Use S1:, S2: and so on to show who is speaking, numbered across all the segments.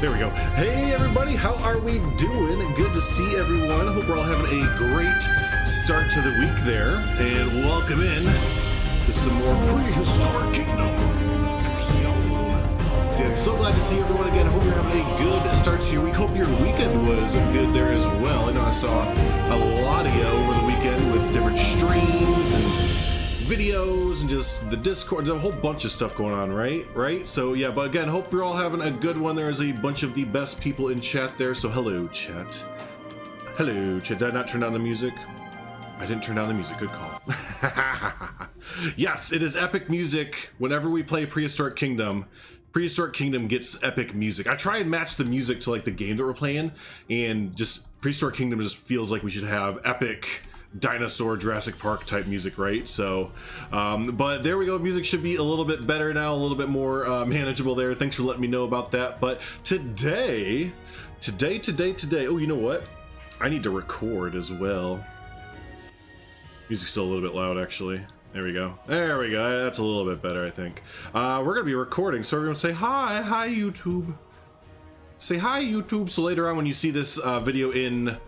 S1: There we go. Hey everybody, how are we doing? Good to see everyone. Hope we're all having a great start to the week there. And welcome in to some more Prehistoric Kingdom. So yeah, I'm so glad to see everyone again. Hope you're having a good start to your week. Hope your weekend was good there as well. I know I saw a lot of you over the weekend with different streams and videos and just the Discord. There's a whole bunch of stuff going on, right? So yeah, but again, hope you're all having a good one. There's a bunch of the best people in chat there, so hello chat. Hello chat. Did I not turn down the music? I didn't turn down the music. Good call. Yes, it is epic music whenever we play Prehistoric Kingdom. Prehistoric Kingdom gets epic music. I try and match the music to like the game that we're playing, and just Prehistoric Kingdom just feels like we should have epic Dinosaur, Jurassic Park type music, right? So but there we go. Music should be a little bit better now, a little bit more manageable there. Thanks for letting me know about that. But today, oh, you know what, I need to record as well. Music's still a little bit loud, actually. There we go, that's a little bit better, I think. We're gonna be recording, so everyone say hi YouTube, say hi YouTube. So later on when you see this video in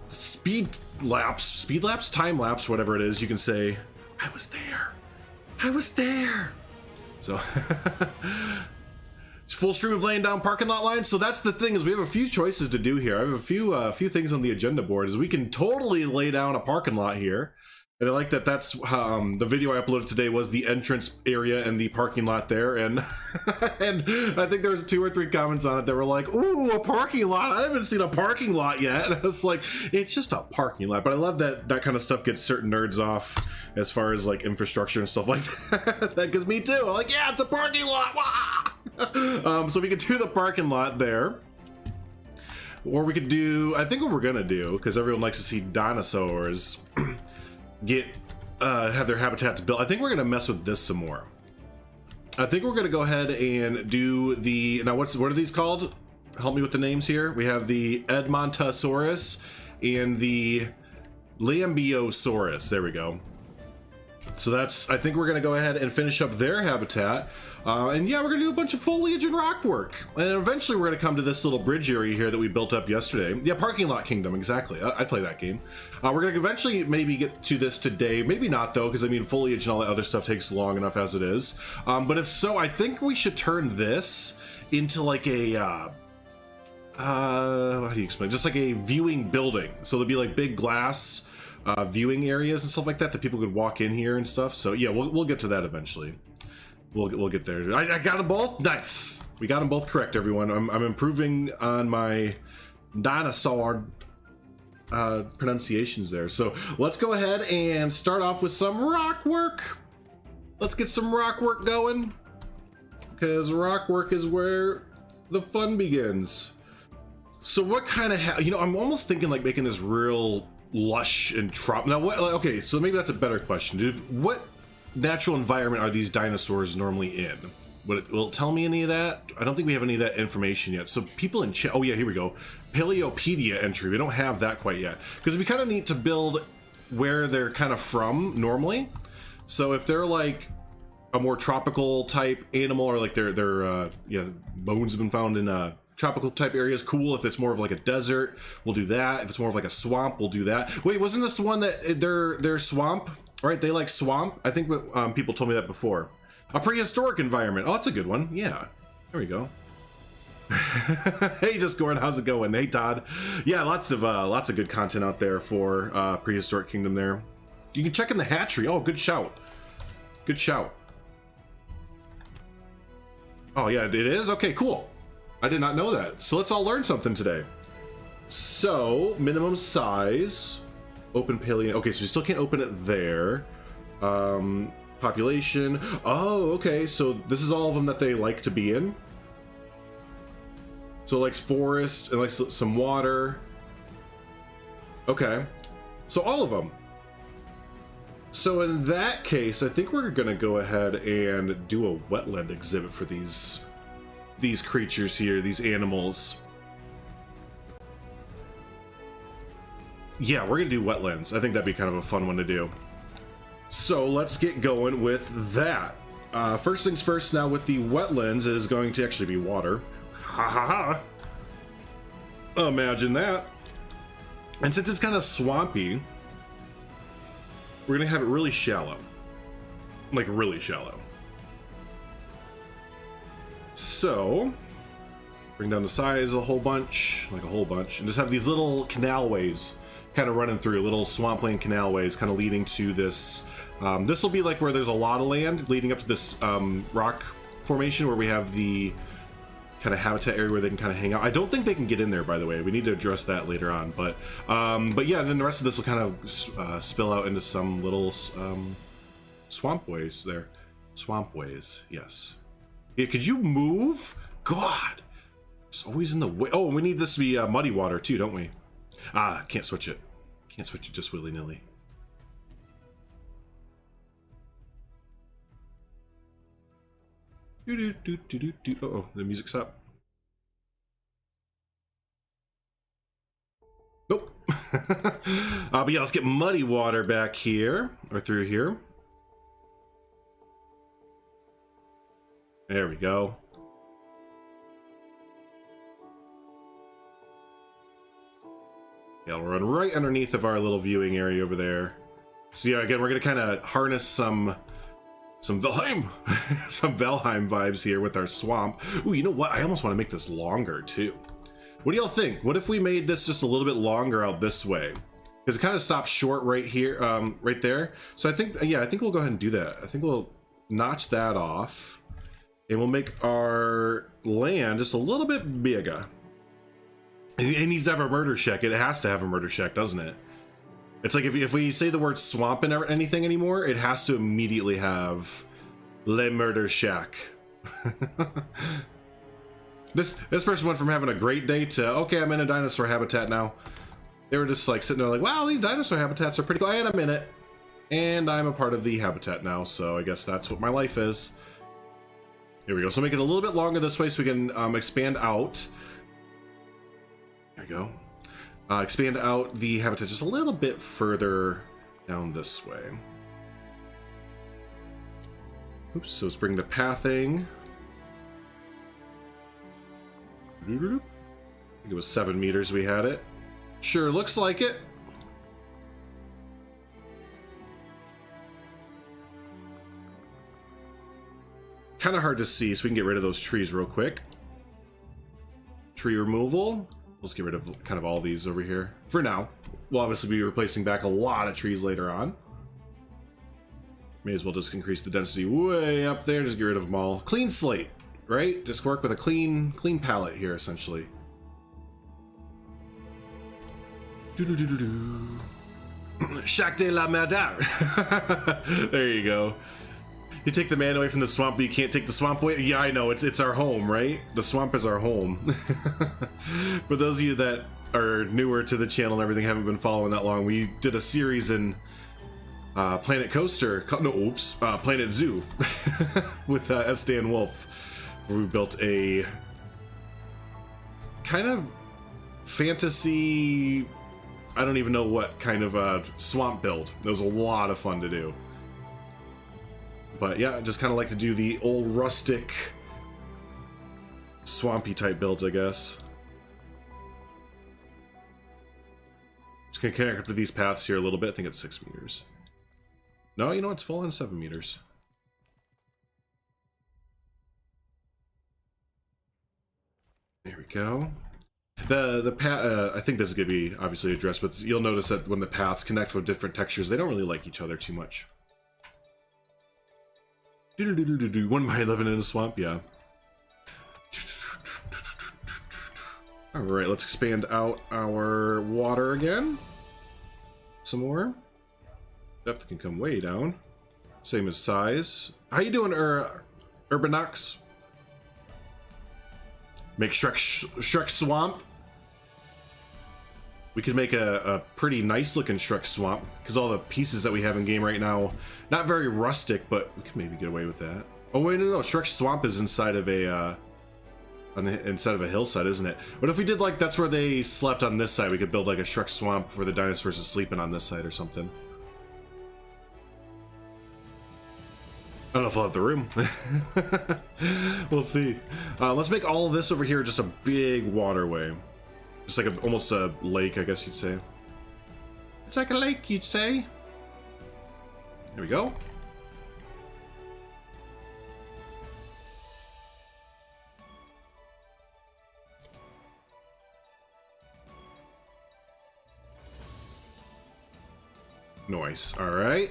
S1: speed lapse, time lapse, whatever it is, you can say, I was there. So it's full stream of laying down parking lot lines. So that's the thing, is we have a few choices to do here. I have a few things on the agenda board. Is we can totally lay down a parking lot here. And I like that that's the video I uploaded today was the entrance area and the parking lot there. And and I think there was 2 or 3 comments on it that were like, ooh, a parking lot. I haven't seen a parking lot yet. And it's like, it's just a parking lot. But I love that that kind of stuff gets certain nerds off as far as like infrastructure and stuff like that. That gives me too. I'm like, yeah, it's a parking lot. So we could do the parking lot there. Or we could do, I think what we're going to do, because everyone likes to see dinosaurs have their habitats built. I think we're gonna mess with this some more. I think we're gonna go ahead and do the, now what are these called? Help me with the names here. We have the Edmontosaurus and the Lambiosaurus. There we go. So that's, I think we're gonna go ahead and finish up their habitat. And yeah, we're gonna do a bunch of foliage and rock work. And eventually we're gonna come to this little bridge area here that we built up yesterday. Yeah, Parking Lot Kingdom, exactly. I'd play that game. We're gonna eventually maybe get to this today. Maybe not though, because I mean, foliage and all that other stuff takes long enough as it is. But if so, I think we should turn this into like a, how do you explain? Just like a viewing building. So there'll be like big glass viewing areas and stuff like that people could walk in here and stuff. So yeah, we'll get to that eventually. We'll get there. I got them both. Nice. We got them both correct, everyone. I'm improving on my dinosaur pronunciations there. So let's go ahead and start off with some rock work. Let's get some rock work going, because rock work is where the fun begins. So what kind of, you know, I'm almost thinking like making this real lush and now what, okay, so maybe that's a better question, dude. What natural environment are these dinosaurs normally in? Will it tell me any of that? I don't think we have any of that information yet. So people in chat, oh yeah, here we go. Paleopedia entry, we don't have that quite yet, because we kind of need to build where they're kind of from normally. So if they're like a more tropical type animal, or like their yeah, bones have been found in tropical type areas, cool. If it's more of like a desert, we'll do that. If it's more of like a swamp, we'll do that. Wait, wasn't this the one that they're swamp? Right, they like swamp. I think people told me that before. A prehistoric environment. Oh, that's a good one. Yeah, there we go. Hey, just Gordon, how's it going? Hey, Todd. Yeah, lots of good content out there for Prehistoric Kingdom. There, you can check in the hatchery. Oh, good shout. Good shout. Oh yeah, it is. Okay, cool. I did not know that. So let's all learn something today. So minimum size. Open paleo. Okay, so we still can't open it there. Population. Oh, okay. So this is all of them that they like to be in. So it likes forest and likes some water. Okay. So all of them. So in that case, I think we're gonna go ahead and do a wetland exhibit for these creatures here, these animals. Yeah, we're gonna do wetlands. I think that'd be kind of a fun one to do. So let's get going with that. first things first now with the wetlands is going to actually be water. Ha ha ha. Imagine that. And since it's kind of swampy, we're gonna have it really shallow. Like really shallow. So, bring down the size a whole bunch, like a whole bunch, and just have these little canalways kind of running through, little swampland canalways kind of leading to this. This will be like where there's a lot of land leading up to this rock formation where we have the kind of habitat area where they can kind of hang out. I don't think they can get in there, by the way. We need to address that later on. But yeah, then the rest of this will kind of spill out into some little swamp ways there. Swamp ways, yes. Yeah, could you move? God, it's always in the way. Oh, we need this to be muddy water too, don't we? Ah, can't switch it. Can't switch it just willy-nilly. Uh-oh, the music stopped. Nope. But yeah, let's get muddy water back here, or through here. There we go. Yeah, it'll run right underneath of our little viewing area over there. So yeah, again, we're gonna kind of harness some Valheim, some Valheim vibes here with our swamp. Ooh, you know what? I almost want to make this longer too. What do y'all think? What if we made this just a little bit longer out this way? Because it kind of stops short right here, right there. So I think, yeah, I think we'll go ahead and do that. I think we'll notch that off, and we'll make our land just a little bit bigger. It needs to have a murder shack. It has to have a murder shack, doesn't it? It's like if we say the word swamp in anything anymore, it has to immediately have Le Murder Shack. This person went from having a great day to, okay, I'm in a dinosaur habitat now. They were just like sitting there like, wow, these dinosaur habitats are pretty cool. And I'm in it. And I'm a part of the habitat now, so I guess that's what my life is. Here we go. So make it a little bit longer this way so we can expand out. There we go. Expand out the habitat just a little bit further down this way. Oops, so let's bring the pathing. I think it was 7 meters we had it. Sure looks like it. Kind of hard to see, so we can get rid of those trees real quick. Tree removal. Let's get rid of kind of all these over here for now. We'll obviously be replacing back a lot of trees later on. May as well just increase the density way up there. Just get rid of them all. Clean slate, right? Just work with a clean palette here, essentially. Shack de la Merdare. There you go. You take the man away from the swamp, but you can't take the swamp away. Yeah, I know, it's our home, right? The swamp is our home. For those of you that are newer to the channel and everything, haven't been following that long, we did a series in Planet Coaster, Planet Zoo with S. Dan Wolf, where we built a kind of fantasy, I don't even know what kind of swamp build. It was a lot of fun to do. But yeah, I just kind of like to do the old rustic, swampy type builds, I guess. Just gonna connect up to these paths here a little bit. I think it's 6 meters. No, you know what? It's full on 7 meters. There we go. The path, I think this is gonna be obviously addressed, but you'll notice that when the paths connect with different textures, they don't really like each other too much. Wouldn't mind living in a swamp, yeah. Alright, let's expand out our water again. Some more. Depth can come way down. Same as size. How you doing, Urbanox? Make Shrek Swamp. We could make a pretty nice looking Shrek Swamp, because all the pieces that we have in game right now, not very rustic, but we could maybe get away with that. Oh wait, no, Shrek Swamp is inside of a inside of a hillside, isn't it? What if we did like that's where they slept on this side? We could build like a Shrek Swamp for the dinosaurs to sleep in on this side or something. I don't know if I'll have the room. We'll see. Let's make all of this over here just a big waterway. Just like almost a lake, I guess you'd say. It's like a lake, you'd say. There we go. Nice. All right.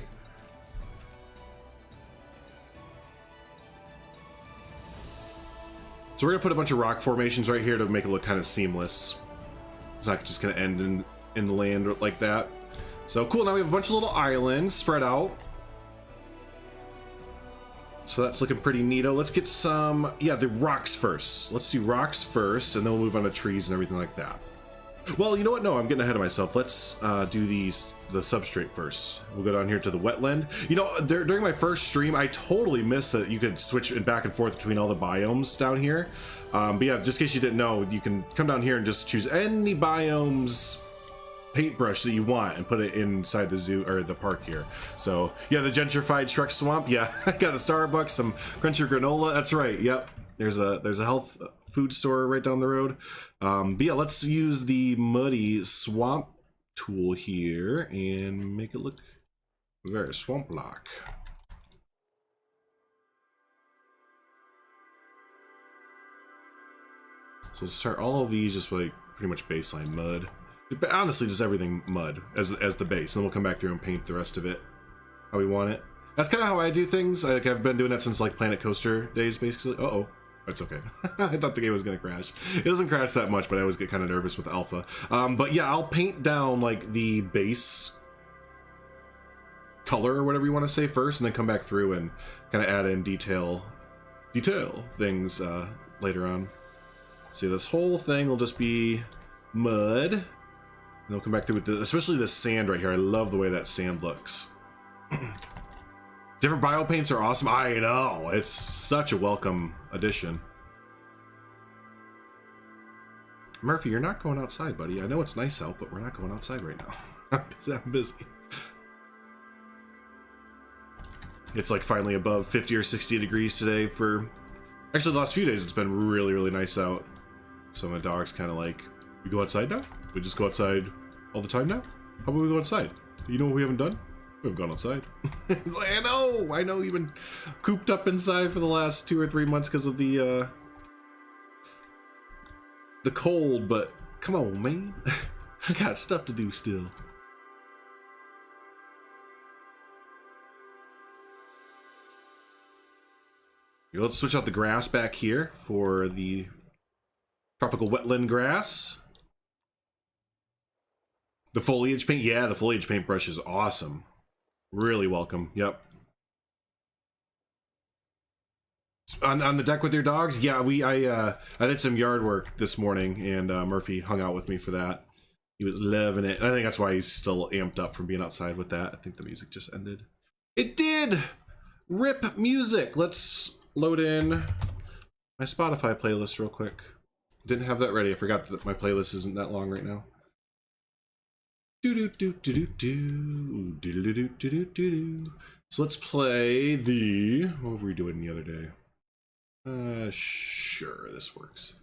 S1: So we're gonna put a bunch of rock formations right here to make it look kind of seamless. It's not just gonna end in the land like that. So cool, now we have a bunch of little islands spread out. So that's looking pretty neato. Let's get some, yeah, the rocks first. Let's do rocks first, and then we'll move on to trees and everything like that. Well, you know what? No, I'm getting ahead of myself. Let's do the substrate first. We'll go down here to the wetland. You know, during my first stream, I totally missed that you could switch it back and forth between all the biomes down here. But yeah, just in case you didn't know, you can come down here and just choose any biomes paintbrush that you want and put it inside the zoo or the park here. So yeah, the gentrified Shrek Swamp. Yeah, I got a Starbucks, some crunchy granola. That's right. Yep. There's a health food store right down the road. But yeah, let's use the muddy swamp tool here and make it look very swamp-like. So let's start all of these just like pretty much baseline mud. But honestly, just everything mud as the base, and then we'll come back through and paint the rest of it how we want it. That's kind of how I do things. Like I've been doing that since like Planet Coaster days, basically. Uh-oh. It's okay. I thought the game was gonna crash. It doesn't crash that much, but I always get kind of nervous with alpha. But yeah, I'll paint down like the base color or whatever you want to say first, and then come back through and kind of add in detail things later on. See, this whole thing will just be mud, and they'll come back through with especially the sand right here. I love the way that sand looks. Different bio paints are awesome. I know, it's such a welcome addition. Murphy, you're not going outside, buddy. I know it's nice out, but we're not going outside right now. I'm busy. It's like finally above 50 or 60 degrees today for... Actually, the last few days it's been really, really nice out. So my dog's kind of like, we go outside now? We just go outside all the time now? How about we go outside? You know what we haven't done? We've gone outside. It's like, I know you've been cooped up inside for the last 2 or 3 months because of the cold, but come on, man. I got stuff to do still. Let's switch out the grass back here for the tropical wetland grass. The foliage paint, yeah, the foliage paintbrush is awesome. Really welcome. Yep. On the deck with your dogs? Yeah, I did some yard work this morning, and Murphy hung out with me for that. He was loving it. And I think that's why he's still amped up from being outside with that. I think the music just ended. It did! Rip music! Let's load in my Spotify playlist real quick. Didn't have that ready. I forgot that my playlist isn't that long right now. So let's play the... What were we doing the other day? Sure, this works.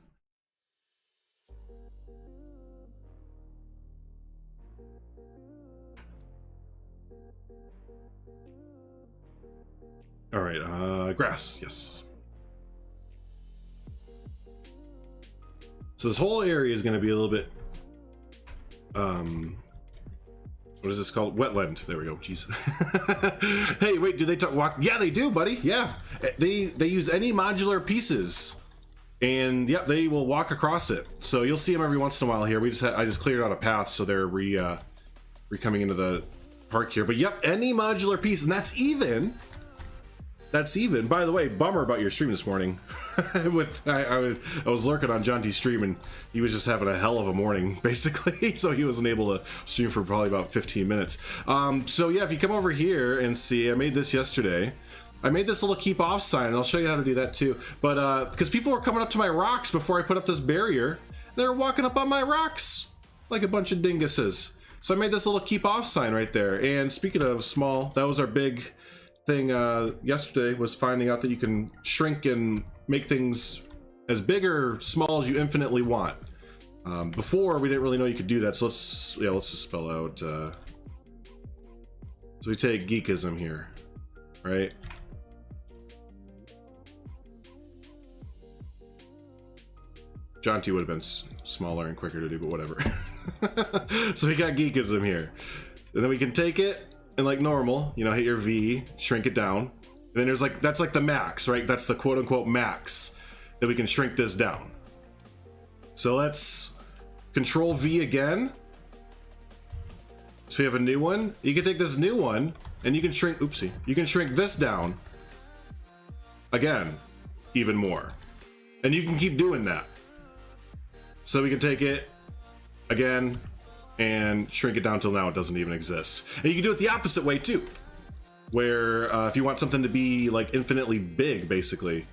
S1: All right, grass, yes. So this whole area is going to be a little bit, what is this called? Wetland. There we go. Jeez. Hey, wait, do they walk? Yeah, they do, buddy. Yeah, they use any modular pieces, and yep, they will walk across it. So you'll see them every once in a while here. I just cleared out a path, so they're coming into the park here. But yep, any modular piece, and that's even. By the way, bummer about your stream this morning. I was lurking on John T's stream, and he was just having a hell of a morning, basically. So he wasn't able to stream for probably about 15 minutes. So yeah, if you come over here and see, I made this yesterday. I made this little keep off sign, and I'll show you how to do that too. But because people were coming up to my rocks before I put up this barrier, they were walking up on my rocks like a bunch of dinguses. So I made this little keep off sign right there. And speaking of small, that was our big thing yesterday was finding out that you can shrink and make things as big or small as you infinitely want. Before we didn't really know you could do that, so let's just spell out. So we take geekism here, right? John T would have been smaller and quicker to do, but whatever. So we got geekism here, and then we can take it and like normal, you know, hit your V, shrink it down, and then there's like, that's like the max, right? That's the quote unquote max that we can shrink this down. So let's Control V again. So we have a new one. You can take this new one and you can shrink, oopsie, you can shrink this down again, even more. And you can keep doing that. So we can take it again and shrink it down till now it doesn't even exist. And you can do it the opposite way too, where if you want something to be like infinitely big, basically,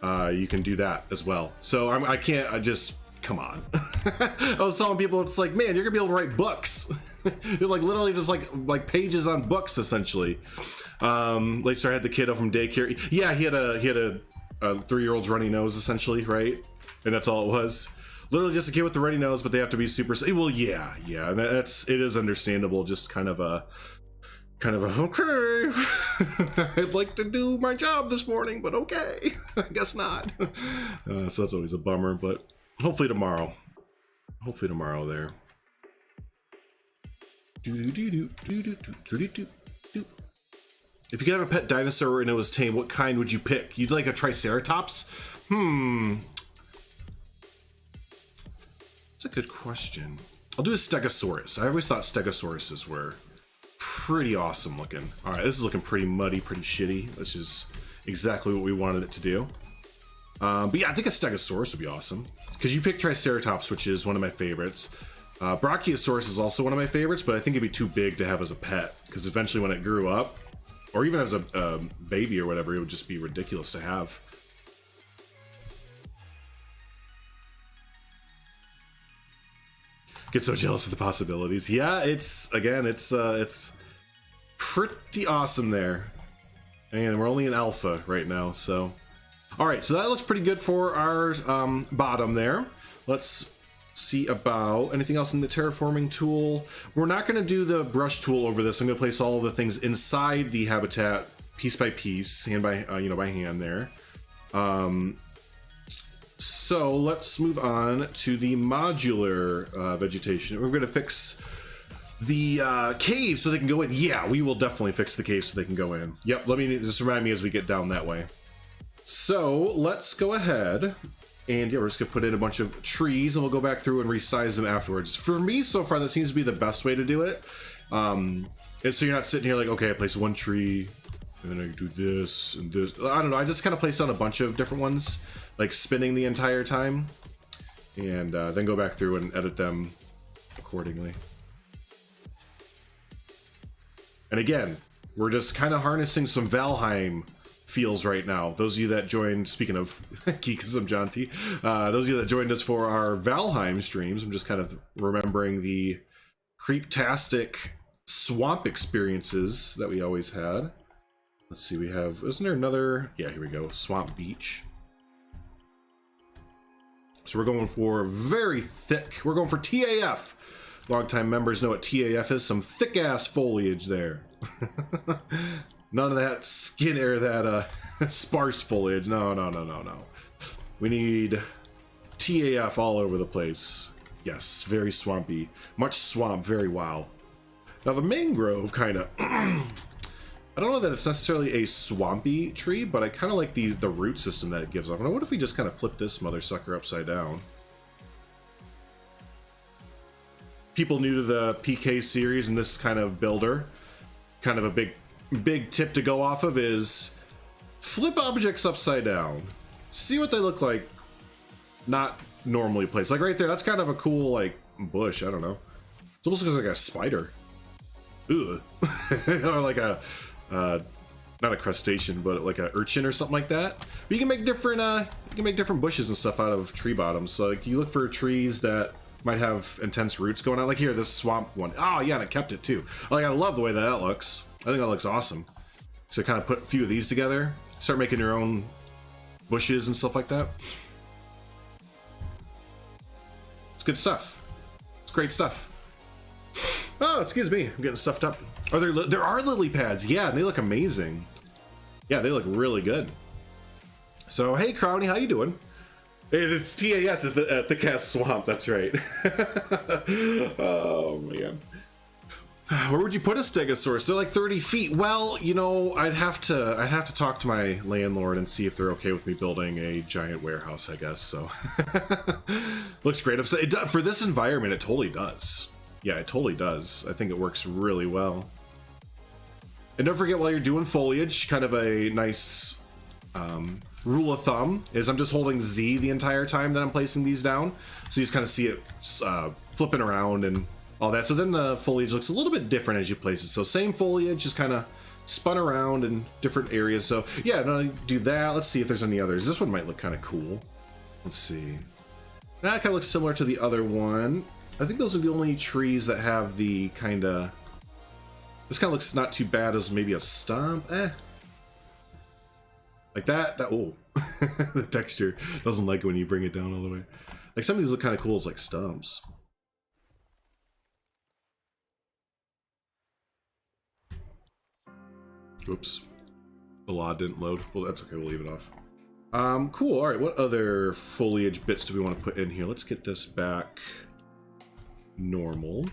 S1: you can do that as well. So I just, come on. I was telling people, it's like, man, you're gonna be able to write books. You're like literally just like pages on books essentially. Later I had the kiddo from daycare. Yeah, he had a 3-year-old's runny nose essentially, right? And that's all it was. Literally just a kid with the runny nose, but they have to be super. Well, yeah, and it is understandable. Just kind of a okay. I'd like to do my job this morning, but okay, I guess not. So that's always a bummer, but hopefully tomorrow. Hopefully tomorrow there. If you could have a pet dinosaur and it was tame, what kind would you pick? You'd like a Triceratops? That's a good question. I'll do a Stegosaurus. I always thought Stegosauruses were pretty awesome looking. All right, this is looking pretty muddy, pretty shitty, which is exactly what we wanted it to do. But yeah, I think a Stegosaurus would be awesome because you picked Triceratops, which is one of my favorites. Brachiosaurus is also one of my favorites, but I think it'd be too big to have as a pet because eventually when it grew up, or even as a baby or whatever, it would just be ridiculous to have. Get so jealous of the possibilities. Yeah, it's pretty awesome there. And we're only in alpha right now, so. All right, so that looks pretty good for our bottom there. Let's see about anything else in the terraforming tool. We're not gonna do the brush tool over this. I'm gonna place all of the things inside the habitat piece by piece, hand by, by hand there. So let's move on to the modular vegetation. We're gonna fix the cave so they can go in. Yeah, we will definitely fix the cave so they can go in. Yep, let me just remind me as we get down that way. So let's go ahead and yeah, we're just gonna put in a bunch of trees and we'll go back through and resize them afterwards. For me, so far, that seems to be the best way to do it. And so you're not sitting here like, okay, I place one tree and then I do this and this. I don't know, I just kind of place down a bunch of different ones, like spinning the entire time, and then go back through and edit them accordingly. And again, we're just kind of harnessing some Valheim feels right now. Those of you that joined, speaking of geekism, John T, those of you that joined us for our Valheim streams, I'm just kind of remembering the creeptastic swamp experiences that we always had. Let's see, we have, isn't there another? Yeah, here we go, Swamp Beach. So we're going for very thick, we're going for TAF. Longtime members know what TAF is, some thick ass foliage there. None of that skin or that sparse foliage. No. We need TAF all over the place. Yes, very swampy. Much swamp, very wild. Now the mangrove kind of, I don't know that it's necessarily a swampy tree, but I kind of like the root system that it gives off. And what if we just kind of flip this mother sucker upside down? People new to the PK series and this kind of builder, kind of a big tip to go off of is flip objects upside down. See what they look like not normally placed. Like right there, that's kind of a cool like bush, I don't know. It almost looks like a spider. Ugh. Or like a not a crustacean, but like an urchin or something like that. But you can make different bushes and stuff out of tree bottoms. So like you look for trees that might have intense roots going on. Like here, this swamp one. Oh yeah, and it kept it too. Like I love the way that looks. I think that looks awesome. So kind of put a few of these together, start making your own bushes and stuff like that. It's good stuff. It's great stuff. Oh, excuse me, I'm getting stuffed up. Oh, there are lily pads. Yeah, and they look amazing. Yeah, they look really good. So, hey, Crowny, how you doing? It's TAS at the Cast Swamp. That's right. Oh man. Where would you put a stegosaurus? They're like 30 feet. Well, you know, I'd have to talk to my landlord and see if they're okay with me building a giant warehouse, I guess. So looks great. For this environment, it totally does. Yeah, it totally does. I think it works really well. And don't forget, while you're doing foliage, kind of a nice rule of thumb is I'm just holding Z the entire time that I'm placing these down. So you just kind of see it flipping around and all that. So then the foliage looks a little bit different as you place it. So same foliage, just kind of spun around in different areas. So yeah, no, do that. Let's see if there's any others. This one might look kind of cool. Let's see. That kind of looks similar to the other one. I think those are the only trees that have the kind of... This kind of looks not too bad as maybe a stump. Like that. Oh, the texture doesn't like it when you bring it down all the way. Like some of these look kind of cool as like stumps. Oops, the law didn't load. Well, that's okay. We'll leave it off. Cool. All right. What other foliage bits do we want to put in here? Let's get this back normal.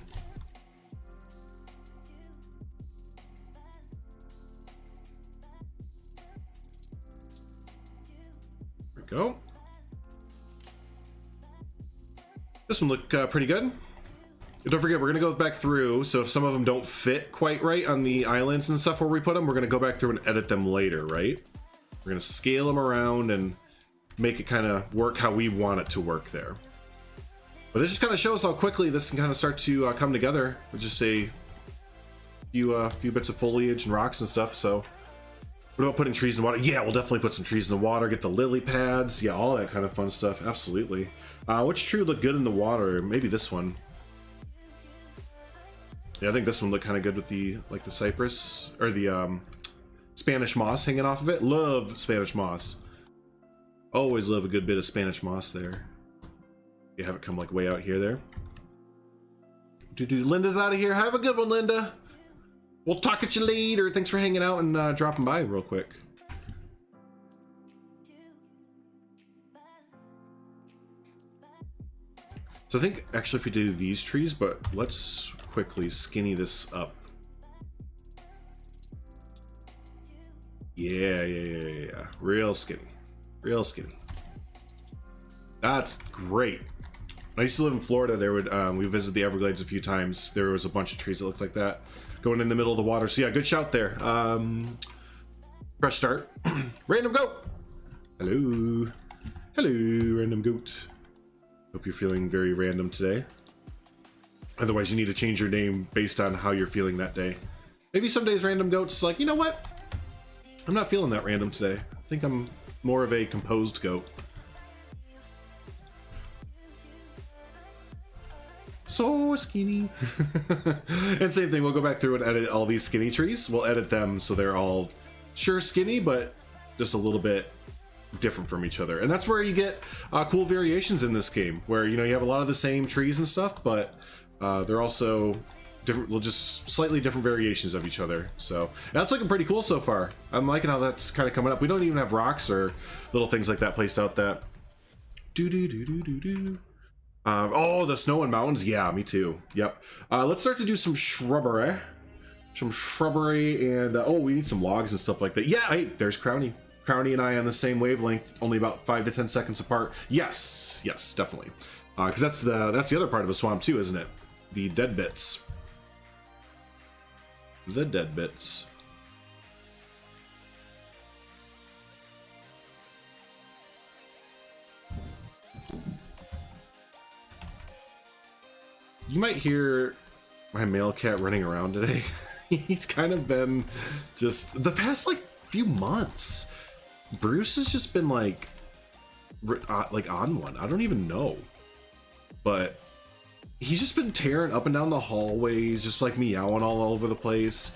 S1: Go. This one looked pretty good. And don't forget, we're gonna go back through, so if some of them don't fit quite right on the islands and stuff where we put them, we're gonna go back through and edit them later, right? We're gonna scale them around and make it kind of work how we want it to work there. But this just kind of shows how quickly this can kind of start to come together with just a few bits of foliage and rocks and stuff. So what about putting trees in the water? Yeah, we'll definitely put some trees in the water, get the lily pads. Yeah, all that kind of fun stuff. Absolutely. Which tree would look good in the water? Maybe this one. Yeah, I think this one looked kind of good with the, like the cypress, or the Spanish moss hanging off of it. Love Spanish moss. Always love a good bit of Spanish moss there. You have it come like way out here there. Linda's out of here. Have a good one, Linda. We'll talk at you later. Thanks for hanging out and dropping by real quick. So I think actually if we do these trees, but let's quickly skinny this up. Yeah. Real skinny. Real skinny. That's great. When I used to live in Florida, there would we visited the Everglades a few times. There was a bunch of trees that looked like that going in the middle of the water. So yeah, good shout there. Press start. Random goat. Hello. Hello, random goat. Hope you're feeling very random today. Otherwise, you need to change your name based on how you're feeling that day. Maybe some days random goat's like, you know what? I'm not feeling that random today. I think I'm more of a composed goat. So skinny. And same thing, we'll go back through and edit all these skinny trees. We'll edit them so they're all sure skinny, but just a little bit different from each other. And that's where you get cool variations in this game, where you know you have a lot of the same trees and stuff, but they're also different, well, just slightly different variations of each other. So that's looking pretty cool so far. I'm liking how that's kind of coming up. We don't even have rocks or little things like that placed out that oh, the snow and mountains. Yeah, me too. Yep. Let's start to do some shrubbery. And oh, we need some logs and stuff like that. Yeah, hey, there's Crowny. Crowny and I on the same wavelength, only about 5 to 10 seconds apart. Yes, definitely. Because that's the other part of a swamp too, isn't it? The dead bits. The dead bits. You might hear my male cat running around today. He's kind of been just the past like few months. Bruce has just been like on one. I don't even know, but he's just been tearing up and down the hallways, just like meowing all over the place.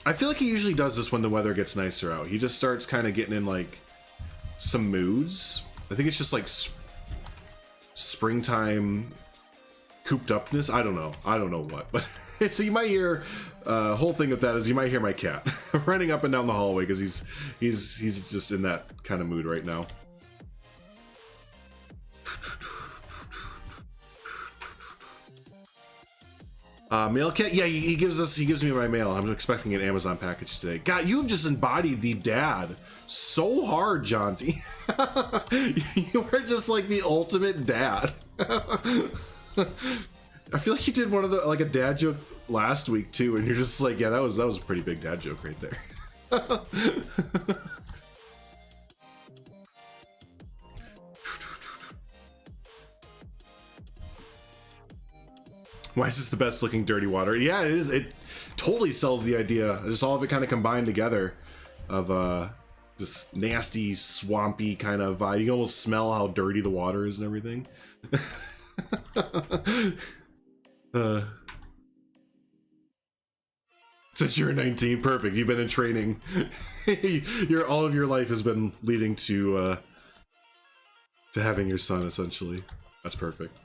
S1: I feel like he usually does this when the weather gets nicer out. He just starts kind of getting in like some moods. I think it's just like springtime cooped upness. I don't know what, but so you might hear whole thing with that is you might hear my cat running up and down the hallway because he's just in that kind of mood right now. Mail kit? Yeah, he gives me my mail. I'm expecting an Amazon package today. God, you have just embodied the dad so hard, Jonty. You are just like the ultimate dad. I feel like you did one of the like a dad joke last week too, and you're just like, yeah, that was a pretty big dad joke right there. Why is this the best looking dirty water? Yeah, it is. It totally sells the idea. Just all of it kind of combined together of this nasty, swampy kind of vibe. You can almost smell how dirty the water is and everything. Since you're 19, perfect. You've been in training. All of your life has been leading to having your son, essentially. That's perfect.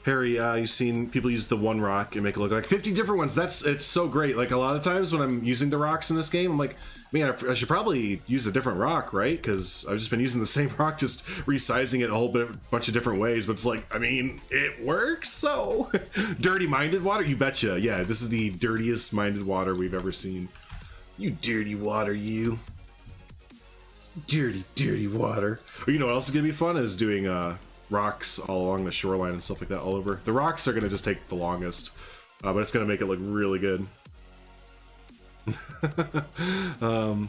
S1: Harry, you've seen people use the one rock and make it look like 50 different ones. It's so great. Like a lot of times when I'm using the rocks in this game, I'm like, man, I should probably use a different rock, right? Because I've just been using the same rock, just resizing it a whole bunch of different ways. But it's like, I mean, it works. So dirty minded water, you betcha. Yeah, this is the dirtiest minded water we've ever seen. You dirty water, you. Dirty water. Or you know what else is gonna be fun is doing rocks all along the shoreline and stuff like that all over. The rocks are gonna just take the longest, but it's gonna make it look really good. How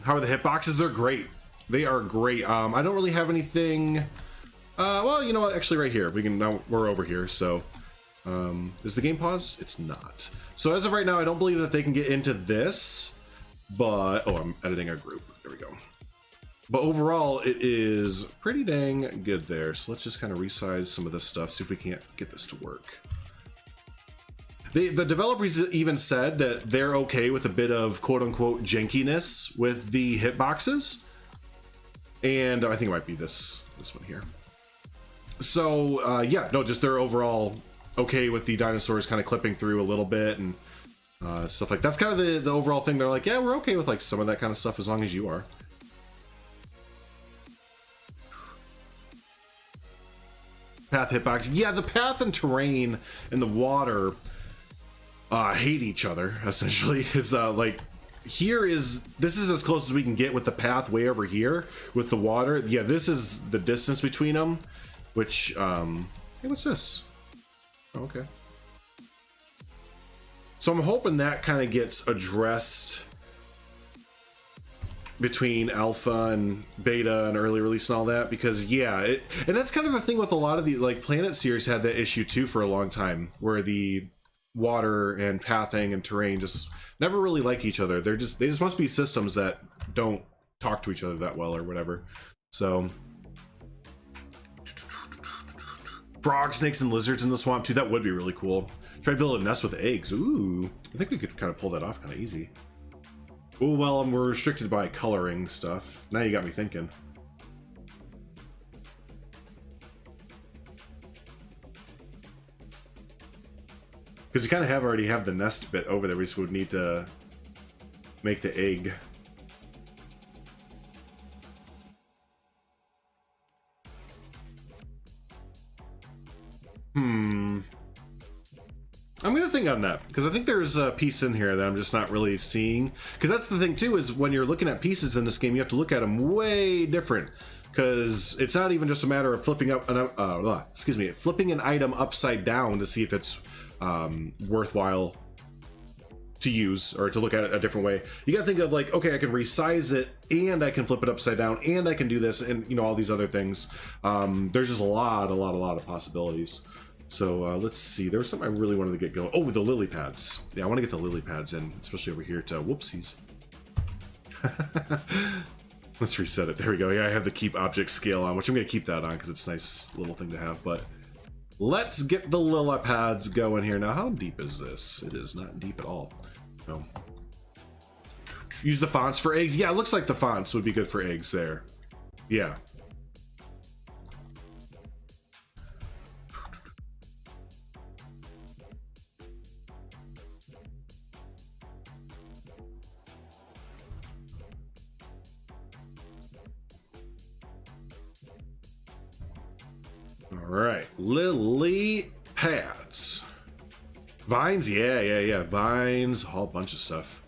S1: are the hitboxes? They're great. They are great. I don't really have anything. Well, you know what? Actually, right here we can. Now we're over here. So, is the game paused? It's not. So as of right now, I don't believe that they can get into this. But oh, I'm editing our group. There we go. But overall, it is pretty dang good there. So let's just kind of resize some of this stuff, see if we can't get this to work. The developers even said that they're okay with a bit of quote-unquote jankiness with the hitboxes. And I think it might be this one here. So, yeah, no, just they're overall okay with the dinosaurs kind of clipping through a little bit and stuff like that. That's kind of the overall thing. They're like, yeah, we're okay with like some of that kind of stuff as long as you are. Path hitbox. Yeah, the path and terrain and the water hate each other, essentially. Is like this is as close as we can get with the path way over here with the water. Yeah, this is the distance between them, which hey, what's this? Oh, okay. So I'm hoping that kind of gets addressed between alpha and beta and early release and all that, because yeah, and that's kind of a thing with a lot of the like Planet series had that issue too for a long time, where the water and pathing and terrain just never really like each other. They just must be systems that don't talk to each other that well or whatever. So frog, snakes, and lizards in the swamp too. That would be really cool. Try to build a nest with eggs. Ooh, I think we could kind of pull that off kind of easy. Oh, well, we're restricted by coloring stuff. Now you got me thinking. Because you kind of already have the nest bit over there. We just would need to make the egg. I'm gonna think on that, because I think there's a piece in here that I'm just not really seeing. Because that's the thing too, is when you're looking at pieces in this game, you have to look at them way different. Because it's not even just a matter of flipping up flipping an item upside down to see if it's worthwhile to use or to look at it a different way. You gotta think of like, okay, I can resize it and I can flip it upside down and I can do this and, you know, all these other things. There's just a lot of possibilities. So let's see. There was something I really wanted to get going. Oh, the lily pads. Yeah, I want to get the lily pads in, especially over here to whoopsies. Let's reset it. There we go. Yeah, I have the keep object scale on, which I'm going to keep that on because it's a nice little thing to have. But let's get the lily pads going here. Now, how deep is this? It is not deep at all. No. Use the fonts for eggs. Yeah, it looks like the fonts would be good for eggs there. Yeah. All right, lily pads. Vines, yeah. Vines, a whole bunch of stuff.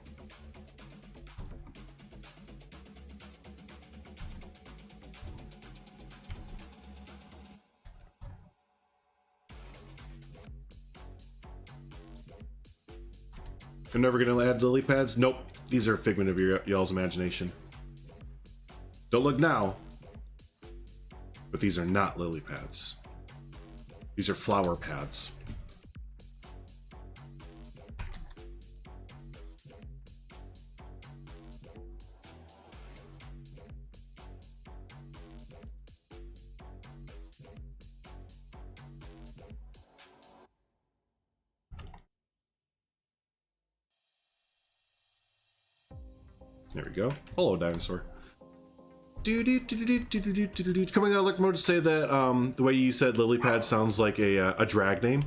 S1: I'm never gonna add lily pads. Nope, these are a figment of y'all's imagination. Don't look now, but these are not lily pads. These are flower pads. There we go. Hello, Dinosaur. Coming out of look mode to say that the way you said lily pad sounds like a drag name.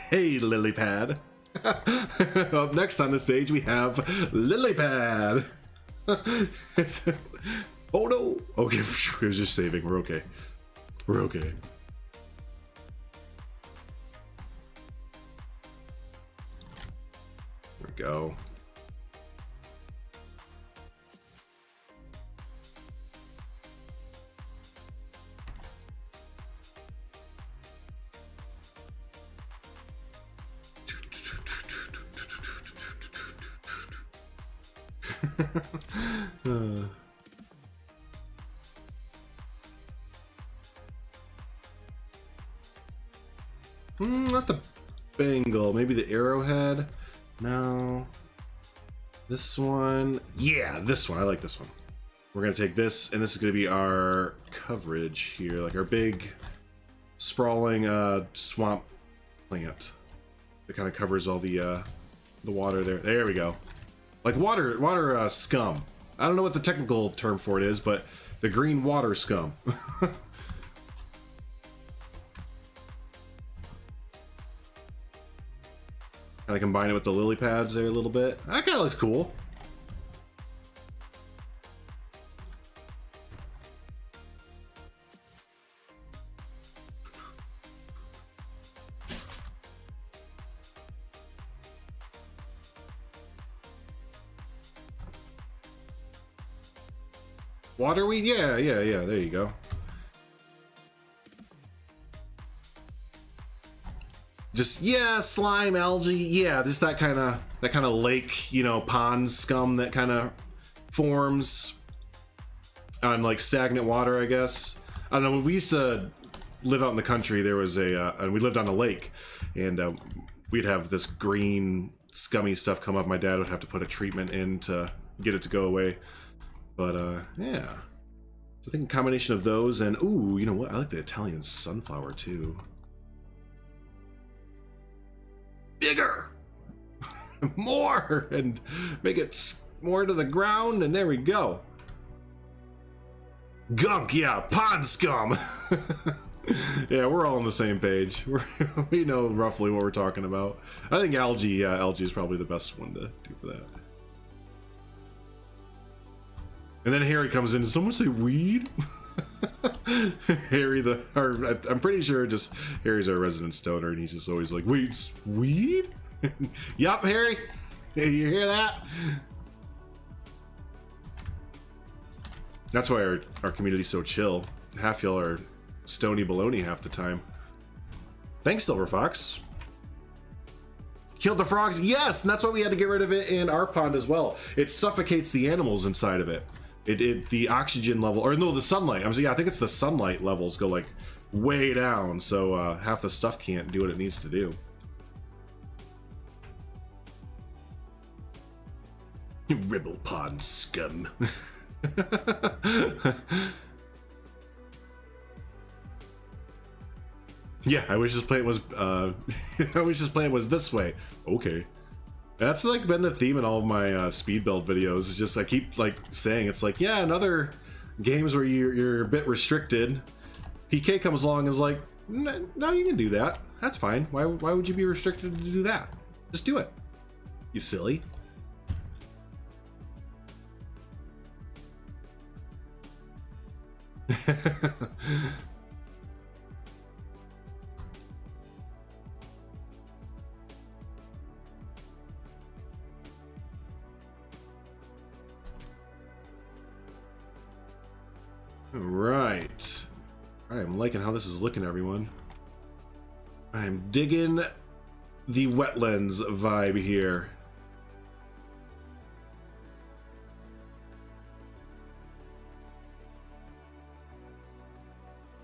S1: Hey, lily pad. Up next on the stage we have Lilypad. Oh no. Okay, it was just saving. We're okay. We're okay. There we go. Not the bangle, maybe the arrowhead. No, this one. Yeah, this one. I like this one. We're gonna take this, and this is gonna be our coverage here, like our big sprawling swamp plant that kind of covers all the water there. There we go. Like water scum. I don't know what the technical term for it is, but the green water scum. Kind of combine it with the lily pads there a little bit. That kind of looks cool. Waterweed? Yeah, there you go. Just, yeah, slime, algae, yeah, just that kind of lake, you know, pond scum that kind of forms on like stagnant water, I guess. I don't know, when we used to live out in the country, there was and we lived on a lake, and we'd have this green, scummy stuff come up. My dad would have to put a treatment in to get it to go away. But, yeah. So I think a combination of those and, ooh, you know what? I like the Italian sunflower, too. Bigger! More! And make it more to the ground, and there we go. Gunk, yeah, pond scum! Yeah, we're all on the same page. We know roughly what we're talking about. I think algae, yeah, algae is probably the best one to do for that. And then Harry comes in. Did someone say weed? Harry, I'm pretty sure just Harry's our resident stoner, and he's just always like, wait, weed? Yup, Harry. You hear that? That's why our community's so chill. Half y'all are stony baloney half the time. Thanks, Silver Fox. Killed the frogs? Yes, and that's why we had to get rid of it in our pond as well. It suffocates the animals inside of it. The oxygen level, or no, the sunlight. Yeah, I think it's the sunlight levels go like way down, so half the stuff can't do what it needs to do. You Ribble Pond scum. Yeah, I wish this plane was I wish this plane was this way. Okay. That's like been the theme in all of my speed build videos. It's just I keep like saying it's like, yeah, in other games where you're a bit restricted, PK comes along and is like, no, you can do that. That's fine. Why would you be restricted to do that? Just do it. You silly. Right. I am liking how this is looking, everyone. I am digging the wetlands vibe here.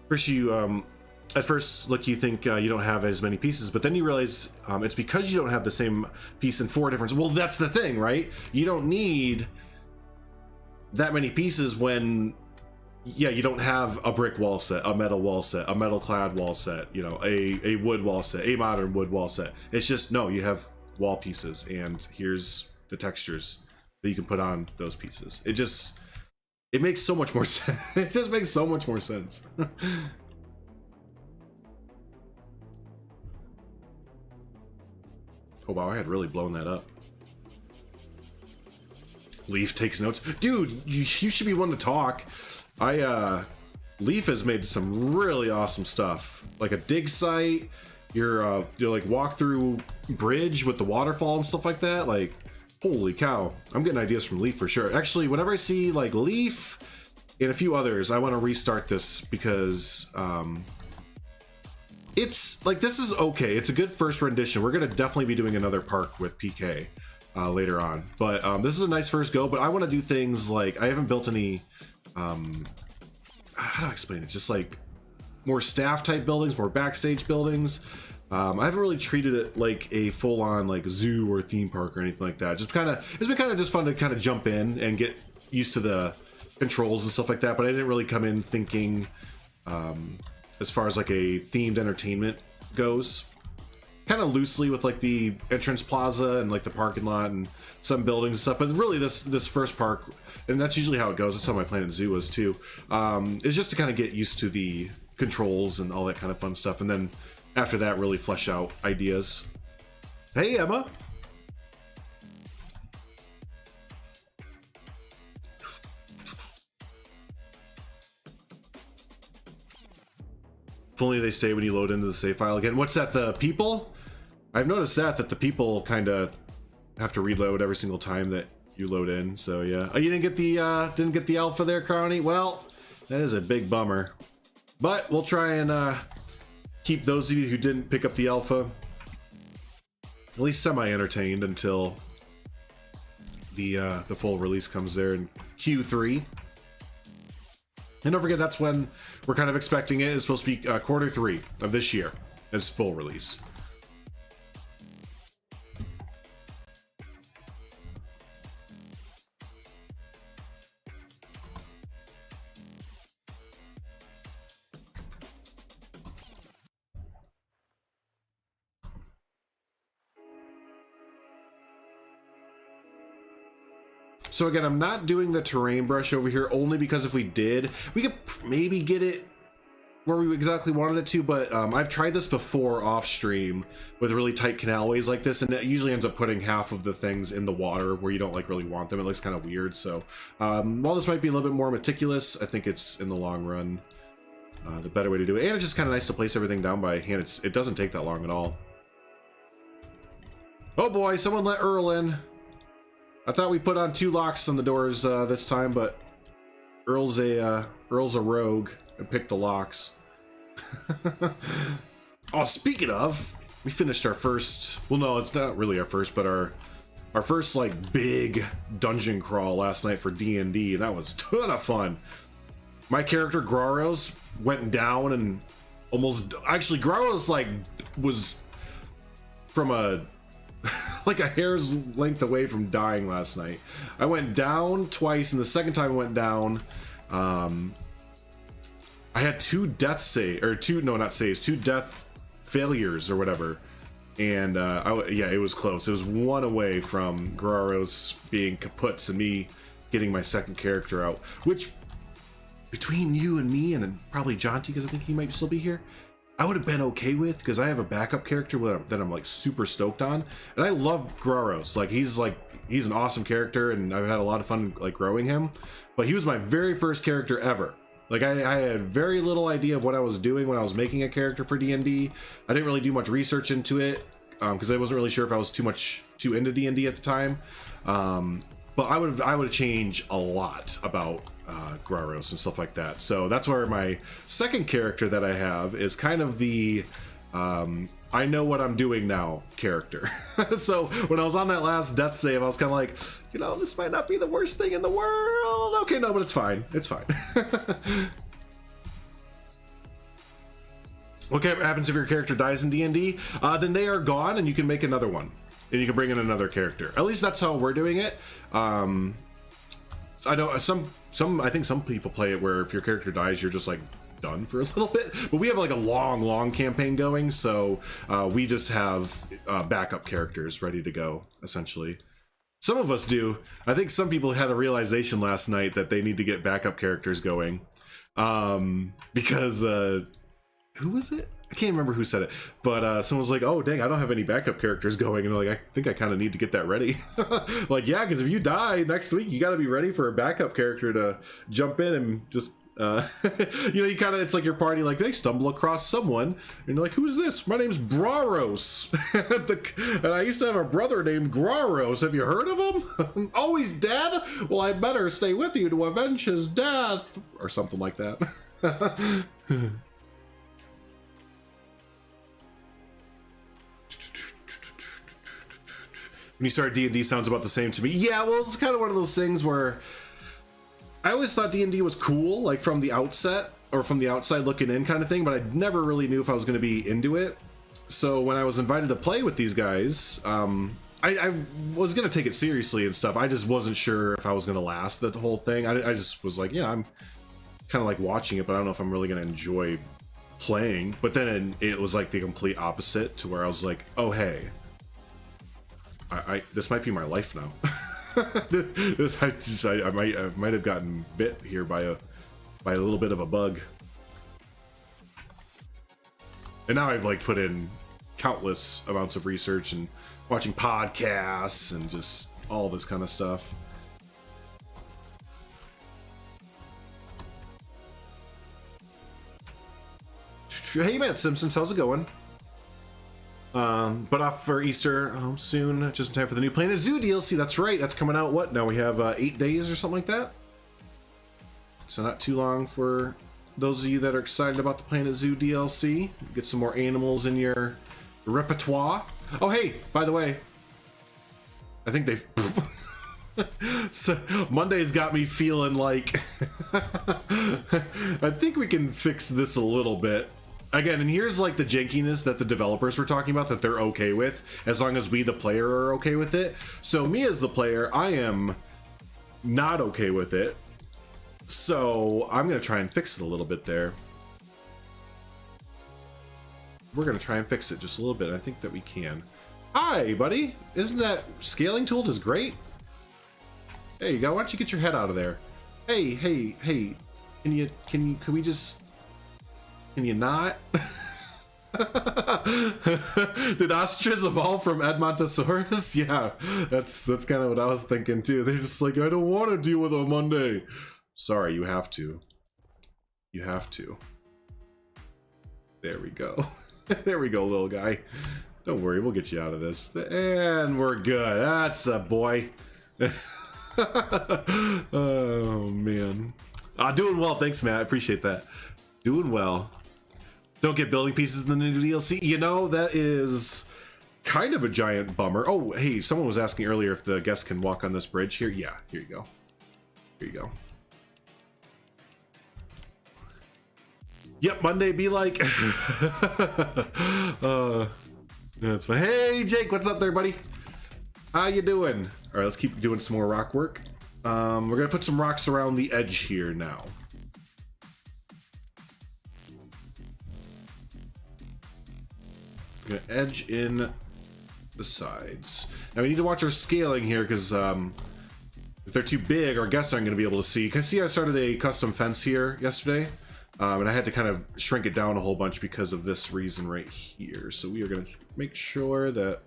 S1: First, at first look, you think you don't have as many pieces, but then you realize it's because you don't have the same piece in 4 different. Well, that's the thing, right? You don't need that many pieces when, yeah, you don't have a brick wall set, a metal wall set, a metal clad wall set, you know, a wood wall set, a modern wood wall set. It's just, no, you have wall pieces, and here's the textures that you can put on those pieces. It makes so much more sense. It just makes so much more sense. Oh wow, I had really blown that up. Leaf takes notes. Dude, you should be one to talk. Leaf has made some really awesome stuff. Like a dig site, your like walk through bridge with the waterfall and stuff like that. Like, holy cow. I'm getting ideas from Leaf for sure. Actually, whenever I see like Leaf and a few others, I want to restart this because it's like, this is okay. It's a good first rendition. We're gonna definitely be doing another park with PK later on, but this is a nice first go. But I want to do things like, I haven't built any how do I explain it? Just like more staff type buildings, more backstage buildings. I haven't really treated it like a full-on like zoo or theme park or anything like that. It's been kind of just fun to kind of jump in and get used to the controls and stuff like that. But I didn't really come in thinking as far as like a themed entertainment goes. Kind of loosely with like the entrance plaza and like the parking lot and some buildings and stuff, but really this first park, and that's usually how it goes, that's how my Planet Zoo was too, is just to kind of get used to the controls and all that kind of fun stuff, and then after that really flesh out ideas. Hey Emma. If only they stay when you load into the save file again. What's that, the people? I've noticed that the people kind of have to reload every single time that you load in. So yeah. Oh, you didn't get the alpha there, Crowny? Well, that is a big bummer. But we'll try and keep those of you who didn't pick up the alpha at least semi-entertained until the full release comes there in Q3. And don't forget, that's when we're kind of expecting it. It's supposed to be Q3 of this year as full release. So again, I'm not doing the terrain brush over here only because if we did, we could maybe get it where we exactly wanted it to, but I've tried this before off stream with really tight canalways like this, and it usually ends up putting half of the things in the water where you don't like really want them. It looks kind of weird. So while this might be a little bit more meticulous, I think it's in the long run the better way to do it. And it's just kind of nice to place everything down by hand. It doesn't take that long at all. Oh boy, someone let Earl in. I thought we put on 2 locks on the doors this time, but Earl's a rogue and picked the locks. Oh, speaking of, we finished our first. Well, no, it's not really our first, but our first like big dungeon crawl last night for D&D, and that was a ton of fun. My character Graros went down and almost, actually Graros like was from a like a hair's length away from dying last night. I went down twice, and the second time I went down, I had two death failures or whatever, and yeah, it was close. It was one away from Guerrero's being kaputs and me getting my second character out, which between you and me and probably Jonty, because I think he might still be here, I would have been okay with, because I have a backup character that I'm like super stoked on, and I love Guerrero's. Like he's an awesome character, and I've had a lot of fun like growing him, but he was my very first character ever. Like I had very little idea of what I was doing when I was making a character for D&D. I didn't really do much research into it because I wasn't really sure if I was too into D&D at the time. But I would change a lot about Guerreros and stuff like that. So that's where my second character that I have is kind of the I know what I'm doing now character. So when I was on that last death save, I was kind of like, you know, this might not be the worst thing in the world. Okay, no, but it's fine. It's fine. What happens if your character dies in D&D? Then they are gone, and you can make another one, and you can bring in another character. At least that's how we're doing it. I know I think some people play it where if your character dies, you're just like done for a little bit, but we have like a long campaign going, so we just have backup characters ready to go, essentially. Some of us do. I think some people had a realization last night that they need to get backup characters going, because who was it? I can't remember who said it, but someone was like, oh dang, I don't have any backup characters going, and they're like, I think I kind of need to get that ready. Like, yeah, because if you die next week, you got to be ready for a backup character to jump in and just you know, you kind of, it's like your party, like they stumble across someone and you're like, who's this? My name's Braros. And I used to have a brother named Graros. Have you heard of him? Oh, he's dead? Well, I better stay with you to avenge his death, or something like that. When you start D&D, sounds about the same to me. Yeah, well, it's kind of one of those things where I always thought D&D was cool, like from the outset, or from the outside looking in kind of thing, but I never really knew if I was going to be into it. So when I was invited to play with these guys, I was going to take it seriously and stuff. I just wasn't sure if I was going to last the whole thing. I just was like, yeah, I'm kind of like watching it, but I don't know if I'm really going to enjoy playing. But then it was like the complete opposite, to where I was like, oh, hey, this might be my life now. I might have gotten bit here by a little bit of a bug, and now I've like put in countless amounts of research and watching podcasts and just all this kind of stuff. Hey Matt Simpsons, how's it going? But off for Easter soon, just in time for the new Planet Zoo DLC. That's right, that's coming out, what, now we have 8 days or something like that? So not too long for those of you that are excited about the Planet Zoo DLC. Get some more animals in your repertoire. Oh hey, by the way, I think they've... So Monday's got me feeling like... I think we can fix this a little bit. Again, and here's like the jankiness that the developers were talking about that they're okay with, as long as we, the player, are okay with it. So me as the player, I am not okay with it. So I'm going to try and fix it a little bit there. We're going to try and fix it just a little bit. I think that we can. Hi, buddy. Isn't that scaling tool just great? There you go. Why don't you get your head out of there? Hey. Can we just... Can you not? Did ostriches evolve from Edmontosaurus? Yeah, that's kind of what I was thinking too. They're just like, I don't want to deal with a Monday. Sorry, you have to. You have to. There we go. There we go, little guy. Don't worry, we'll get you out of this. And we're good. That's a boy. Oh, man. Doing well. Thanks, Matt. I appreciate that. Doing well. Don't get building pieces in the new DLC. You know, that is kind of a giant bummer. Oh, hey, someone was asking earlier if the guests can walk on this bridge here. Yeah, here you go. Here you go. Yep, Monday be like. That's fine. Hey, Jake, what's up there, buddy? How you doing? All right, let's keep doing some more rock work. We're gonna put some rocks around the edge here now. We're gonna edge in the sides. Now we need to watch our scaling here because if they're too big, our guests aren't going to be able to see. You can see I started a custom fence here yesterday, and I had to kind of shrink it down a whole bunch because of this reason right here. So we are going to make sure that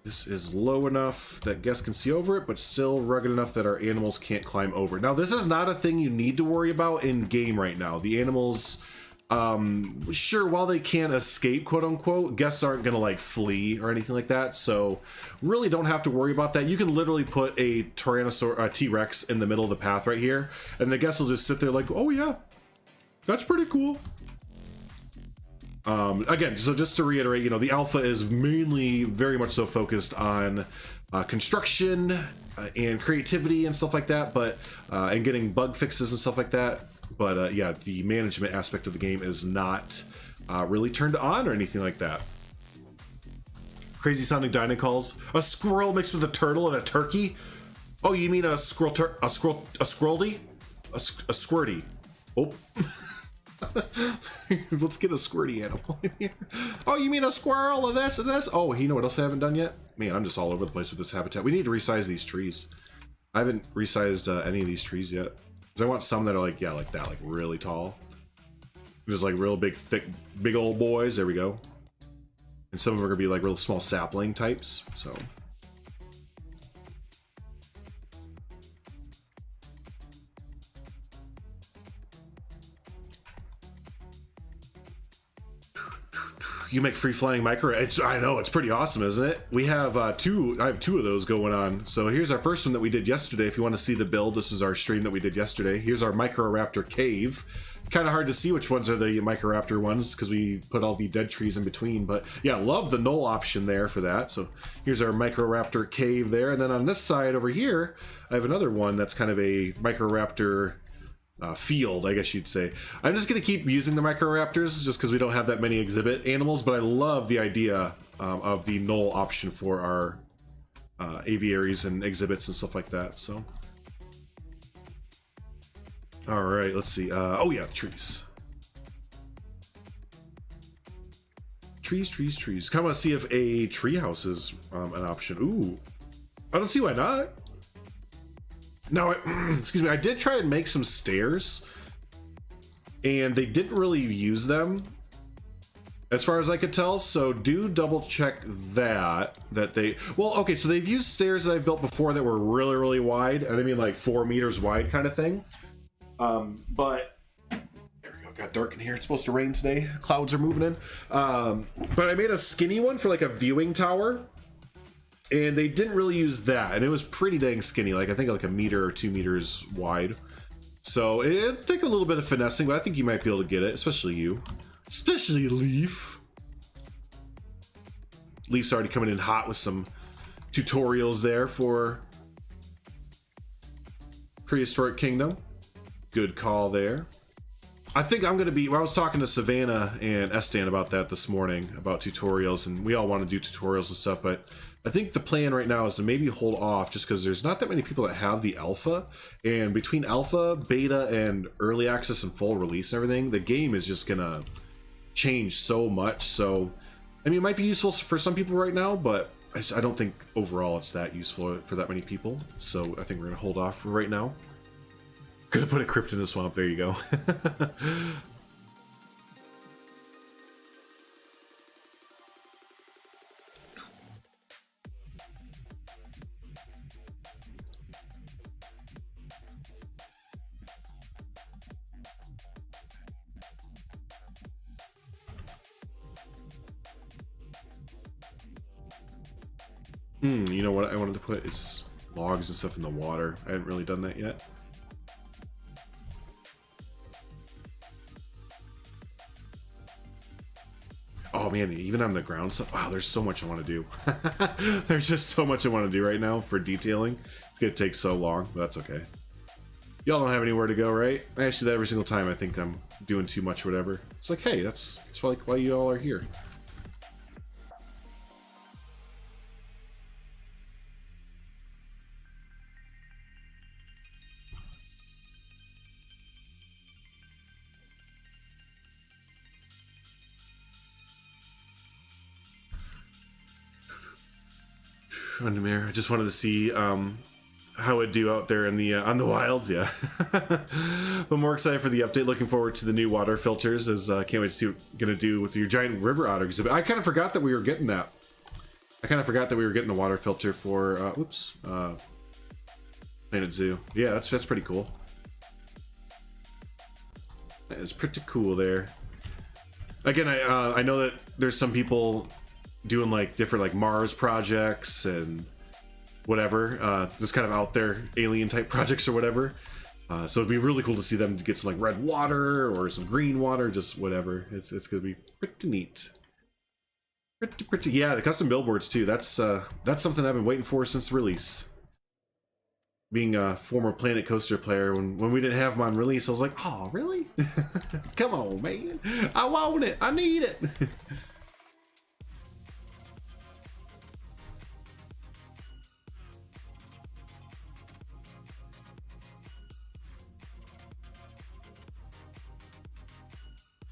S1: this is low enough that guests can see over it, but still rugged enough that our animals can't climb over. Now, this is not a thing you need to worry about in game right now. The animals, sure, while they can't escape, quote unquote, guests aren't gonna like flee or anything like that, so really don't have to worry about that. You can literally put a Tyrannosaur, T-Rex in the middle of the path right here, and the guests will just sit there like, oh yeah, that's pretty cool. Again, so just to reiterate, you know, the alpha is mainly very much so focused on construction and creativity and stuff like that, but and getting bug fixes and stuff like that. But yeah, the management aspect of the game is not really turned on or anything like that. Crazy sounding dino calls. A squirrel mixed with a turtle and a turkey. Oh, you mean a squirreldy? A squirty. Oh. Let's get a squirty animal in here. Oh, you mean a squirrel and this and this? Oh, you know what else I haven't done yet? Man, I'm just all over the place with this habitat. We need to resize these trees. I haven't resized any of these trees yet. Because I want some that are like, yeah, like that, like really tall. Just like real big, thick, big old boys. There we go. And some of them are going to be like real small sapling types. So. You make free flying micro. I know, it's pretty awesome, isn't it? We have I have two of those going on. So here's our first one that we did yesterday. If you want to see the build, this was our stream that we did yesterday. Here's our Microraptor cave. Kind of hard to see which ones are the Microraptor ones because we put all the dead trees in between. But yeah, love the null option there for that. So here's our Microraptor cave there. And then on this side over here, I have another one that's kind of a Microraptor field, I guess you'd say. I'm just gonna keep using the Microraptors just because we don't have that many exhibit animals, but I love the idea of the null option for our aviaries and exhibits and stuff like that. So all right, let's see. Oh yeah, trees. Trees. Kind of want to see if a treehouse is an option. Ooh, I don't see why not. Now, excuse me, I did try and make some stairs, and they didn't really use them, as far as I could tell, so do double check that they... Well, okay, so they've used stairs that I've built before that were really, really wide, and I mean like 4 meters wide kind of thing. But... There we go, got dark in here. It's supposed to rain today. Clouds are moving in. But I made a skinny one for like a viewing tower. And they didn't really use that, and it was pretty dang skinny, like I think like 1 meter or 2 meters wide. So it'd take a little bit of finessing, but I think you might be able to get it, especially you. Especially Leaf. Leaf's already coming in hot with some tutorials there for Prehistoric Kingdom. Good call there. I think I'm going to be... Well, I was talking to Savannah and Estan about that this morning, about tutorials, and we all want to do tutorials and stuff, but I think the plan right now is to maybe hold off just because there's not that many people that have the alpha, and between alpha, beta, and early access and full release and everything, the game is just going to change so much. So, I mean, it might be useful for some people right now, but I don't think overall it's that useful for that many people. So I think we're going to hold off for right now. Gonna put a crypt in the swamp. There you go. You know what I wanted to put is logs and stuff in the water. I hadn't really done that yet. Oh man, even on the ground stuff. Wow, there's so much I want to do. There's just so much I want to do right now for detailing. It's gonna take so long, but that's okay. Y'all don't have anywhere to go, right? I ask you that every single time I think I'm doing too much or whatever. It's like, hey, that's like why you all are here. I just wanted to see how it'd do out there in the on the wilds, yeah. But more excited for the update. Looking forward to the new water filters. As can't wait to see what you're gonna do with your giant river otter exhibit. I kind of forgot that we were getting that. I kind of forgot that we were getting a water filter for Planet Zoo. Yeah, that's pretty cool. That is pretty cool there. Again, I know that there's some people doing like different like Mars projects and whatever, just kind of out there alien type projects or whatever. So it'd be really cool to see them get some like red water or some green water, just whatever. It's gonna be pretty neat. Pretty yeah, the custom billboards too. That's something I've been waiting for since release. Being a former Planet Coaster player, when we didn't have them on release, I was like, oh really? Come on, man. I want it. I need it.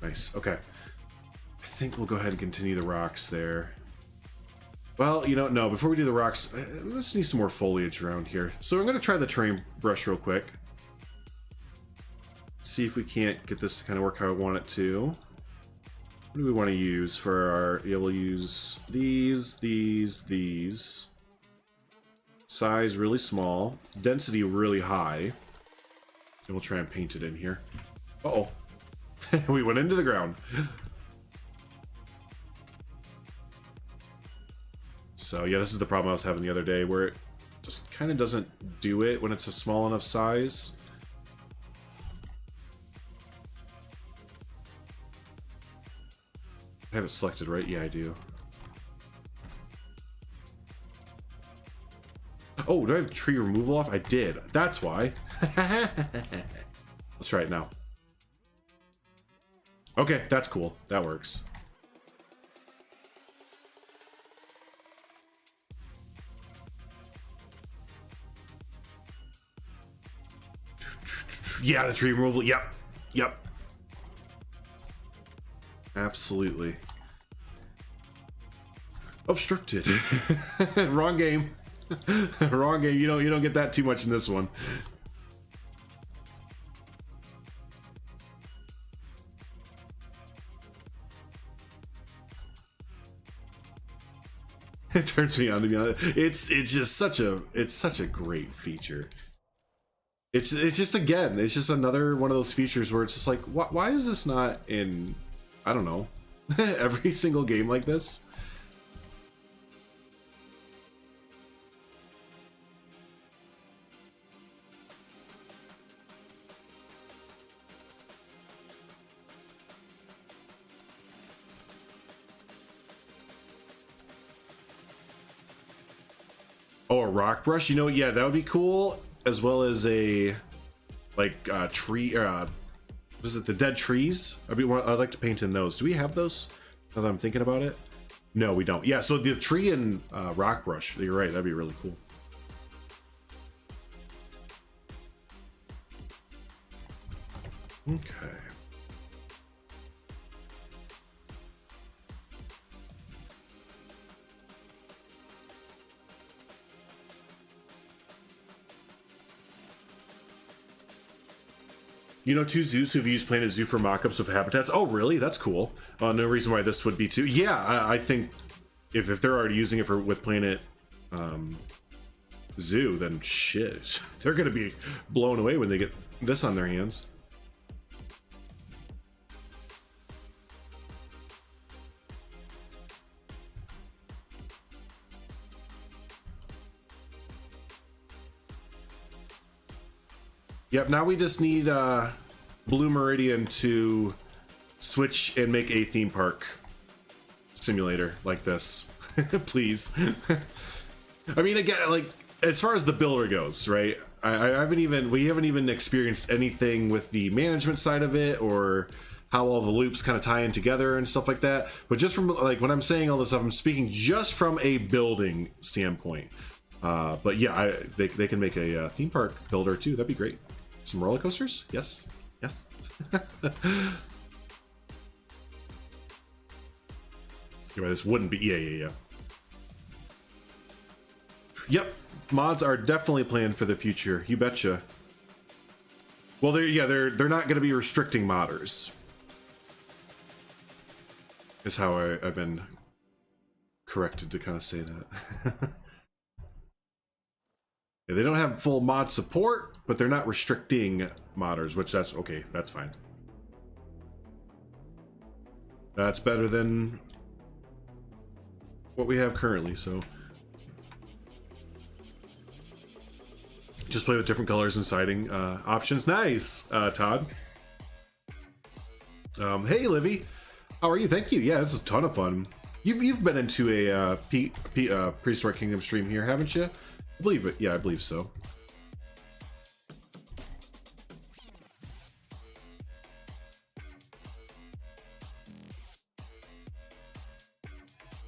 S1: Nice. Okay. I think we'll go ahead and continue the rocks there. Well, you know, no, before we do the rocks, I just need some more foliage around here. So I'm going to try the terrain brush real quick. See if we can't get this to kind of work how I want it to. What do we want to use for our... Yeah, we'll use these. Size really small. Density really high. And we'll try and paint it in here. Uh-oh. We went into the ground. So yeah, this is the problem I was having the other day, where it just kind of doesn't do it when it's a small enough size. I have it selected, right? Yeah, I do. Oh, do I have tree removal off? I did. That's why. Let's try it now. Okay, that's cool. That works. Yeah, the tree removal. Yep. Yep. Absolutely. Obstructed. Wrong game. Wrong game. You don't get that too much in this one. It turns me on, to be honest. It's just such a great feature. It's just, again, it's just another one of those features where it's just like, why is this not in, I don't know, every single game like this? Oh, a rock brush? You know, yeah, that would be cool. As well as a, like, tree, what is it, the dead trees? I'd like to paint in those. Do we have those, now that I'm thinking about it? No, we don't. Yeah, so the tree and rock brush, you're right, that'd be really cool. Okay. You know, two zoos who've used Planet Zoo for mock-ups of habitats. Oh, really? That's cool. No reason why this would be too. Yeah, I think if they're already using it with Planet Zoo, then shit, they're gonna be blown away when they get this on their hands. Yep, now we just need Blue Meridian to switch and make a theme park simulator like this. Please. I mean, again, like, as far as the builder goes, right? we haven't even experienced anything with the management side of it, or how all the loops kind of tie in together and stuff like that. But just from like when I'm saying all this stuff, I'm speaking just from a building standpoint. But yeah, they can make a theme park builder too. That'd be great. Some roller coasters? Yes, yes. Anyway, this wouldn't be. Yeah. Yep, mods are definitely planned for the future. You betcha. Well, they're not going to be restricting modders. Is how I've been corrected to kind of say that. Yeah, they don't have full mod support, but they're not restricting modders, which that's okay. That's fine. That's better than what we have currently, so. Just play with different colors and siding options. Nice, Todd. Hey, Livy. How are you? Thank you. Yeah, this is a ton of fun. You've been into a Prehistoric Kingdom stream here, haven't you? I believe it. Yeah, I believe so.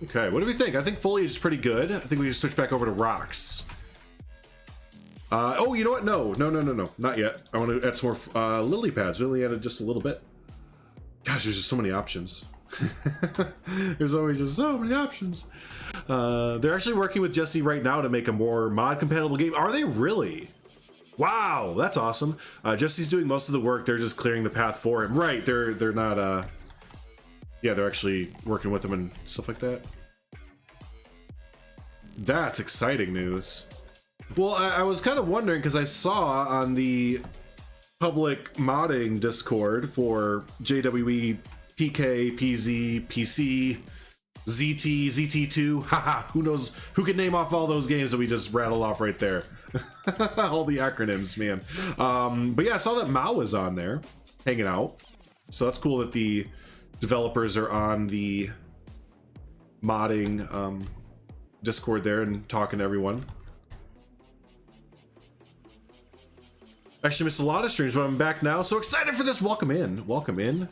S1: Okay, what do we think? I think Foliage is pretty good. I think we can switch back over to rocks. Oh, you know what? No, not yet. I want to add some more lily pads. We only added just a little bit. Gosh, there's just so many options. There's always just so many options. They're actually working with Jesse right now to make a more mod compatible game. Are they really? Wow, that's awesome. Jesse's doing most of the work. They're just clearing the path for him. Right, they're not yeah, they're actually working with him and stuff like that. That's exciting news. Well, I was kind of wondering because I saw on the public modding Discord for JWE, PK, PZ, PC, ZT, ZT2. Haha, who knows? Who can name off all those games that we just rattled off right there? All the acronyms, man. But yeah, I saw that Mao was on there hanging out. So that's cool that the developers are on the modding Discord there and talking to everyone. Actually missed a lot of streams, but I'm back now. So excited for this. Welcome in. Welcome in.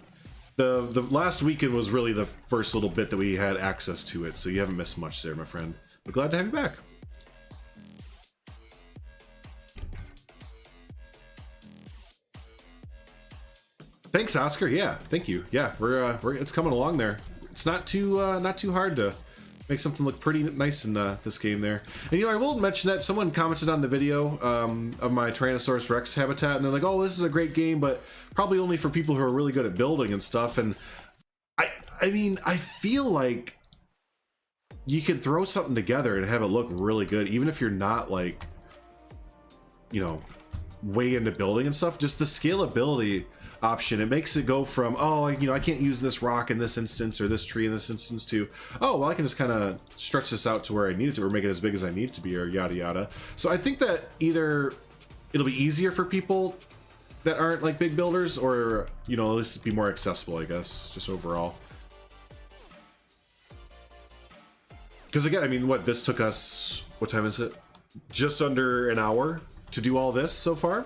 S1: The last weekend was really the first little bit that we had access to it, so you haven't missed much there, my friend. But glad to have you back. Thanks, Oscar. Yeah, thank you. Yeah, we're it's coming along there. It's not too hard to make something look pretty nice in this game there. And you know, I will mention that someone commented on the video of my Tyrannosaurus Rex habitat, and they're like, "Oh, this is a great game, but probably only for people who are really good at building and stuff." And I mean, I feel like you can throw something together and have it look really good, even if you're not like, you know, way into building and stuff. Just the scalability option, it makes it go from, oh, you know, I can't use this rock in this instance or this tree in this instance, to, oh, well, I can just kind of stretch this out to where I need it to, or make it as big as I need it to be, or yada yada. So I think that either it'll be easier for people that aren't like big builders, or, you know, at least be more accessible, I guess, just overall. Because again, I mean, what, this took us, what time is it? Just under an hour to do all this so far.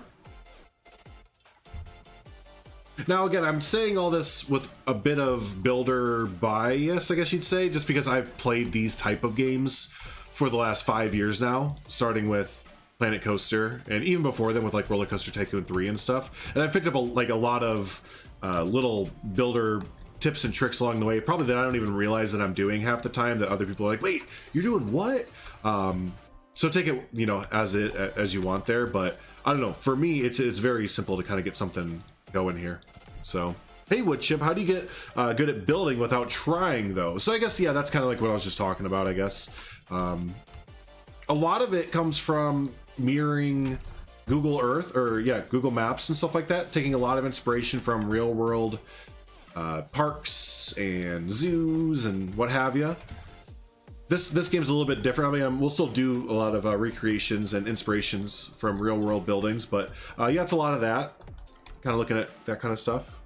S1: Now, again, I'm saying all this with a bit of builder bias, I guess you'd say, just because I've played these type of games for the last 5 years now, starting with Planet Coaster, and even before then with like Roller Coaster Tycoon 3 and stuff. And I've picked up a lot of little builder tips and tricks along the way, probably that I don't even realize that I'm doing half the time, that other people are like, wait, you're doing what? So take it, you know, as you want there, but I don't know, for me, it's very simple to kind of get something going here. So hey, Woodchip, how do you get good at building without trying though? So I guess, yeah, that's kind of like what I was just talking about, I guess. A lot of it comes from mirroring Google Earth, or yeah, Google Maps and stuff like that, taking a lot of inspiration from real world parks and zoos and what have you. This game's a little bit different. I mean, we'll still do a lot of recreations and inspirations from real world buildings, but yeah, it's a lot of that. Kind of looking at that kind of stuff.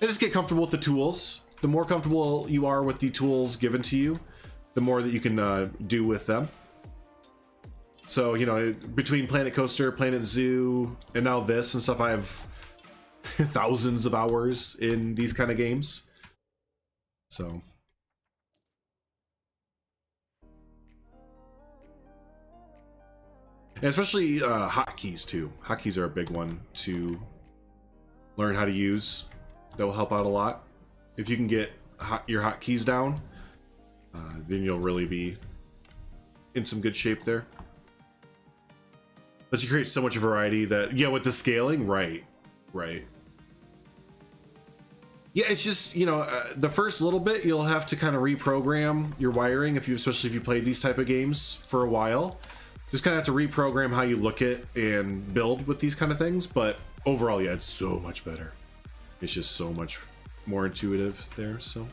S1: And just get comfortable with the tools. The more comfortable you are with the tools given to you, the more that you can do with them. So, you know, between Planet Coaster, Planet Zoo, and now this and stuff, I have thousands of hours in these kind of games. So. And especially hotkeys, too. Hotkeys are a big one to learn how to use. That will help out a lot. If you can get your hotkeys down, then you'll really be in some good shape there. But you create so much variety that, yeah, with the scaling, right. Yeah, it's just, you know, the first little bit you'll have to kind of reprogram your wiring, especially if you played these type of games for a while. Just kind of have to reprogram how you look at and build with these kind of things. But overall, yeah, it's so much better. It's just so much more intuitive there. So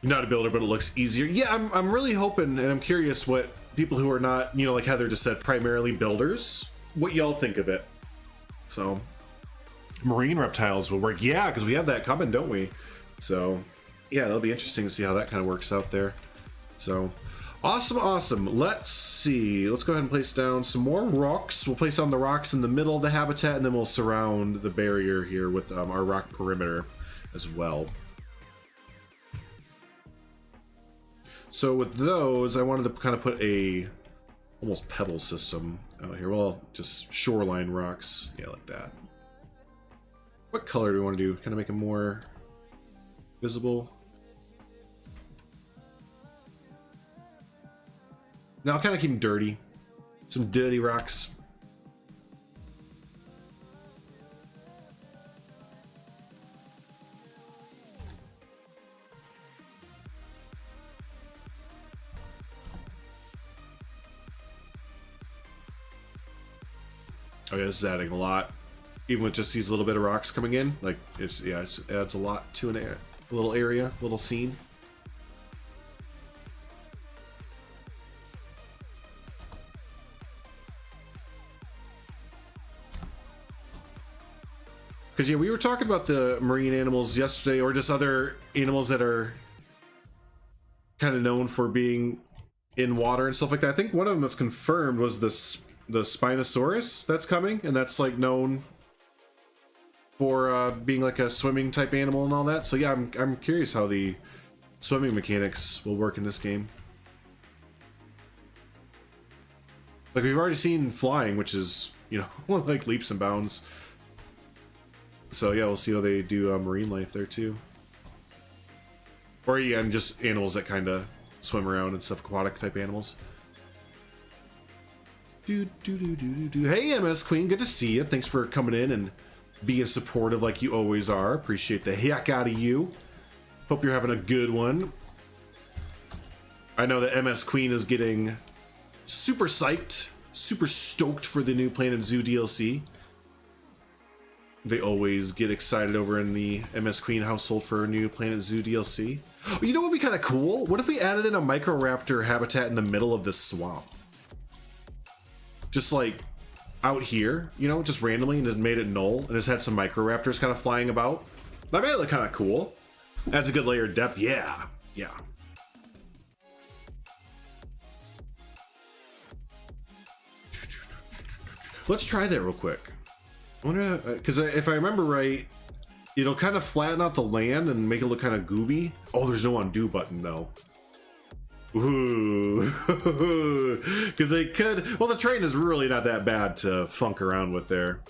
S1: you're not a builder, but it looks easier. Yeah, I'm really hoping, and I'm curious what people who are not, you know, like Heather just said, primarily builders, what y'all think of it. So marine reptiles will work. Yeah, because we have that coming, don't we? So yeah, that'll be interesting to see how that kind of works out there. So awesome. Let's see. Let's go ahead and place down some more rocks. We'll place down the rocks in the middle of the habitat, and then we'll surround the barrier here with our rock perimeter as well. So with those, I wanted to kind of put a almost pebble system out here. Well, just shoreline rocks. Yeah, like that. What color do we want to do? Kind of make them more visible. Now I'll kind of keep them dirty. Some dirty rocks. Oh yeah, this is adding a lot. Even with just these little bit of rocks coming in, like it adds a lot to a little area, little scene. Because yeah, we were talking about the marine animals yesterday, or just other animals that are kind of known for being in water and stuff like that. I think one of them that's confirmed was the Spinosaurus that's coming, and that's like known for being like a swimming type animal and all that. So yeah, I'm curious how the swimming mechanics will work in this game. Like we've already seen flying, which is, you know, like leaps and bounds. So yeah, we'll see how they do marine life there too. Or yeah, and just animals that kind of swim around and stuff, aquatic type animals. Hey MS Queen, good to see you. Thanks for coming in and being supportive like you always are. Appreciate the heck out of you. Hope you're having a good one. I know that MS Queen is getting super psyched, super stoked for the new Planet Zoo DLC. They always get excited over in the MS Queen household for a new Planet Zoo DLC. Oh, you know what would be kind of cool? What if we added in a Microraptor habitat in the middle of this swamp? Just like out here, you know, just randomly, and just made it null, and just had some Microraptors kind of flying about. That made it look kind of cool. Adds a good layer of depth. Yeah. Let's try that real quick. I wonder, because if I remember right, it'll kind of flatten out the land and make it look kind of gooby. Oh, there's no undo button though. Ooh, because they could. Well, the terrain is really not that bad to funk around with there.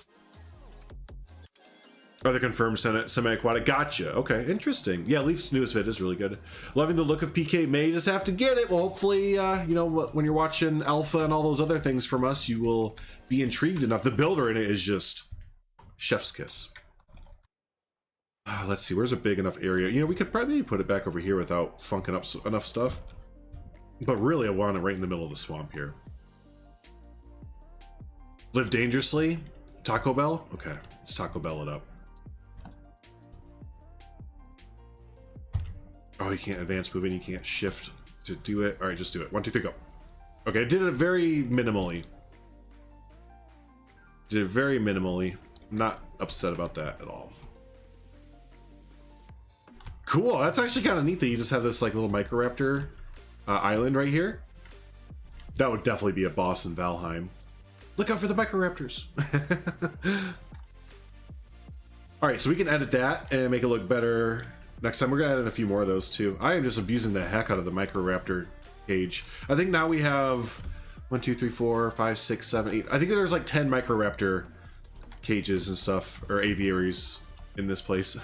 S1: Oh, the confirmed semi-aquatic. Gotcha. Okay, interesting. Yeah, Leaf's newest fit is really good. Loving the look of PK. May just have to get it. Well, hopefully, you know, when you're watching Alpha and all those other things from us, you will be intrigued enough. The builder in it is just chef's kiss. Let's see, where's a big enough area? You know, we could probably put it back over here without funking up enough stuff. But really, I want it right in the middle of the swamp here. Live dangerously? Taco Bell? Okay, let's Taco Bell it up. Oh, you can't advance moving, you can't shift to do it. All right, just do it. 1, 2, 3, go. Okay, I did it very minimally. Did it very minimally. I'm not upset about that at all. Cool, that's actually kind of neat that you just have this like little Microraptor island right here. That would definitely be a boss in Valheim. Look out for the Microraptors. All right, so we can edit that and make it look better next time. We're gonna add in a few more of those too. I am just abusing the heck out of the Microraptor cage. I think now we have 1, 2, 3, 4, 5, 6, 7, 8. I think there's like 10 Microraptor cages and stuff, or aviaries in this place.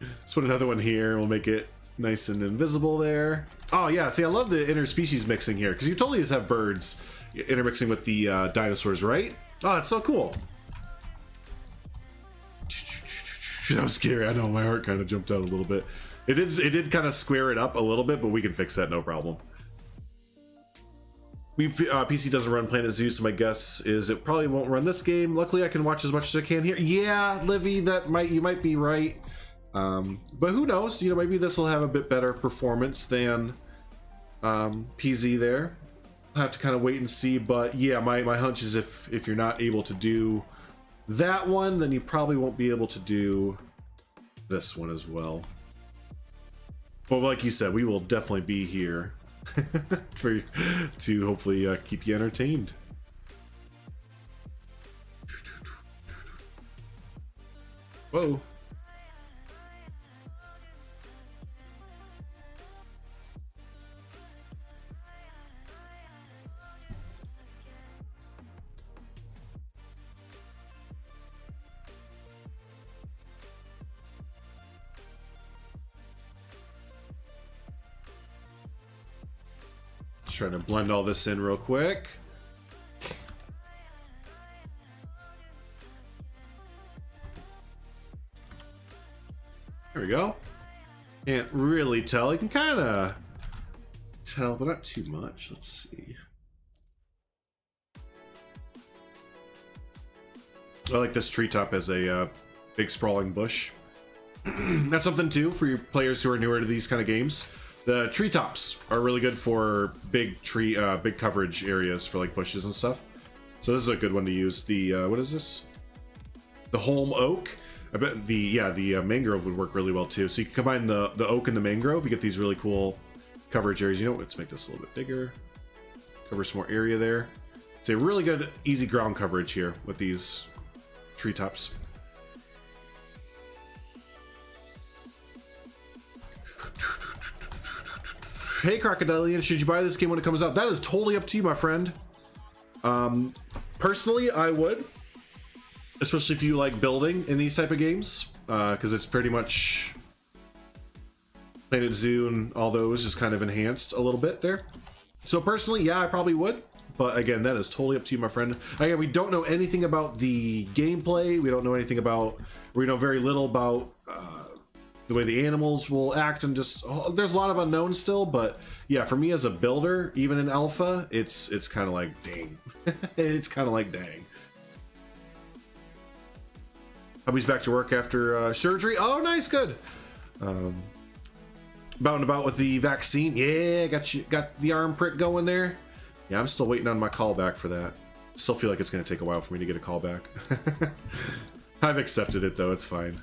S1: Let's put another one here. We'll make it nice and invisible there. Oh yeah, see, I love the interspecies mixing here, because you totally just have birds intermixing with the dinosaurs, right? Oh, it's so cool. That was scary. I know, my heart kind of jumped out a little bit. It did kind of square it up a little bit, but we can fix that, no problem. PC doesn't run Planet Zoo, so my guess is it probably won't run this game. Luckily, I can watch as much as I can here. Yeah, Livy, you might be right. But who knows? You know, maybe this will have a bit better performance than PZ there. I'll have to kind of wait and see. But yeah, my hunch is if you're not able to do that one, then you probably won't be able to do this one as well. But like you said, we will definitely be here to hopefully keep you entertained. Whoa. Trying to blend all this in real quick. There we go. Can't really tell. You can kind of tell, but not too much. Let's see. I like this treetop as a big sprawling bush. That's something too for your players who are newer to these kind of games. The treetops are really good for big coverage areas for like bushes and stuff. So this is a good one to use. The what is this? The holm oak. I bet the mangrove would work really well too. So you can combine the oak and the mangrove. You get these really cool coverage areas. You know what? Let's make this a little bit bigger. Cover some more area there. It's a really good easy ground coverage here with these treetops. Hey Crocodilian, should you buy this game when it comes out? That is totally up to you, my friend. Personally, I would, especially if you like building in these type of games, because it's pretty much Planet Zoo and all those just kind of enhanced a little bit there. So personally, yeah, I probably would, but again, that is totally up to you, my friend. Again, we don't know anything about the gameplay. We don't know anything about, we know very little about the way the animals will act, and just there's a lot of unknowns still. But yeah, for me as a builder, even in alpha, it's kind of like dang. It's kind of like dang. Hubby's back to work after surgery. Oh, nice, good. About and about with the vaccine. Yeah, got the arm prick going there. Yeah, I'm still waiting on my call back for that. Still feel like it's going to take a while for me to get a call back. I've accepted it though, it's fine.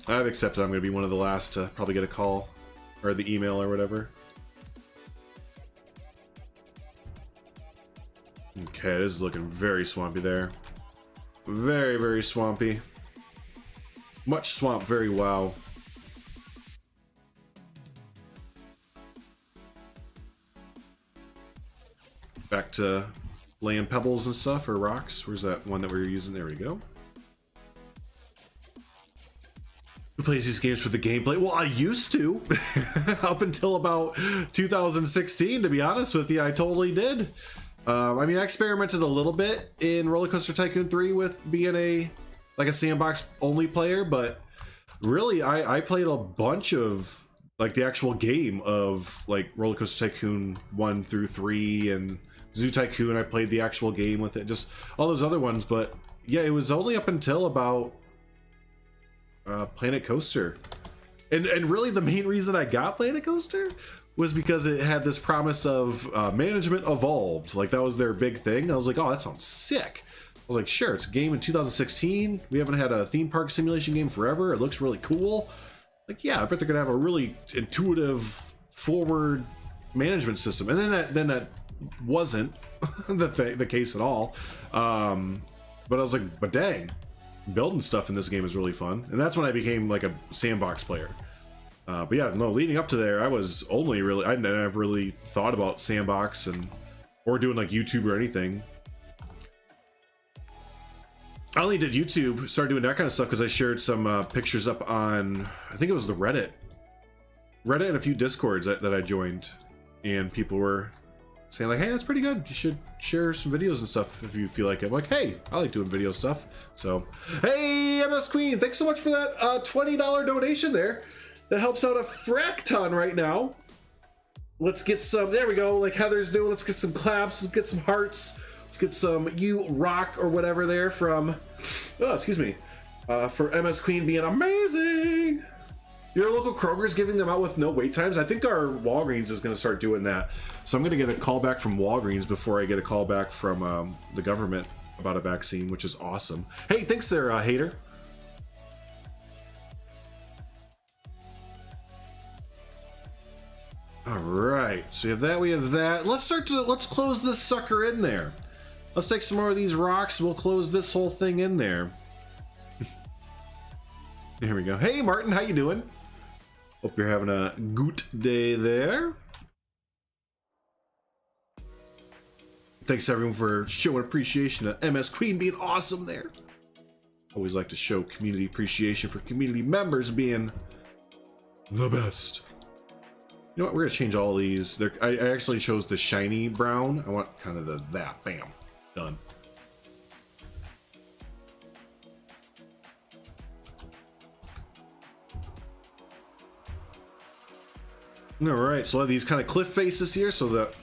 S1: I've accepted I'm going to be one of the last to probably get a call or the email or whatever. Okay, this is looking very swampy there. Very, very swampy. Much swamp, very wow. Back to laying pebbles and stuff, or rocks. Where's that one that we were using? There we go. Who plays these games for the gameplay? Well, I used to. Up until about 2016, to be honest with you, I totally did. I mean, I experimented a little bit in Roller Coaster Tycoon 3 with being a sandbox only player, but really I played a bunch of like the actual game of like Roller Coaster Tycoon 1 through 3 and Zoo Tycoon. I played the actual game with it, just all those other ones. But yeah, it was only up until about Planet Coaster, and really the main reason I got Planet Coaster was because it had this promise of management evolved. Like that was their big thing. I was like, oh, that sounds sick. I was like, sure, it's a game in 2016. We haven't had a theme park simulation game forever. It looks really cool. Like, yeah, I bet they're gonna have a really intuitive, forward management system, and then that wasn't the case at all. But I was like, but dang, building stuff in this game is really fun, and that's when I became like a sandbox player. But yeah, no, leading up to there, I never really thought about sandbox or doing like YouTube or anything. I only did YouTube, started doing that kind of stuff because I shared some pictures up on, I think it was the Reddit and a few Discords that I joined, and people were saying like, hey, that's pretty good, you should share some videos and stuff if you feel like it. I'm like, hey, I like doing video stuff. So hey, MS Queen, thanks so much for that $20 donation there. That helps out a frack ton right now. Let's get some, there we go, like Heather's doing. Let's get some claps, let's get some hearts, let's get some you rock or whatever there from, oh, excuse me, for MS Queen being amazing. Your local Kroger's giving them out with no wait times. I think our Walgreens is going to start doing that. So I'm going to get a call back from Walgreens before I get a call back from the government about a vaccine, which is awesome. Hey, thanks there, Hater. All right, so we have that. Let's close this sucker in there. Let's take some more of these rocks. We'll close this whole thing in there. There we go. Hey, Martin, how you doing? Hope you're having a good day there. Thanks everyone for showing appreciation to MS Queen being awesome there. Always like to show community appreciation for community members being the best. You know what? We're gonna change all of these. I actually chose the shiny brown. I want kind of that. Bam, done. All right, so I have these kind of cliff faces here so that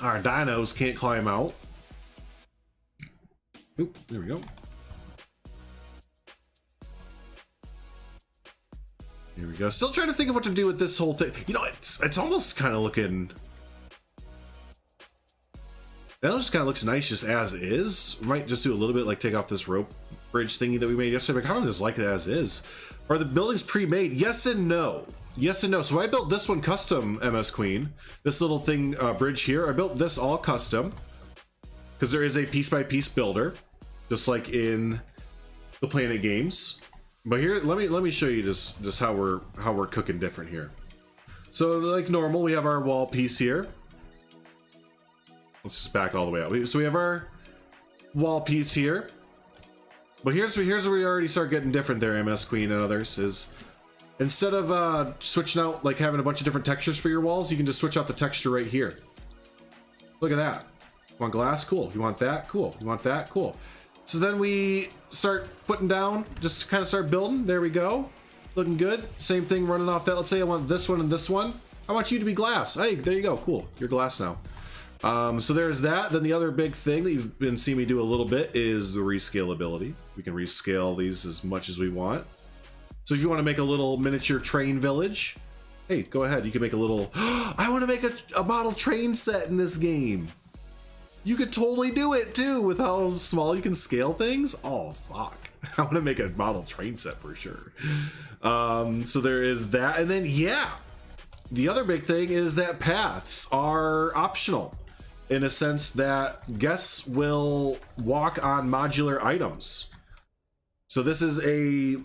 S1: our dinos can't climb out. Oop, there we go. Here we go. Still trying to think of what to do with this whole thing. You know, it's almost kind of looking. That just kind of looks nice just as is. We might just do a little bit, like take off this rope bridge thingy that we made yesterday. But I kind of just like it as is. Are the buildings pre-made? Yes and no. Yes and no. So I built this one custom, MS Queen. This little thing, bridge here. I built this all custom because there is a piece-by-piece builder, just like in the Planet games. But here, let me show you just how we're cooking different here. So like normal, we have our wall piece here. Let's just back all the way out. So we have our wall piece here. But here's where we already start getting different there, MS Queen and others, is instead of switching out, like having a bunch of different textures for your walls, you can just switch out the texture right here. Look at that. You want glass? Cool. You want that? Cool. You want that? Cool. So then we start putting down, just kind of start building. There we go. Looking good. Same thing running off that. Let's say I want this one and this one. I want you to be glass. Hey, there you go. Cool. You're glass now. So there's that. Then the other big thing that you've been seeing me do a little bit is the rescalability. We can rescale these as much as we want. So if you want to make a little miniature train village, hey, go ahead. You can make a little, I want to make a model train set in this game. You could totally do it too with how small you can scale things. Oh, fuck. I want to make a model train set for sure. So there is that. And then, yeah, the other big thing is that paths are optional in a sense that guests will walk on modular items. So this is a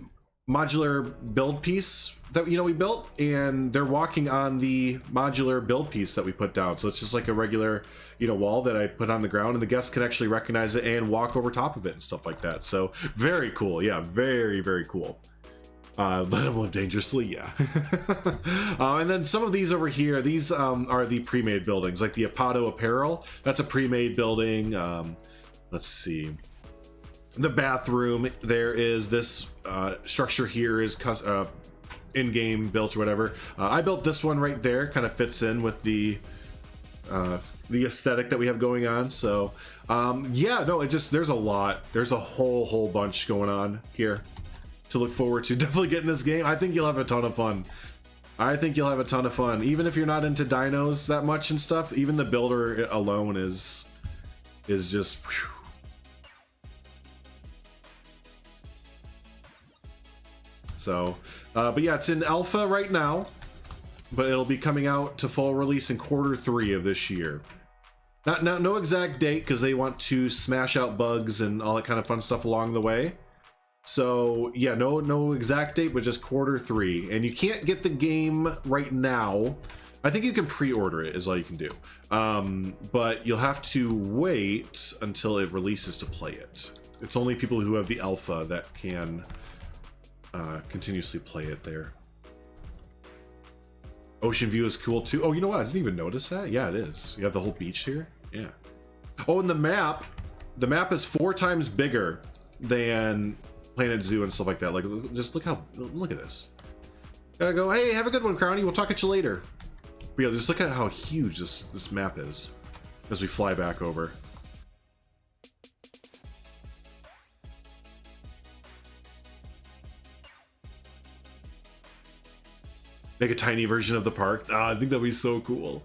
S1: modular build piece that we built, and they're walking on the modular build piece that we put down. So it's just like a regular wall that I put on the ground, and the guests can actually recognize it and walk over top of it and stuff like that. So very cool. Yeah, very, very cool. Let them live dangerously, yeah. And then some of these over here, these are the pre-made buildings, like the Apado Apparel. That's a pre-made building. Let's see. The bathroom, there is this structure here is in-game built or whatever. I built this one right there, kind of fits in with the aesthetic that we have going on. So yeah, no, there's a lot. There's a whole bunch going on here to look forward to. Definitely getting this game. I think you'll have a ton of fun. Even if you're not into dinos that much and stuff, even the builder alone is just whew. So but yeah, it's in alpha right now, but it'll be coming out to full release in Q3 of this year. No exact date, because they want to smash out bugs and all that kind of fun stuff along the way. So yeah, no exact date, but just Q3. And you can't get the game right now. I think you can pre-order it, is all you can do. But you'll have to wait until it releases to play it. It's only people who have the alpha that can continuously play it there. Ocean view is cool too. Oh, you know what? I didn't even notice that. Yeah, it is. You have the whole beach here. Yeah. Oh, and the map is 4 times bigger than Planet Zoo and stuff like that. Like, just look at this. Gotta go. Hey, have a good one, Crowny. We'll talk at you later. But yeah, just look at how huge this map is as we fly back over. Make a tiny version of the park. Ah, I think that'd be so cool.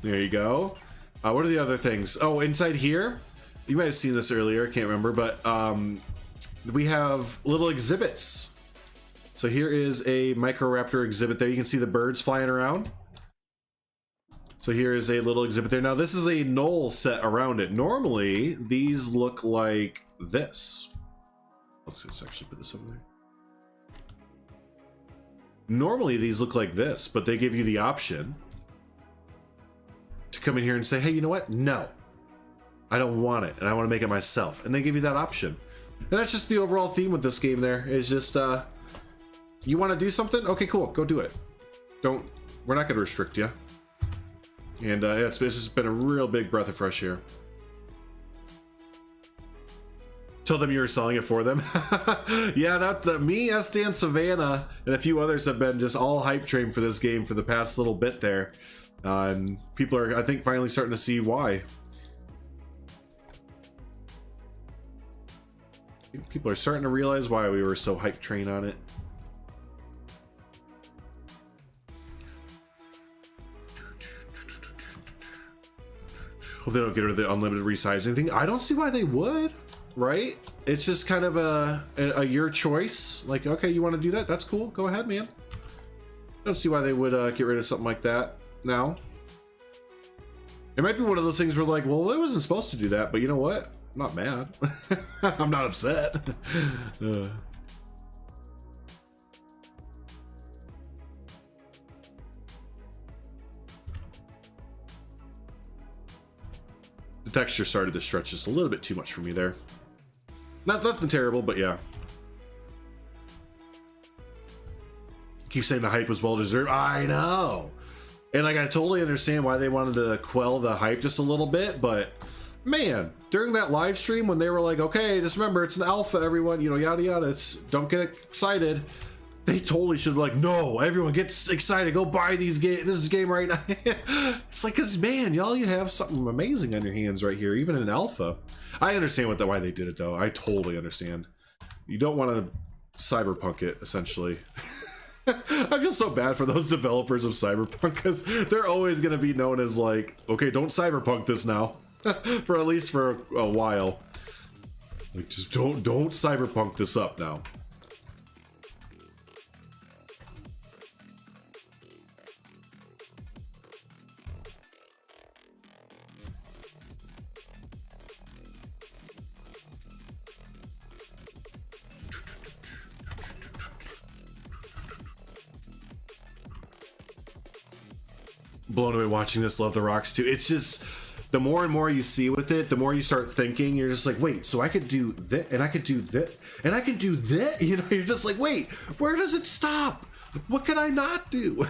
S1: There you go. What are the other things? Oh, inside here, you might have seen this earlier. Can't remember, but we have little exhibits. So here is a Microraptor exhibit there. You can see the birds flying around. So here is a little exhibit there. Now this is a knoll set around it. Normally these look like this. Let's actually put this over there. Normally these look like this, but they give you the option to come in here and say, hey, you know what? No, I don't want it, and I want to make it myself. And they give you that option. And that's just the overall theme with this game there. Is just, you want to do something? Okay, cool, go do it. We're not going to restrict you. And yeah, it's just been a real big breath of fresh air. Tell them you were selling it for them. Yeah, me, SD, and Savannah, and a few others have been just all hype train for this game for the past little bit there. And people are, I think, finally starting to see why. I think people are starting to realize why we were so hype train on it. Hope they don't get rid of the unlimited resizing thing. I don't see why they would, right? It's just kind of a your choice. Like, okay, you want to do that? That's cool. Go ahead, man. I don't see why they would get rid of something like that now. It might be one of those things where, like, well, it wasn't supposed to do that, but you know what? I'm not mad. I'm not upset. The texture started to stretch just a little bit too much for me there. Nothing terrible, but yeah. Keep saying the hype was well deserved. I know. And like, I totally understand why they wanted to quell the hype just a little bit, but man, during that live stream when they were like, okay, just remember it's an alpha, everyone, you know, yada yada, don't get excited. They totally should be like, no, everyone gets excited, go buy this game right now. It's like, cause man, y'all, you have something amazing on your hands right here, even in alpha. I understand why they did it though. I totally understand. You don't want to cyberpunk it, essentially. I feel so bad for those developers of Cyberpunk, because they're always going to be known as like, okay, don't cyberpunk this now. For at least for a while. Like, just don't cyberpunk this up now. Blown away watching this. Love the rocks too. It's just, the more and more you see with it, the more you start thinking, you're just like, wait, so I could do that, and I could do that, and I could do that. You know, you're just like, wait, where does it stop? What can I not do?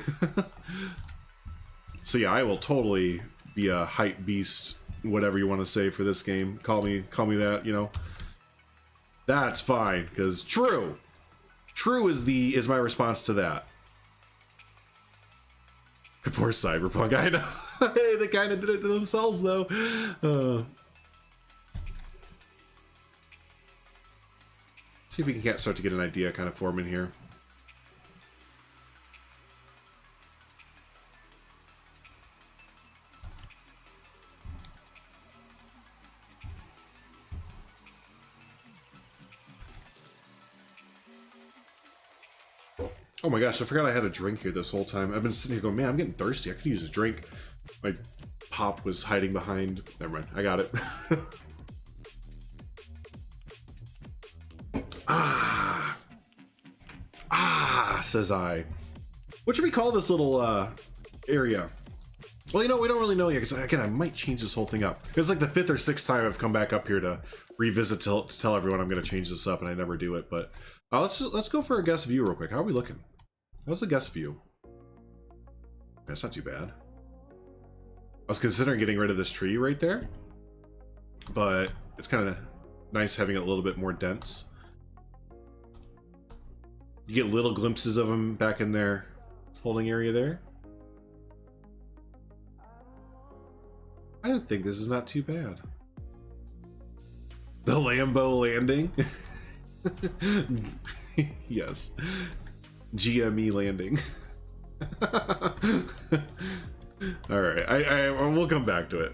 S1: So yeah, I will totally be a hype beast, whatever you want to say for this game. Call me that, you know. That's fine, because true is my response to that. Poor Cyberpunk, I know. Hey, they kind of did it to themselves, though. See if we can't start to get an idea kind of forming here. Oh my gosh, I forgot I had a drink here this whole time. I've been sitting here going, man, I'm getting thirsty. I could use a drink. My pop was hiding behind. Never mind, I got it. Says I. What should we call this little area? Well, you know, we don't really know yet, because again, I might change this whole thing up. It's like the 5th or 6th time I've come back up here to revisit to tell everyone I'm going to change this up, and I never do it. But let's go for a guest view real quick. How are we looking? How's the guest view? That's not too bad. I was considering getting rid of this tree right there, but it's kind of nice having it a little bit more dense. You get little glimpses of them back in their holding area there. I think this is not too bad. The Lambo landing. Yes. GME landing. All right, I we'll come back to it.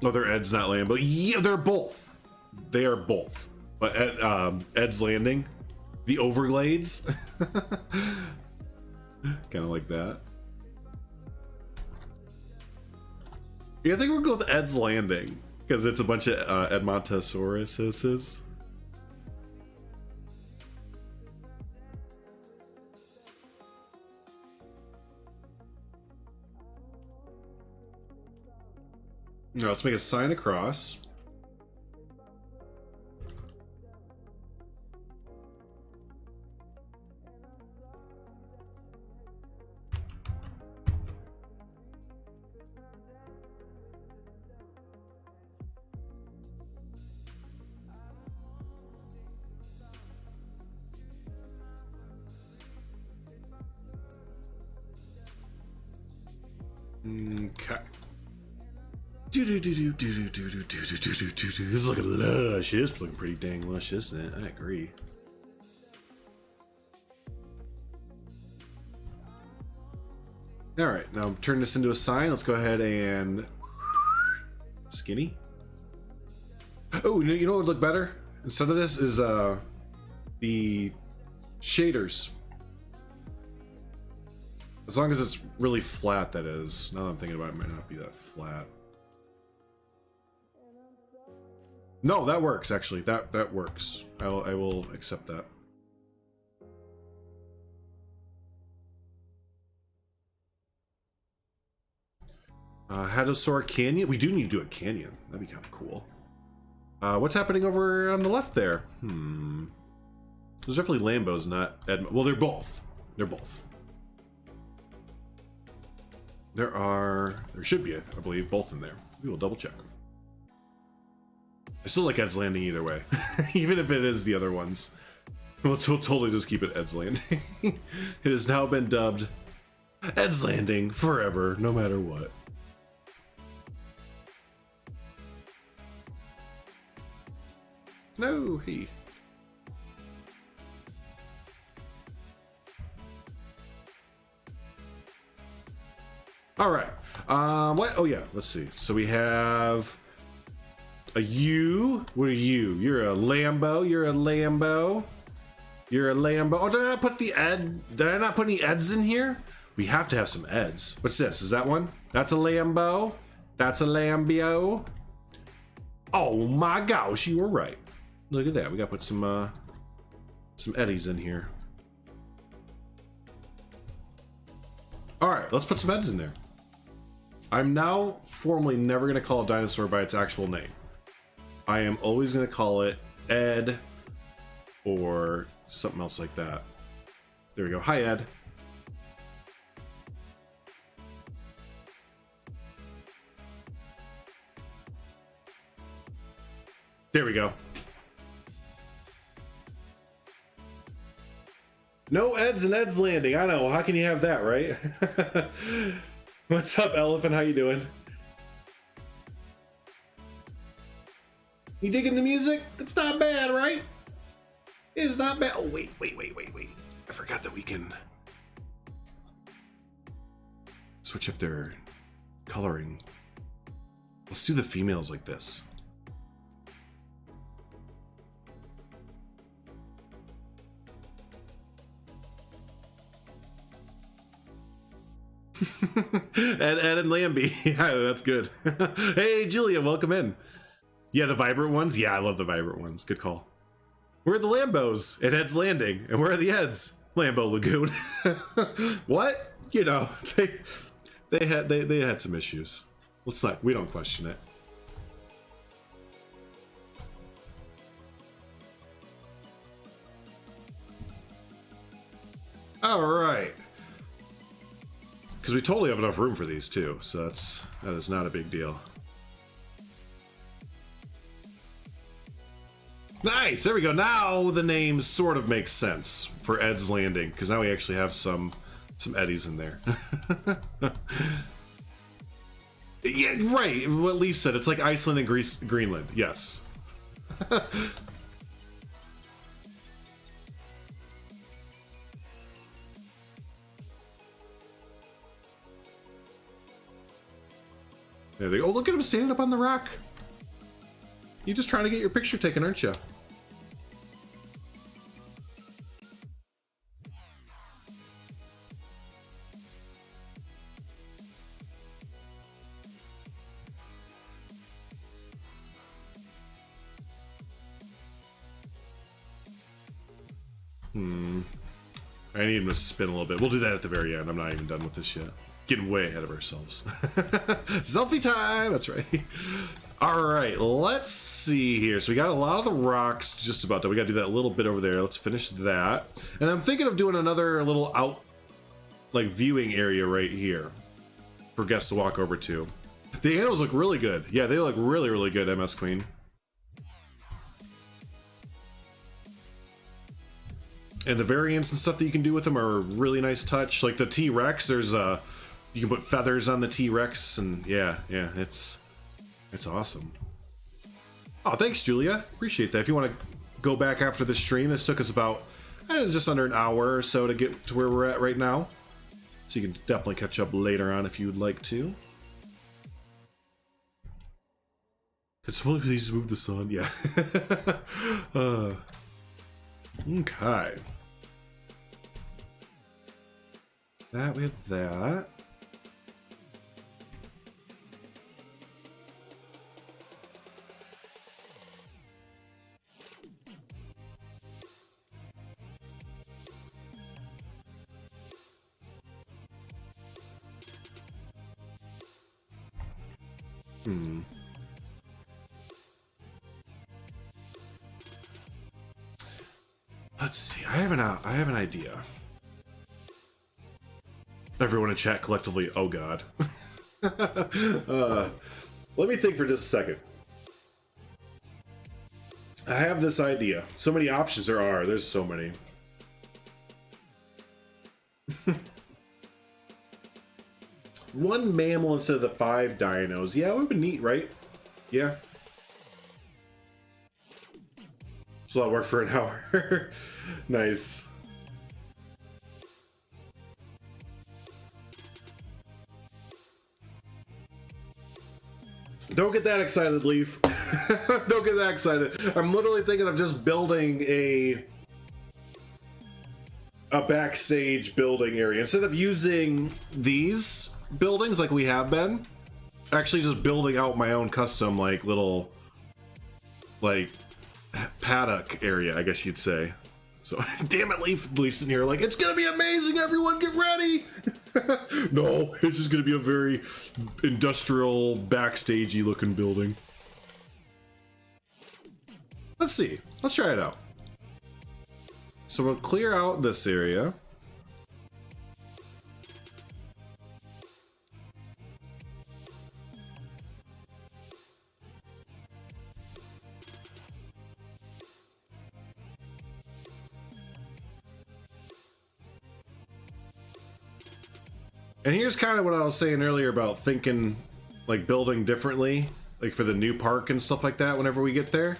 S1: Oh, they're Ed's, not Lambo. Yeah, they're both. They are both. But Ed's landing, the Overglades, kind of like that. Yeah, I think we'll go with Ed's landing because it's a bunch of Edmontosauruses. Now let's make a sign across. Okay. This is looking lush. It is looking pretty dang lush, isn't it? I agree. All right, now turn this into a sign. Let's go ahead and skinny. Oh, you know what would look better instead of this is the shaders. As long as it's really flat, that is. Now that I'm thinking about it, it might not be that flat. No, that works actually. That works. I will accept that. Dinosaur Canyon. We do need to do a canyon. That'd be kind of cool. What's happening over on the left there? There's definitely Lambos, not Edmund. Well, they're both. They're both. There should be, I believe, both in there. We will double check. I still like Ed's Landing either way, even if it is the other ones. We'll totally just keep it Ed's Landing. It has now been dubbed Ed's Landing forever, no matter what. No, he. All right. What? Oh yeah. Let's see. So we have a U. What are you? You're a Lambo. You're a Lambo. You're a Lambo. Oh, did I not put the Ed? Did I not put any Eds in here? We have to have some Eds. What's this? Is that one? That's a Lambo. That's a Lambio. Oh my gosh, you were right. Look at that. We gotta put some Eddies in here. All right, let's put some Eds in there. I'm now formally never going to call a dinosaur by its actual name. I am always going to call it Ed or something else like that. There we go. Hi, Ed. There we go. No Eds and Ed's Landing. I know. How can you have that, right? What's up, Elephant? How you doing? You digging the music? It's not bad, right? It's not bad. Oh, wait. I forgot that we can switch up their coloring. Let's do the females like this. Ed and Lambie. Yeah, that's good. Hey, Julia, welcome in. Yeah, the vibrant ones. Yeah, I love the vibrant ones. Good call. Where are the Lambos at Ed's Landing? And where are the Eds? Lambo Lagoon. What? You know, they had some issues. Let's not. We don't question it. All right. Because we totally have enough room for these too, so that is not a big deal. Nice, there we go. Now the name sort of makes sense for Ed's Landing, because now we actually have some Eddies in there. Yeah, right. What Leaf said, it's like Iceland and Greenland. Yes. There they go. Oh, look at him standing up on the rock. You're just trying to get your picture taken, aren't you? I need him to spin a little bit. We'll do that at the very end. I'm not even done with this yet. Getting way ahead of ourselves. Selfie time! That's right. All right, let's see here. So we got a lot of the rocks just about done. We got to do that little bit over there. Let's finish that. And I'm thinking of doing another little viewing area right here for guests to walk over to. The animals look really good. Yeah, they look really, really good, MS Queen. And the variants and stuff that you can do with them are a really nice touch. Like the T-Rex, there's you can put feathers on the T-Rex, and yeah, it's awesome. Oh, thanks, Julia. Appreciate that. If you want to go back after the stream, this took us about just under an hour or so to get to where we're at right now. So you can definitely catch up later on if you would like to. Could someone please move the sun? Yeah. Okay. That, we have that. Let's see. I have an idea. Everyone in chat collectively. Oh God. Let me think for just a second. I have this idea. So many options there are. There's so many. One mammal instead of the 5 dinos. Yeah, it would be neat, right? Yeah. It's a lot of work for an hour. Nice. Don't get that excited, Leaf. Don't get that excited. I'm literally thinking of just building a backstage building area. Instead of using these buildings like we have been, actually just building out my own custom little paddock area, I guess you'd say. So, damn it, Leaf's in here like, it's gonna be amazing, everyone, get ready! No, it's just gonna be a very industrial, backstagey looking building. Let's see, let's try it out. So we'll clear out this area. And here's kind of what I was saying earlier about thinking, building differently, for the new park and stuff like that whenever we get there.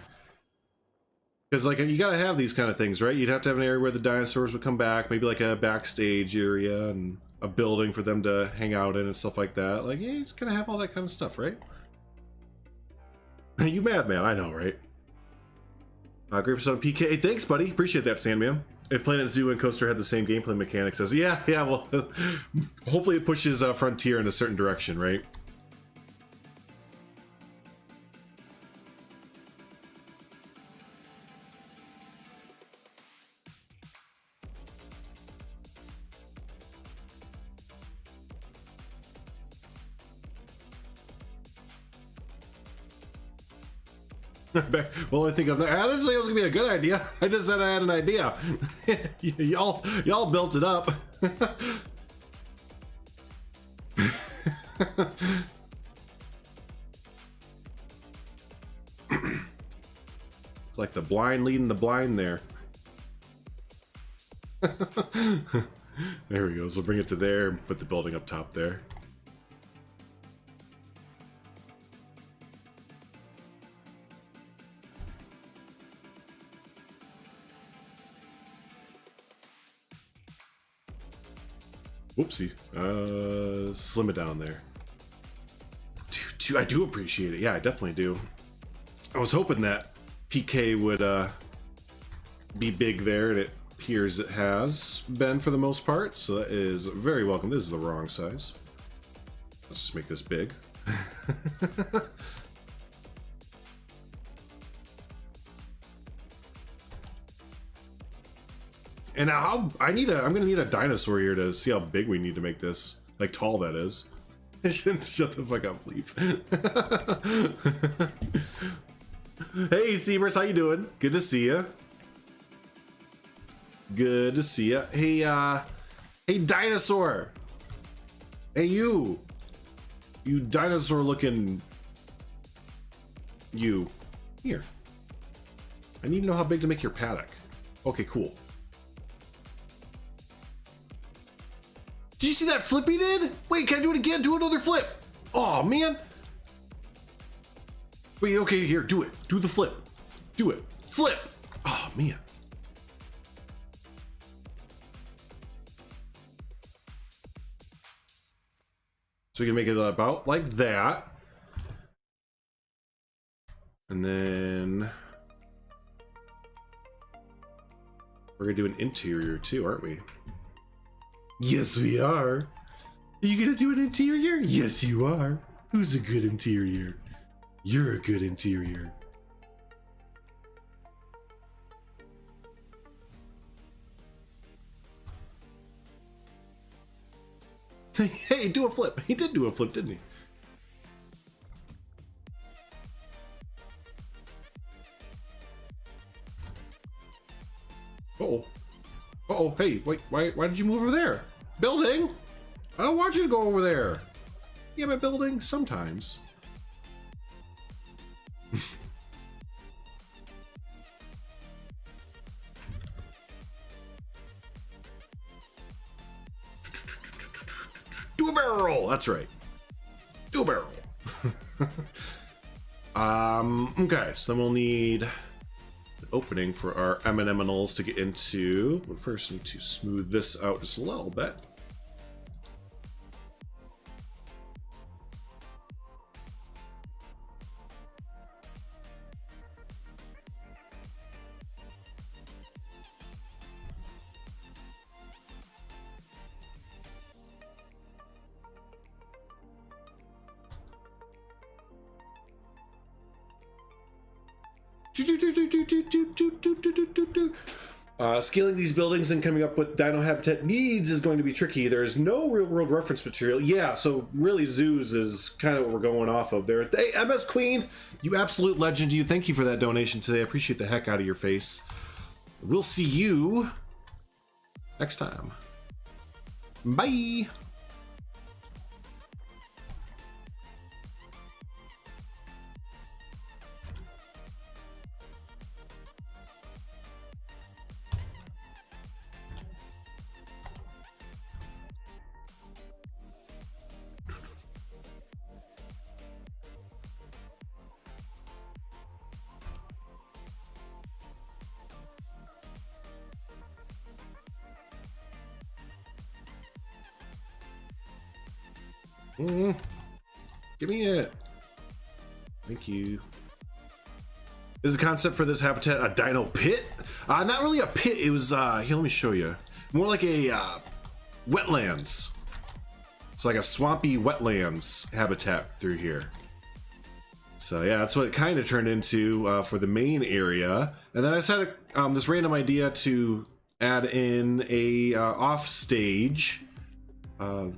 S1: Because, you gotta have these kind of things, right? You'd have to have an area where the dinosaurs would come back, maybe a backstage area and a building for them to hang out in and stuff like that. Yeah, it's gonna have all that kind of stuff, right? You mad, man? I know, right? Great percent on PK. Thanks, buddy. Appreciate that, Sandman. if Planet Zoo and Coaster had the same gameplay mechanics as... Yeah, well, hopefully it pushes Frontier in a certain direction, right? Well, I think I didn't say it was gonna be a good idea. I just said I had an idea. y'all built it up. It's like the blind leading the blind there. There we go. So we'll bring it to there and put the building up top there. Whoopsie. Slim it down there. Dude, I do appreciate it. Yeah, I definitely do. I was hoping that PK would be big there, and it appears it has been for the most part, so that is very welcome. This is the wrong size. Let's just make this big. And now I'm gonna need a dinosaur here to see how big we need to make this. Like tall, that is. Shut the fuck up, please. Hey, Seamers, how you doing? Good to see you. Good to see you. Hey, hey, dinosaur. Hey, you dinosaur looking. You. Here. I need to know how big to make your paddock. Okay, cool. Did you see that flip he did? Wait, can I do it again? Do another flip. Oh, man. Wait, okay, here, do it. Do the flip. Do it. Flip. Oh, man. So we can make it about like that. And then we're gonna do an interior too, aren't we? Yes, we are. Are you gonna do an interior? Yes, you are. Who's a good interior? You're a good interior. Hey, do a flip. He did do a flip, didn't he? Uh-oh. Uh-oh, hey, wait, why did you move over there? Building? I don't want you to go over there. Yeah, but building sometimes. Do a barrel roll, that's right. Do a barrel roll. Okay, so then we'll need opening for our M&M's to get into. But first need to smooth this out just a little bit. Scaling these buildings and coming up with dino habitat needs is going to be tricky. There's no real world reference material. Yeah, so really zoos is kind of what we're going off of there. Hey, MS Queen, you absolute legend. You, thank you for that donation today. I appreciate the heck out of your face. We'll see you next time. Bye. Give me it. Thank you. Is the concept for this habitat a dino pit? Not really a pit. It was here. Let me show you. More like a wetlands. It's like a swampy wetlands habitat through here. So yeah, that's what it kind of turned into for the main area. And then I just had this random idea to add in a off stage. Okay,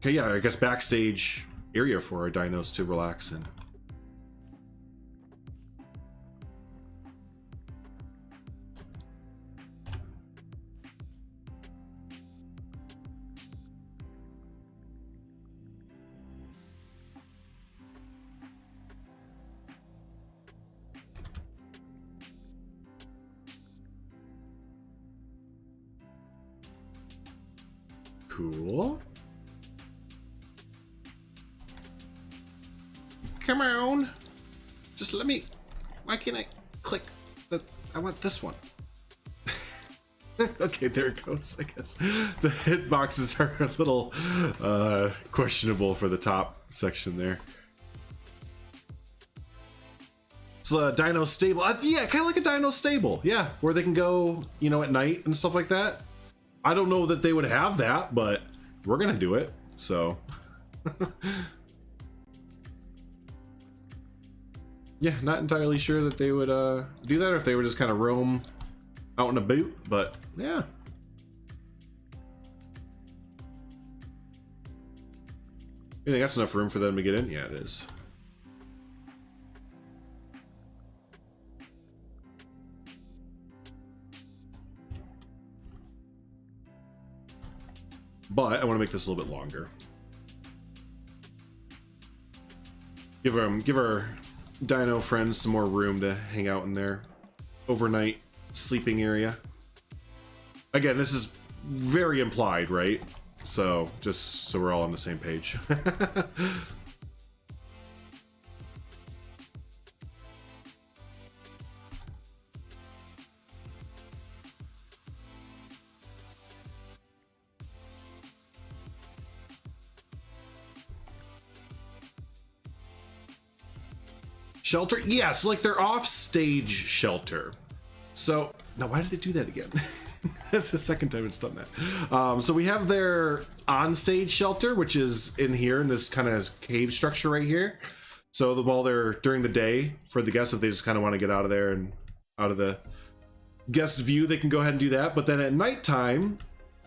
S1: yeah, I guess backstage area for our dinos to relax in. Cool. Come on. Just let me... Why can't I click the... I want this one. Okay, there it goes, I guess. The hitboxes are a little questionable for the top section there. It's a dino stable. Yeah, kind of like a dino stable. Yeah, where they can go, you know, at night and stuff like that. I don't know that they would have that, but we're gonna do it, so. Yeah, not entirely sure that they would do that, or if they would just kind of roam out and about, but yeah. You think that's enough room for them to get in? Yeah, it is. But I want to make this a little bit longer. Give our dino friends some more room to hang out in their overnight sleeping area. Again, this is very implied, right? So just so we're all on the same page. Shelter? Yeah, so like their off-stage shelter. So, now why did they do that again? That's the second time it's done that. So we have their on-stage shelter, which is in here in this kind of cave structure right here. So while they're during the day, for the guests, if they just kind of want to get out of there and out of the guest view, they can go ahead and do that. But then at nighttime,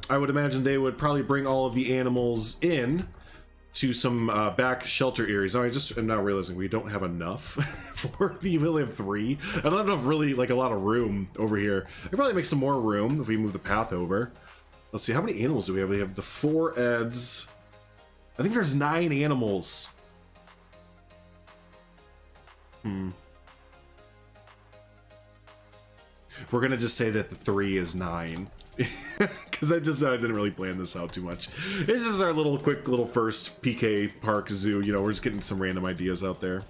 S1: I would imagine they would probably bring all of the animals in to some back shelter areas. Now I just am now realizing we don't have enough for the, we only have 3. I don't have really like a lot of room over here. I could probably make some more room if we move the path over. Let's see, how many animals do we have? We have the 4 Eds. I think there's 9 animals. We're gonna just say that the 3 is 9. Because I didn't really plan this out too much. This is our quick little first PK Park Zoo. You know, we're just getting some random ideas out there.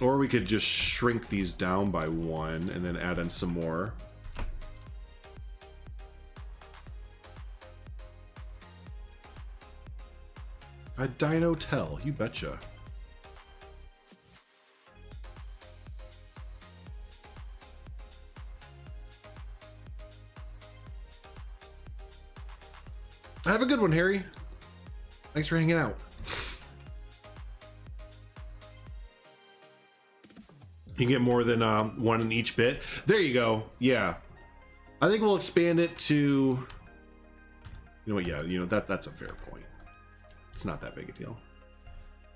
S1: Or we could just shrink these down by 1 and then add in some more. A Dino Tell, you betcha. Have a good one, Harry. Thanks for hanging out. You get more than 1 in each bit. There you go. Yeah, I think we'll expand it to. You know what? Yeah, you know that's a fair point. It's not that big a deal.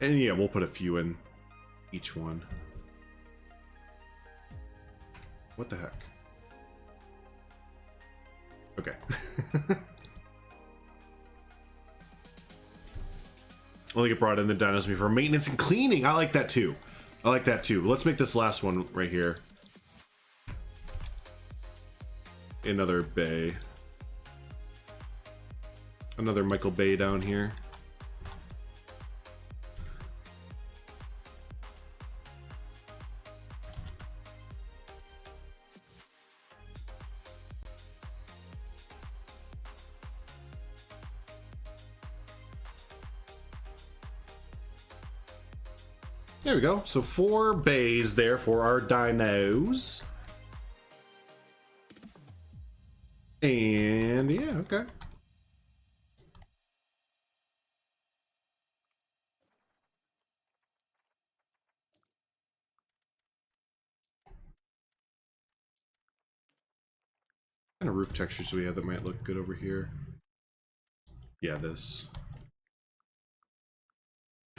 S1: And yeah, we'll put a few in each one. What the heck? Okay. Only get brought in the dinos for maintenance and cleaning. I like that too. I like that too. Let's make this last one right here another bay. Another Michael Bay down here. There we go. So 4 bays there for our dinos. And yeah, okay. What kind of roof textures do we have that might look good over here? Yeah, this.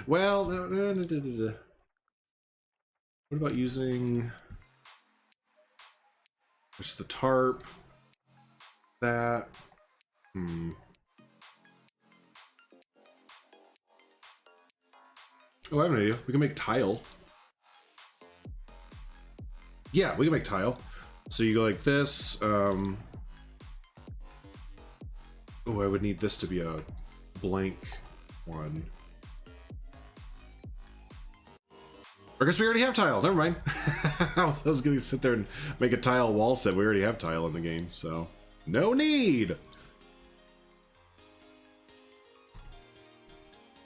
S1: Well, what about using just the tarp? That. Oh, I have an idea. We can make tile. Yeah, we can make tile. So you go like this. Oh, I would need this to be a blank one. I guess we already have tile. Never mind. I was going to sit there and make a tile wall set. We already have tile in the game, so no need.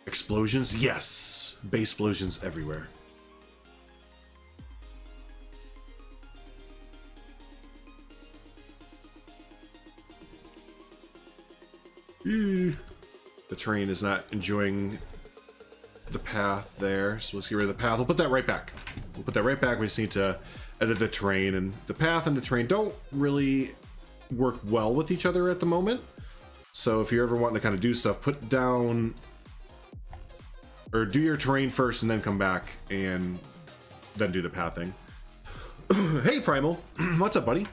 S1: Explosions? Yes. Base explosions everywhere. The train is not enjoying the path there, so let's get rid of the path. We'll put that right back. We'll put that right back. We just need to edit the terrain, and the path and the terrain don't really work well with each other at the moment. So if you're ever wanting to kind of do stuff, put down or do your terrain first and then come back and then do the pathing. Hey Primal, what's up, buddy?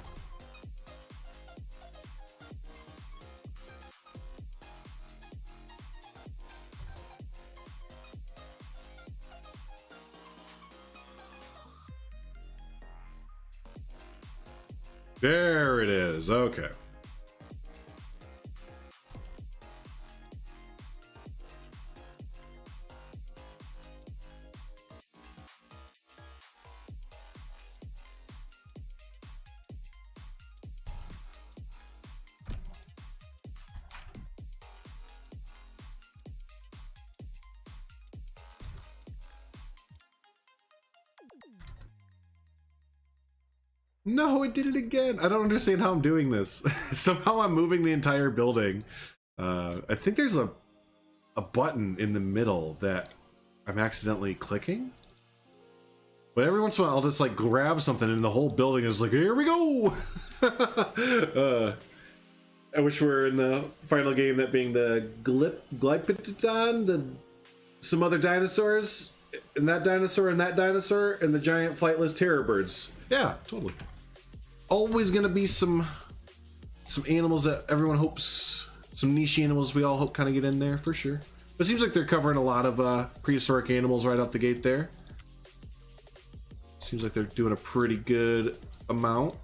S1: There it is. Okay. No, it did it again. I don't understand how I'm doing this. Somehow I'm moving the entire building. I think there's a button in the middle that I'm accidentally clicking. But every once in a while I'll just like grab something and the whole building is like, here we go! I wish we were in the final game, that being the Glyptodon, some other dinosaurs, and that dinosaur, and that dinosaur, and the giant flightless terror birds. Yeah, totally. Always gonna be some animals that everyone hopes, some niche animals we all hope kind of get in there for sure. But it seems like they're covering a lot of prehistoric animals right out the gate there. Seems like they're doing a pretty good amount.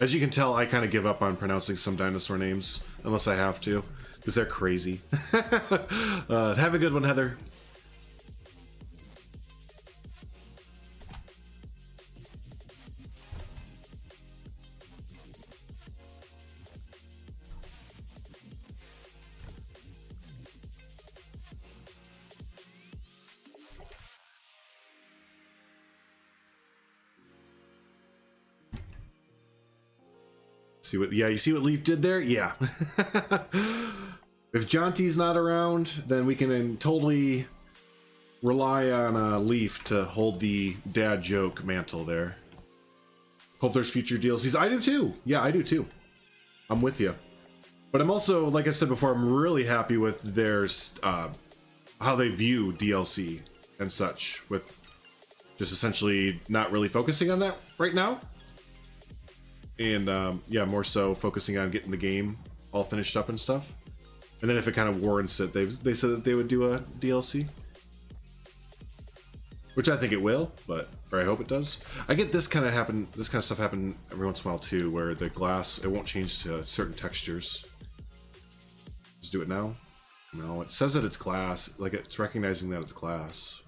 S1: As you can tell, I kind of give up on pronouncing some dinosaur names unless I have to, because they're crazy. Have a good one, Heather. See what? Yeah, you see what Leaf did there? Yeah. If Jaunty's not around, then we can totally rely on Leaf to hold the dad joke mantle there. Hope there's future DLCs. I do too. Yeah, I do too. I'm with you. But I'm also, like I said before, I'm really happy with their how they view DLC and such, with just essentially not really focusing on that right now. And yeah, more so focusing on getting the game all finished up and stuff. And then if it kind of warrants it, they said that they would do a DLC, which I think it will, or I hope it does. I get this kind of stuff happen every once in a while too, where the glass, it won't change to certain textures. Let's do it now. No, it says that it's glass, like it's recognizing that it's glass.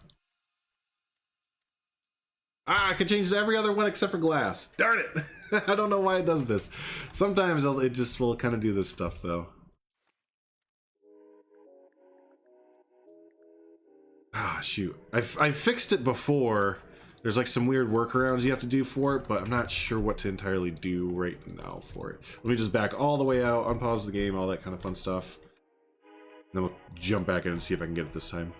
S1: Ah, I can change to every other one except for glass. Darn it! I don't know why it does this. Sometimes it just will kind of do this stuff, though. Ah, shoot. I fixed it before. There's like some weird workarounds you have to do for it, but I'm not sure what to entirely do right now for it. Let me just back all the way out, unpause the game, all that kind of fun stuff. Then we'll jump back in and see if I can get it this time.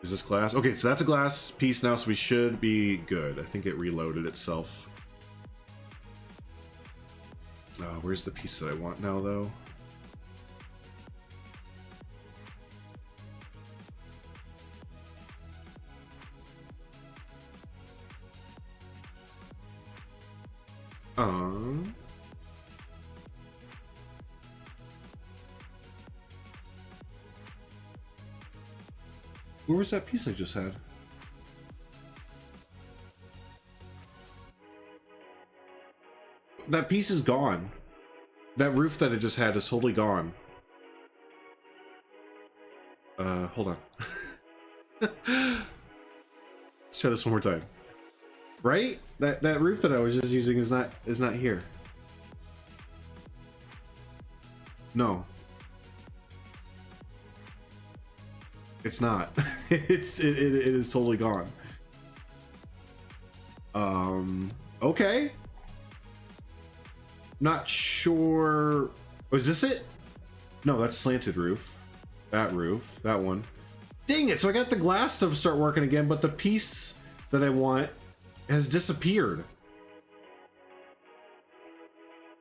S1: Is this glass? Okay, so that's a glass piece now, so we should be good. I think it reloaded itself. Where's the piece that I want now, though? Where was that piece I just had? That piece is gone. That roof that I just had is totally gone. Hold on. Let's try this one more time. Right? That roof that I was just using is not here. No. It's not. it is totally gone. Okay. Not sure. Oh, is this it? No, that's slanted roof. That roof. That one. Dang it! So I got the glass to start working again, but the piece that I want has disappeared.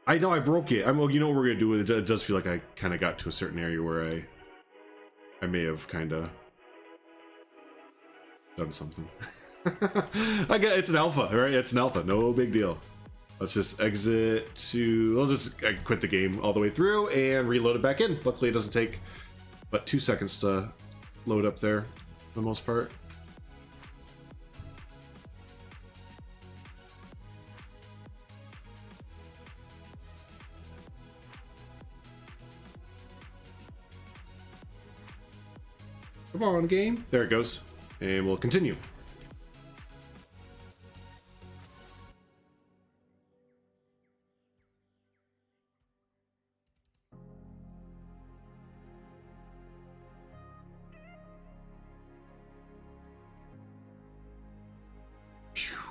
S1: I know I broke it. Well, you know what we're gonna do with it. It does feel like I kind of got to a certain area where I may have kind of done something. I get it's an alpha, right? It's an alpha. No big deal. Let's just exit to. I'll just quit the game all the way through and reload it back in. Luckily, it doesn't take but 2 seconds to load up there, for the most part. Come on, game. There it goes. And we'll continue.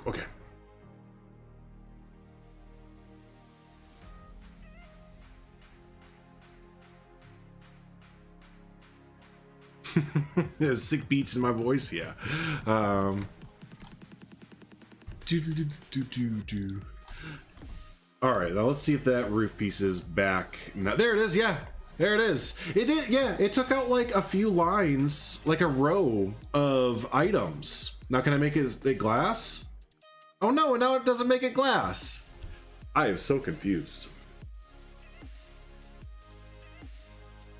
S1: Okay. There's sick beats in my voice, yeah. All right, now let's see if that roof piece is back. Now, there it is, yeah. There it is. It did, yeah. It took out like a few lines, like a row of items. Not gonna make it glass? Oh no, now it doesn't make it glass. I am so confused.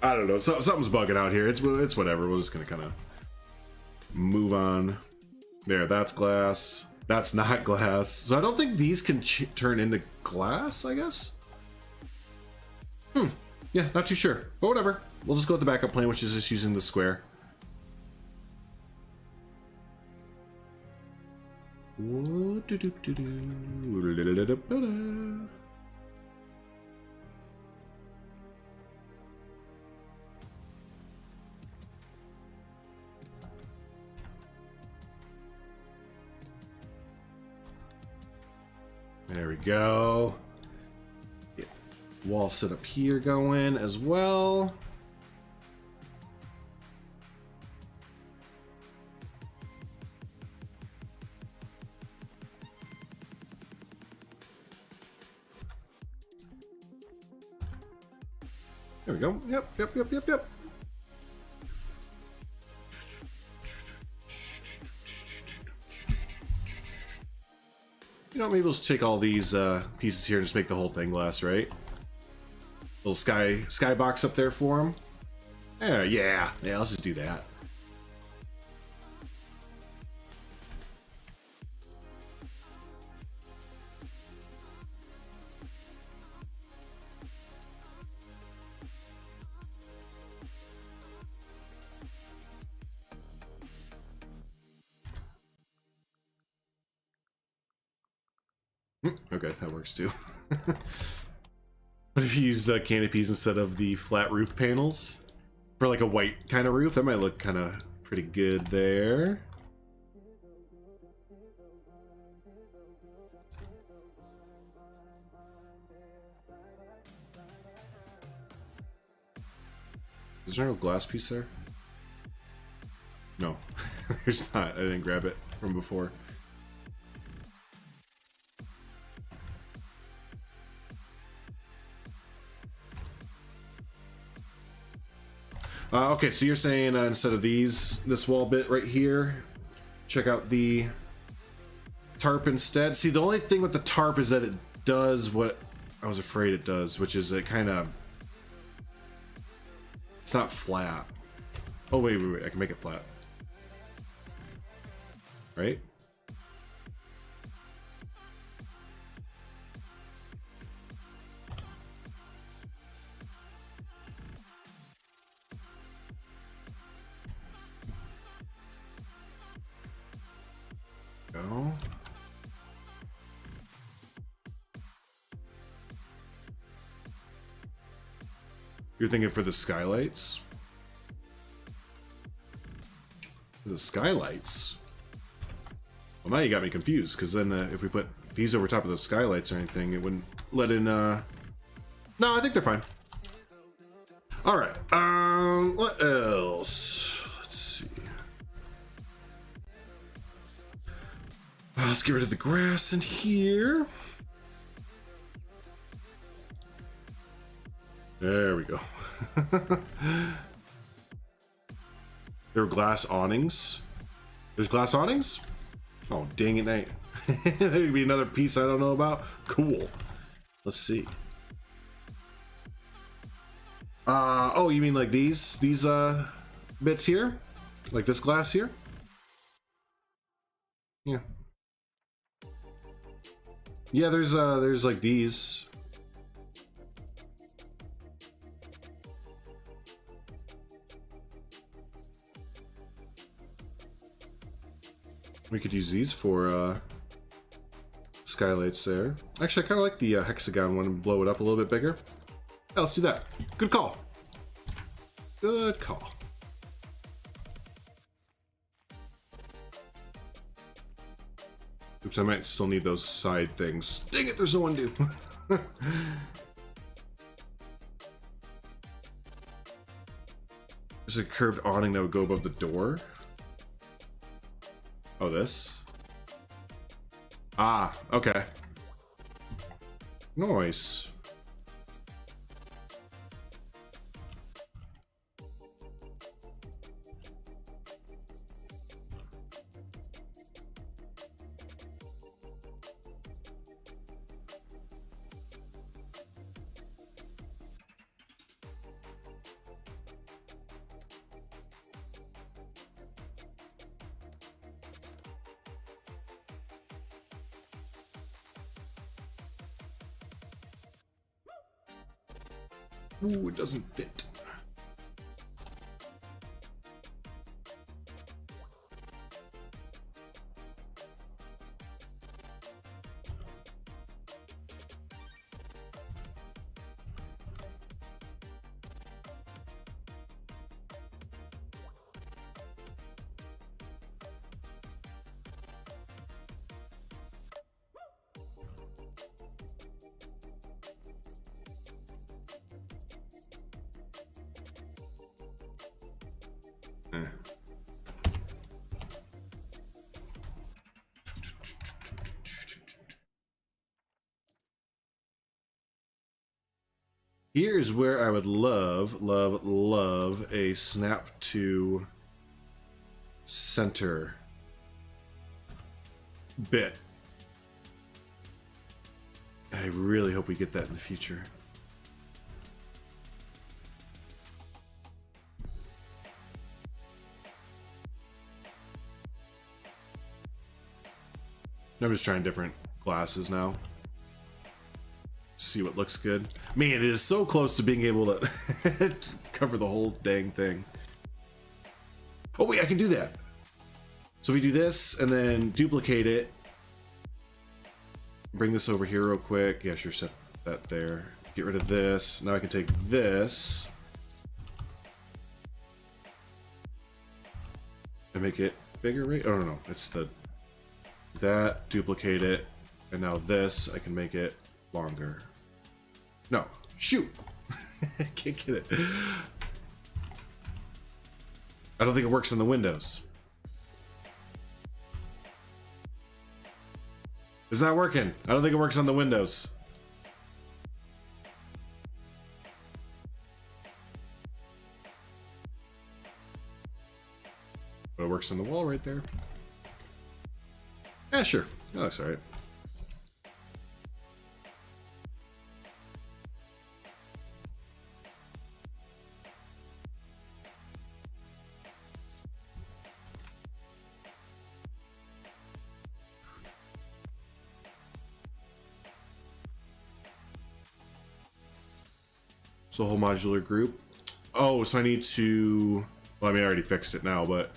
S1: I don't know. Something's bugging out here. It's whatever. We're just gonna kind of move on. There, that's glass. That's not glass. So I don't think these can turn into glass, I guess? Yeah, not too sure. But whatever. We'll just go with the backup plan, which is just using the square. There we go. Get wall set up here going as well. There we go. Yep. You know, maybe we'll just take all these pieces here and just make the whole thing glass, right? Little sky box up there for him. Yeah, let's just do that. Okay, that works too. What if you used canopies instead of the flat roof panels? For like a white kind of roof? That might look kind of pretty good there. Is there no glass piece there? No, there's not. I didn't grab it from before. Okay, so you're saying instead of this wall bit right here, check out the tarp instead. See, the only thing with the tarp is that it does what I was afraid it does, which is it kind of... It's not flat. Oh, wait, I can make it flat. Right? Go. You're thinking for the skylights? For the skylights? Well, now you got me confused, because then if we put these over top of the skylights or anything, it wouldn't let in, No, I think they're fine. Alright, what else? Let's see. Let's get rid of the grass in here. There we go. There are glass awnings. There's glass awnings? Oh, dang it, Nate. There'd be another piece I don't know about. Cool. Let's see. Oh, you mean like these bits here? Like this glass here? Yeah. Yeah, there's like these. We could use these for skylights there. Actually, I kind of like the hexagon one and blow it up a little bit bigger. Yeah, let's do that. Good call. Good call. Oops, I might still need those side things. Dang it, there's no undo. There's a curved awning that would go above the door. Oh, this? Ah, okay. Nice. Ooh, it doesn't fit. Here's where I would love a snap to center bit. I really hope we get that in the future. I'm just trying different glasses now. See what looks good. Man, it is so close to being able to cover the whole dang thing. Oh wait, I can do that. So we do this and then duplicate it. Bring this over here real quick. Yeah, sure, set that there. Get rid of this. Now I can take this and make it bigger, right? Oh, no, it's that, duplicate it, and now this, I can make it longer. No, shoot! I can't get it. I don't think it works on the windows. It's not working. I don't think it works on the windows. But it works on the wall right there. Yeah, sure. That looks alright. So whole modular group. Oh, so I need to, well, I mean, I already fixed it now, but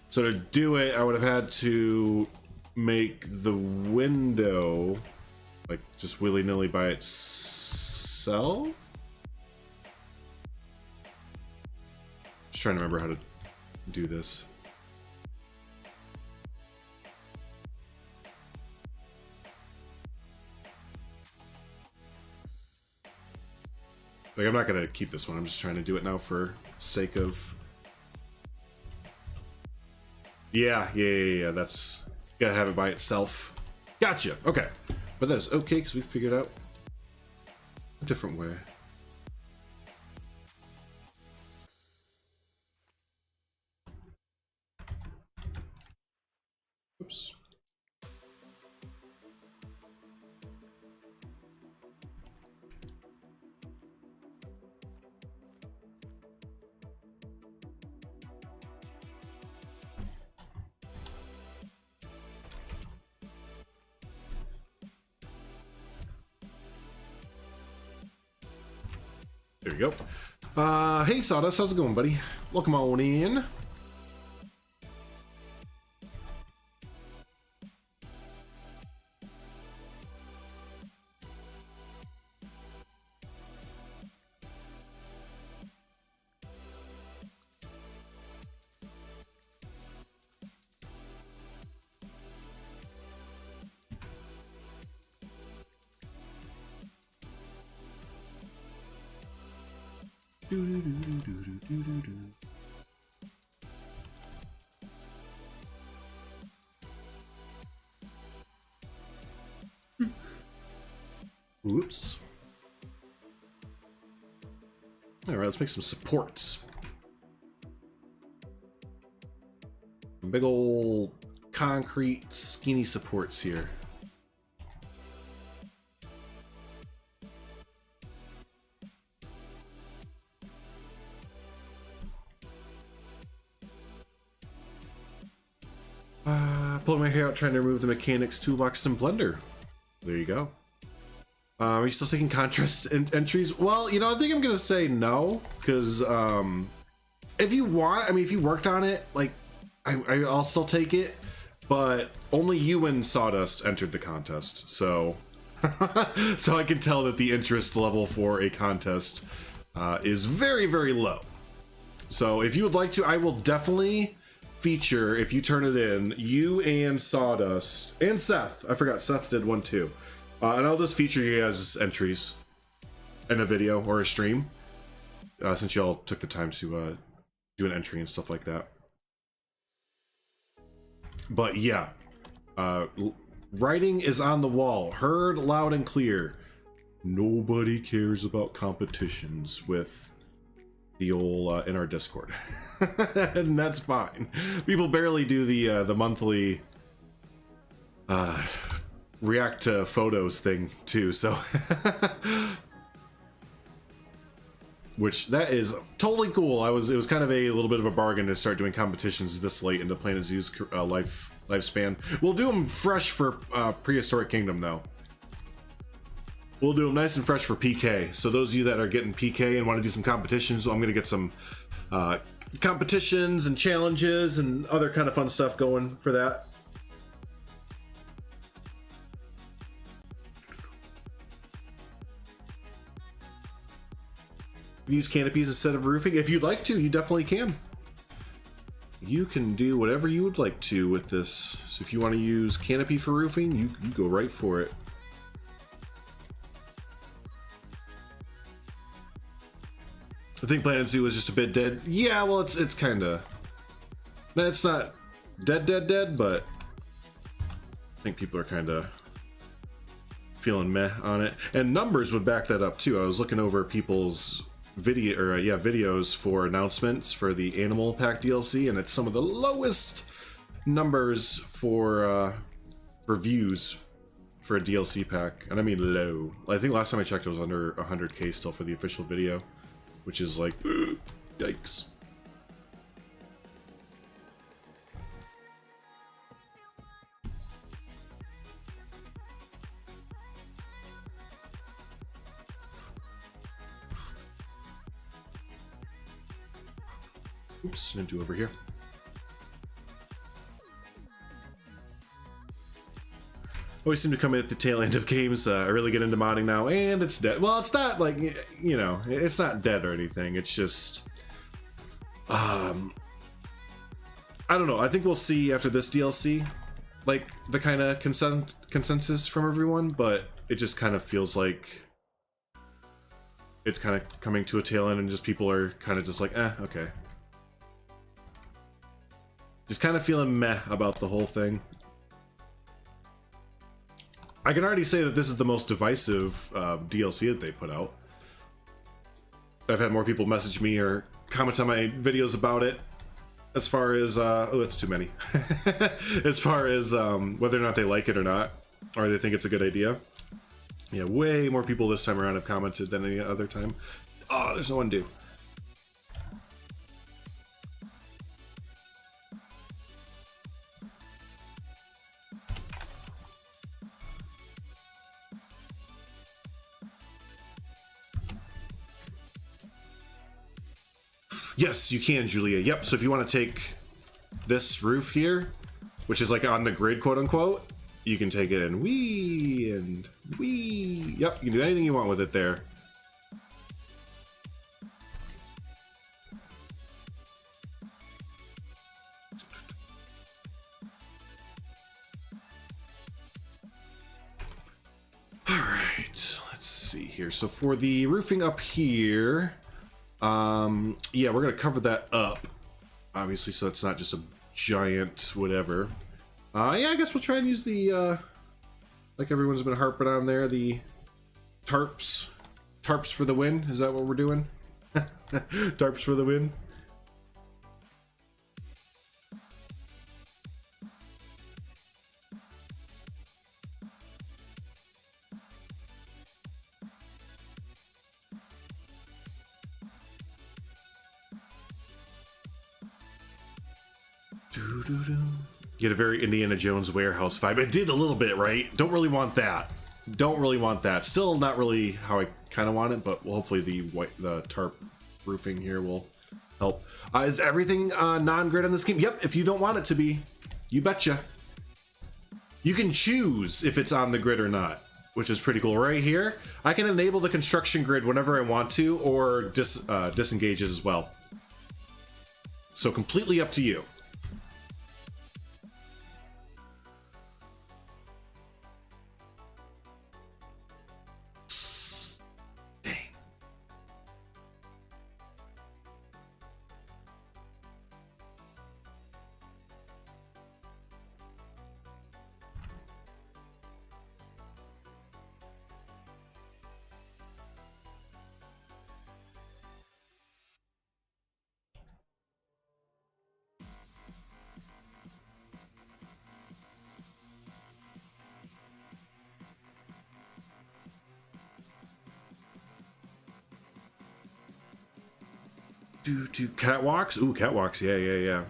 S1: so to do it, I would have had to make the window like just willy-nilly by itself. Just trying to remember how to do this. Like, I'm not gonna keep this one. I'm just trying to do it now for sake of. Yeah. That's gotta have it by itself. Gotcha. Okay, but that's okay because we figured out a different way. Oops. There you go. Hey Sawdust, how's it going, buddy? Welcome on in. Oops. All right, let's make some supports. Big old concrete skinny supports here. Pulling my hair out trying to remove the mechanics toolbox and blender. There you go. Are you still taking contrast entries? Well, you know, I think I'm gonna say no, because if you want, I mean, if you worked on it, like, I'll still take it, but only you and Sawdust entered the contest, so so I can tell that the interest level for a contest is very, very low. So if you would like to, I will definitely feature, if you turn it in, you and Sawdust and Seth. I forgot Seth did one too. And I'll just feature you guys' entries in a video or a stream, since y'all took the time to do an entry and stuff like that. But yeah, writing is on the wall, heard loud and clear. Nobody cares about competitions with the old in our Discord, and that's fine. People barely do the monthly react to photos thing too, so which that is totally cool. It was kind of a little bit of a bargain to start doing competitions this late into Planet Zoo's lifespan. We'll do them fresh for Prehistoric Kingdom though. We'll do them nice and fresh for PK. So those of you that are getting PK and want to do some competitions, I'm gonna get some competitions and challenges and other kind of fun stuff going for that. use canopies instead of roofing. If you'd like to, you definitely can. You can do whatever you would like to with this. So if you want to use canopy for roofing, you go right for it. I think Planet Zoo is just a bit dead. Yeah, well, it's kind of... It's not dead, but I think people are kind of feeling meh on it. And numbers would back that up too. I was looking over people's videos for announcements for the Animal Pack DLC, and it's some of the lowest numbers for views for a DLC pack. And I mean low. I think last time I checked it was under 100k still for the official video, which is like yikes. Oops, didn't do over here. Always seem to come in at the tail end of games. I really get into modding now, and it's dead. Well, it's not like, you know, it's not dead or anything. It's just, I don't know. I think we'll see after this DLC, like the kind of consensus from everyone, but it just kind of feels like it's kind of coming to a tail end, and just people are kind of just like, okay. Just kind of feeling meh about the whole thing. I can already say that this is the most divisive DLC that they put out. I've had more people message me or comment on my videos about it. As far as, oh, that's too many. As far as whether or not they like it or not, or they think it's a good idea. Yeah, way more people this time around have commented than any other time. Oh, there's no undo. Yes, you can, Julia. Yep, so if you want to take this roof here, which is like on the grid, quote unquote, you can take it and wee. Yep, you can do anything you want with it there. All right, let's see here. So for the roofing up here, yeah, we're gonna cover that up, obviously, so it's not just a giant whatever. Yeah, I guess we'll try and use the like everyone's been harping on there, the tarps for the win. Is that what we're doing? Tarps for the win. Get a very Indiana Jones warehouse vibe. It did a little bit, right? Don't really want that. Don't really want that. Still not really how I kind of want it, but hopefully the tarp roofing here will help. Is everything non-grid on this game? Yep, if you don't want it to be. You betcha. You can choose if it's on the grid or not, which is pretty cool. Right here, I can enable the construction grid whenever I want to, or disengage it as well. So completely up to you. Do catwalks? Ooh, catwalks. Yeah.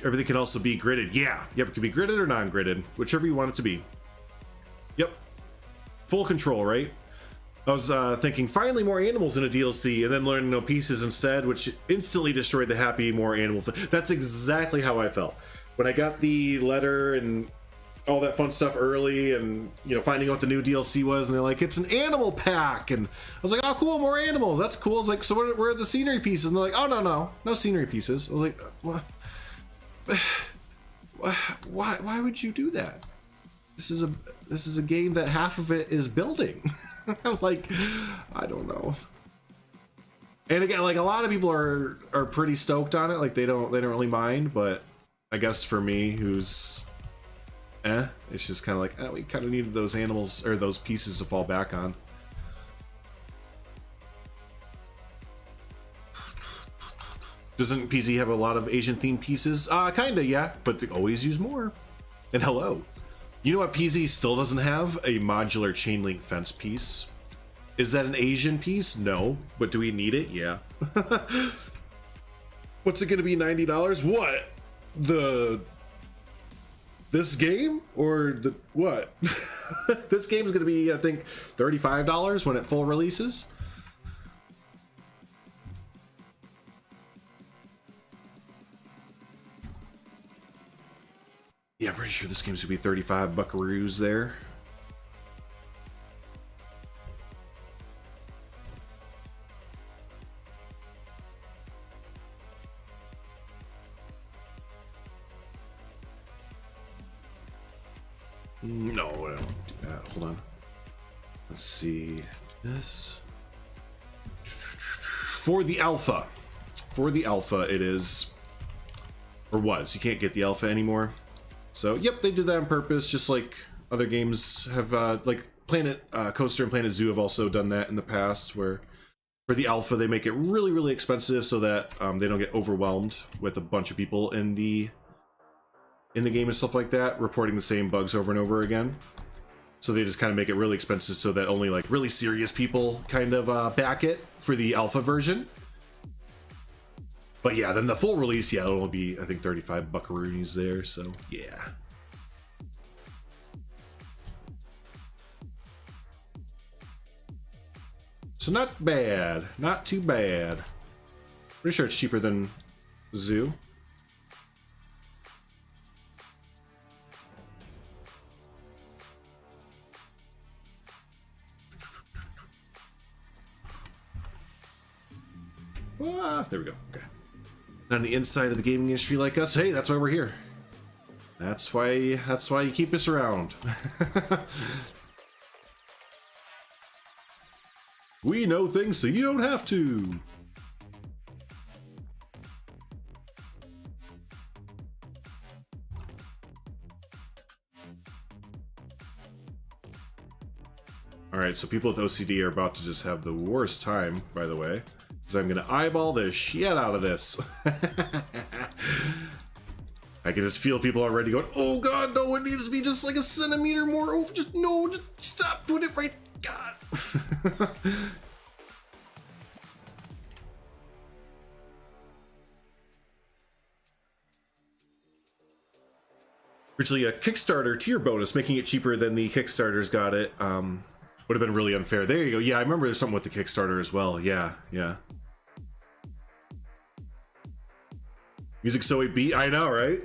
S1: Everything can also be gridded. Yeah. Yep, it can be gridded or non-gridded, whichever you want it to be. Yep. Full control, right? I was thinking finally more animals in a DLC, and then learning no pieces instead, which instantly destroyed the happy more animal. That's exactly how I felt when I got the letter and all that fun stuff early, and you know, finding out what the new DLC was, and they're like, it's an animal pack, and I was like, oh cool, more animals, that's cool. I was like, so where are the scenery pieces? And they're like, oh no scenery pieces. I was like, what? Why would you do that? This is a game that half of it is building. Like, I don't know. And again, like, a lot of people are pretty stoked on it, like they don't really mind, but I guess for me, who's it's just kind of like, we kind of needed those animals or those pieces to fall back on. Doesn't PZ have a lot of Asian themed pieces? Kinda, yeah, but they always use more. And hello. You know what PZ still doesn't have? A modular chain link fence piece. Is that an Asian piece? No, but do we need it? Yeah. What's it gonna be, $90? What? This game? Or the what? This game is gonna be, I think, $35 when it full releases. Yeah, I'm pretty sure this game's gonna be 35 buckaroos there. No, I don't do that. Hold on. Let's see. This. For the alpha. For the alpha, it is. Or was. You can't get the alpha anymore. So, yep, they did that on purpose, just like other games have, like Planet Coaster and Planet Zoo have also done that in the past, where for the alpha they make it really, really expensive so that they don't get overwhelmed with a bunch of people in the game and stuff like that, reporting the same bugs over and over again. So they just kind of make it really expensive so that only like really serious people kind of back it for the alpha version. But yeah, then the full release, yeah, it'll be, I think, 35 buckaroonies there, so yeah. So not bad, not too bad. Pretty sure it's cheaper than Zoo. Ah, there we go, okay. On the inside of the gaming industry like us, hey, that's why we're here. That's why you keep us around. We know things so you don't have to. Alright, so people with OCD are about to just have the worst time, by the way. Because I'm gonna eyeball the shit out of this. I can just feel people already going, oh god, no, it needs to be just like a centimeter more over. Just no, just stop, put it right. God. Originally a Kickstarter tier bonus, making it cheaper than the Kickstarters got it. Would have been really unfair. There you go. Yeah, I remember there's something with the Kickstarter as well. Yeah, yeah. Music so beat. I know, right?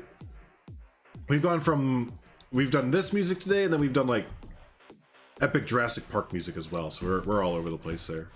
S1: We've done this music today, and then we've done like epic Jurassic Park music as well. So we're all over the place there.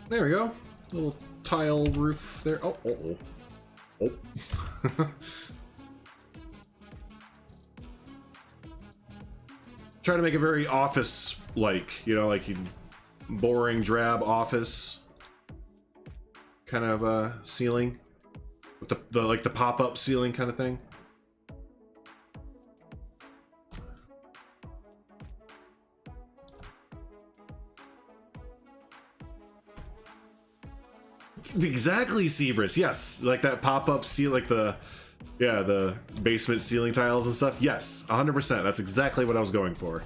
S1: There we go. Little tile roof there. Oh, oh, oh. Oh. Try to make it very office-like, you know, like boring, drab office kind of ceiling with the like the pop-up ceiling kind of thing. Exactly, Seabrus. Yes, like that pop-up seal, like the basement ceiling tiles and stuff. Yes, 100%. That's exactly what I was going for.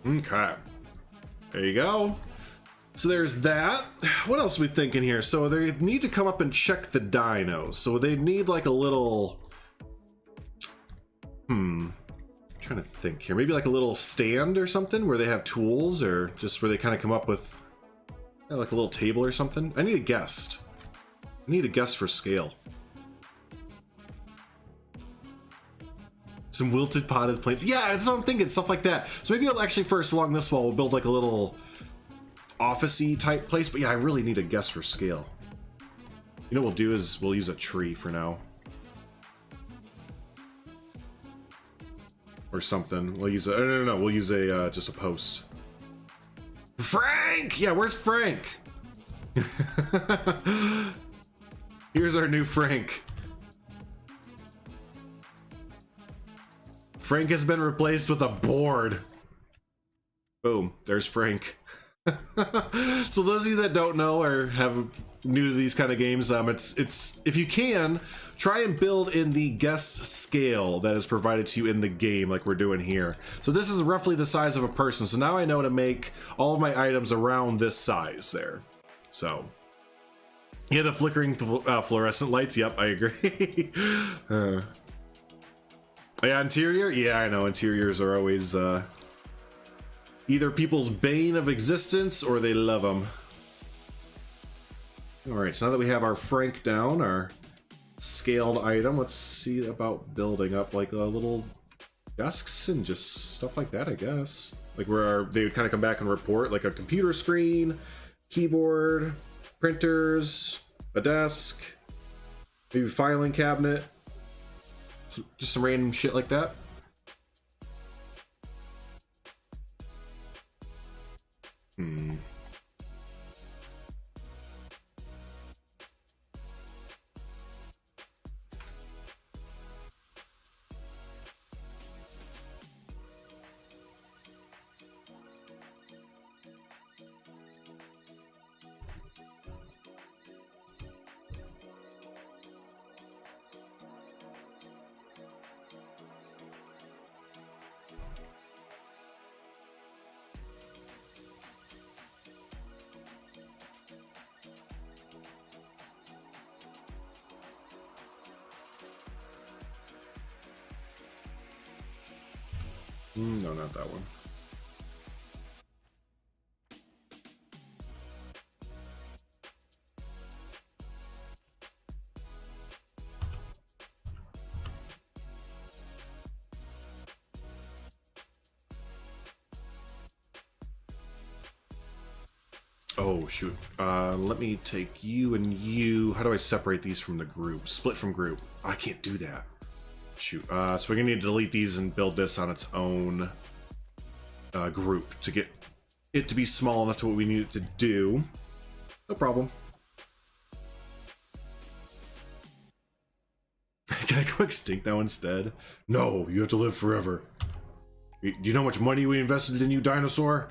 S1: Okay, there you go. So there's that. What else are we thinking here? So they need to come up and check the dinos. So they need like a little, I'm trying to think here. Maybe like a little stand or something where they have tools, or just where they kind of come up with like a little table or something. I need a guest. I need a guest for scale. Some wilted potted plants. Yeah, that's what I'm thinking, stuff like that. So maybe I'll actually first along this wall, we'll build like a little office-y type place. But yeah, I really need a guest for scale. You know what we'll do is we'll use a tree for now. Or something. We'll use a, no, we'll use a, just a post. Frank! Yeah, where's Frank? Here's our new Frank. Frank has been replaced with a board. Boom, there's Frank. So those of you that don't know or have new to these kind of games, it's if you can, try and build in the guest scale that is provided to you in the game, like we're doing here. So this is roughly the size of a person. So now I know to make all of my items around this size there. So yeah, the flickering fluorescent lights. Yep, I agree. Yeah, interior? Yeah, I know. Interiors are always either people's bane of existence or they love them. Alright, so now that we have our Frank down, our scaled item, let's see about building up like a little desks and just stuff like that, I guess. Like where they would kind of come back and report, like a computer screen, keyboard, printers, a desk, maybe a filing cabinet. Just some random shit like that. No, not that one. Oh, shoot. Let me take you and you. How do I separate these from the group? Split from group. I can't do that. Shoot. So we're gonna need to delete these and build this on its own group to get it to be small enough to what we need it to do. No problem. Can I go extinct now instead? No, you have to live forever. Do you know how much money we invested in you, Dinosaur?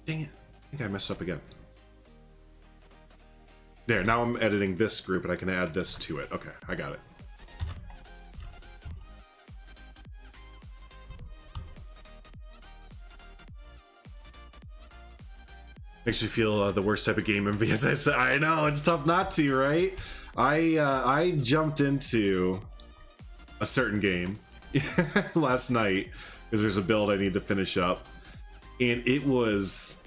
S1: Dang it. I think I messed up again. There, now I'm editing this group and I can add this to it. Okay, I got it. Makes me feel the worst type of game because I know, it's tough not to, right? I jumped into a certain game last night because there's a build I need to finish up. And it was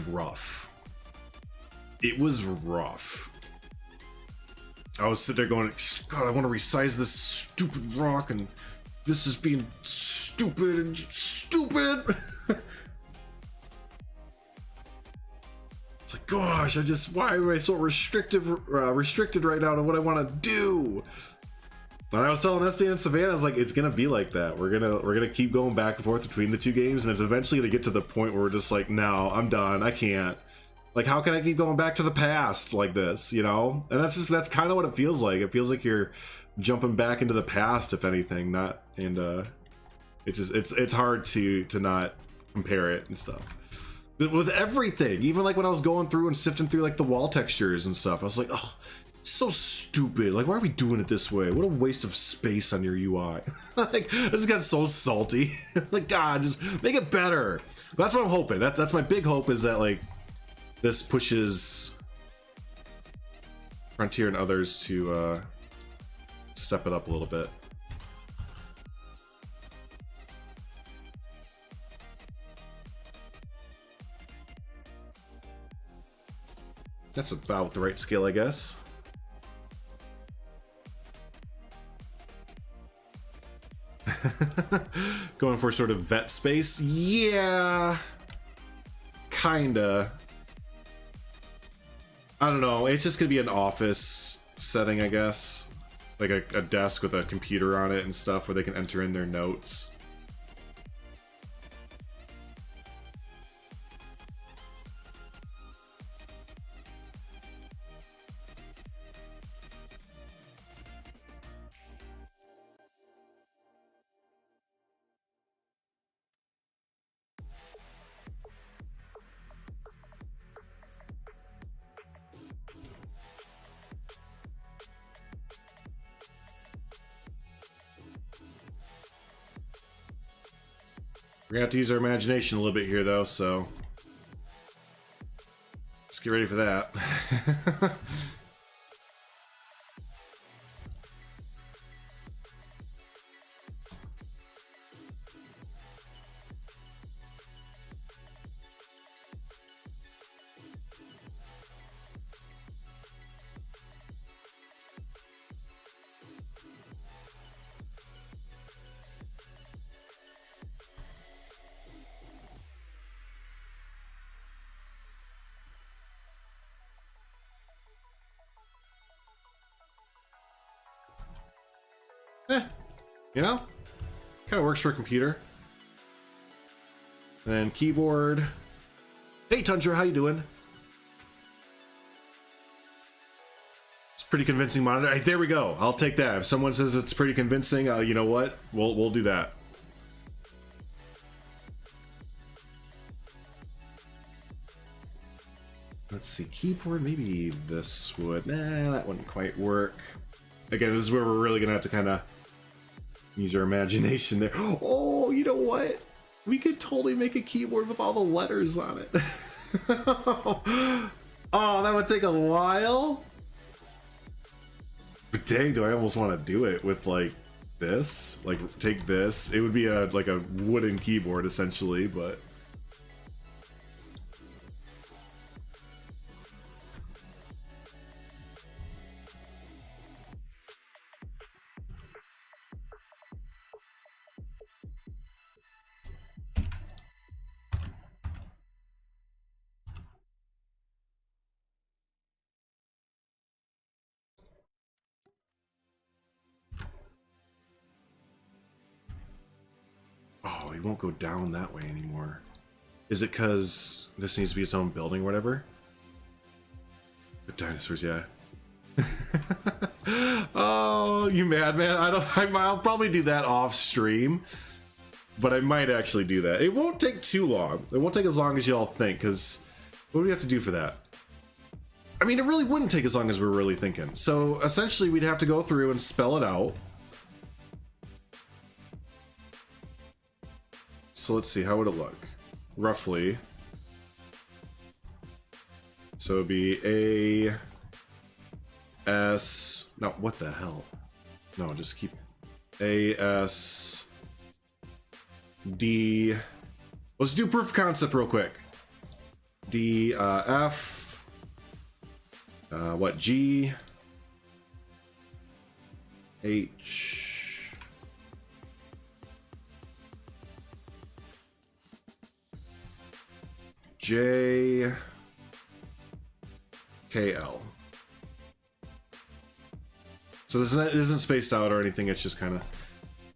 S1: rough. It was rough. I was sitting there going, God, I want to resize this stupid rock, and this is being stupid and stupid. It's like, gosh, why am I so restricted right now to what I want to do? And I was telling Esty and Savannah, I was like, it's gonna be like that. We're gonna keep going back and forth between the two games, and it's eventually gonna get to the point where we're just like, no, I'm done. I can't. Like, how can I keep going back to the past like this, you know? And that's kind of what it feels like. It feels like you're jumping back into the past, if anything. It's hard to not compare it and stuff. With everything, even like when I was going through and sifting through like the wall textures and stuff, I was like, oh, so stupid. Like, why are we doing it this way? What a waste of space on your UI. Like, I just got so salty. Like, God, just make it better. But that's what I'm hoping. That's my big hope, is that like this pushes Frontier and others to step it up a little bit. That's about the right scale, I guess. Going for sort of vet space? Yeah. Kinda. I don't know. It's just gonna be an office setting, I guess. Like a desk with a computer on it and stuff where they can enter in their notes. We're gonna have to use our imagination a little bit here, though, so let's get ready for that. You know, kind of works for a computer. And then keyboard. Hey Tundra, how you doing? It's pretty convincing monitor. Hey, there we go. I'll take that. If someone says it's pretty convincing, you know what? We'll do that. Let's see, keyboard. Maybe this would. Nah, that wouldn't quite work. Again, this is where we're really gonna have to kind of use our imagination there. Oh, you know what? We could totally make a keyboard with all the letters on it. Oh, that would take a while. But dang, do I almost want to do it with like this? Like take this. It would be like a wooden keyboard essentially, but oh, he won't go down that way anymore. Is it because this needs to be its own building or whatever? The dinosaurs, yeah. Oh, you madman. I'll probably do that off stream, but I might actually do that. It won't take too long. It won't take as long as y'all think, because what do we have to do for that? I mean, it really wouldn't take as long as we're really thinking. So essentially we'd have to go through and spell it out. So let's see, how would it look? Roughly. So it'd be A, S, no, what the hell? No, just keep A, S, D. Let's do proof of concept real quick. D, F, what, G, H. J. K. L. So this isn't spaced out or anything, it's just kind of...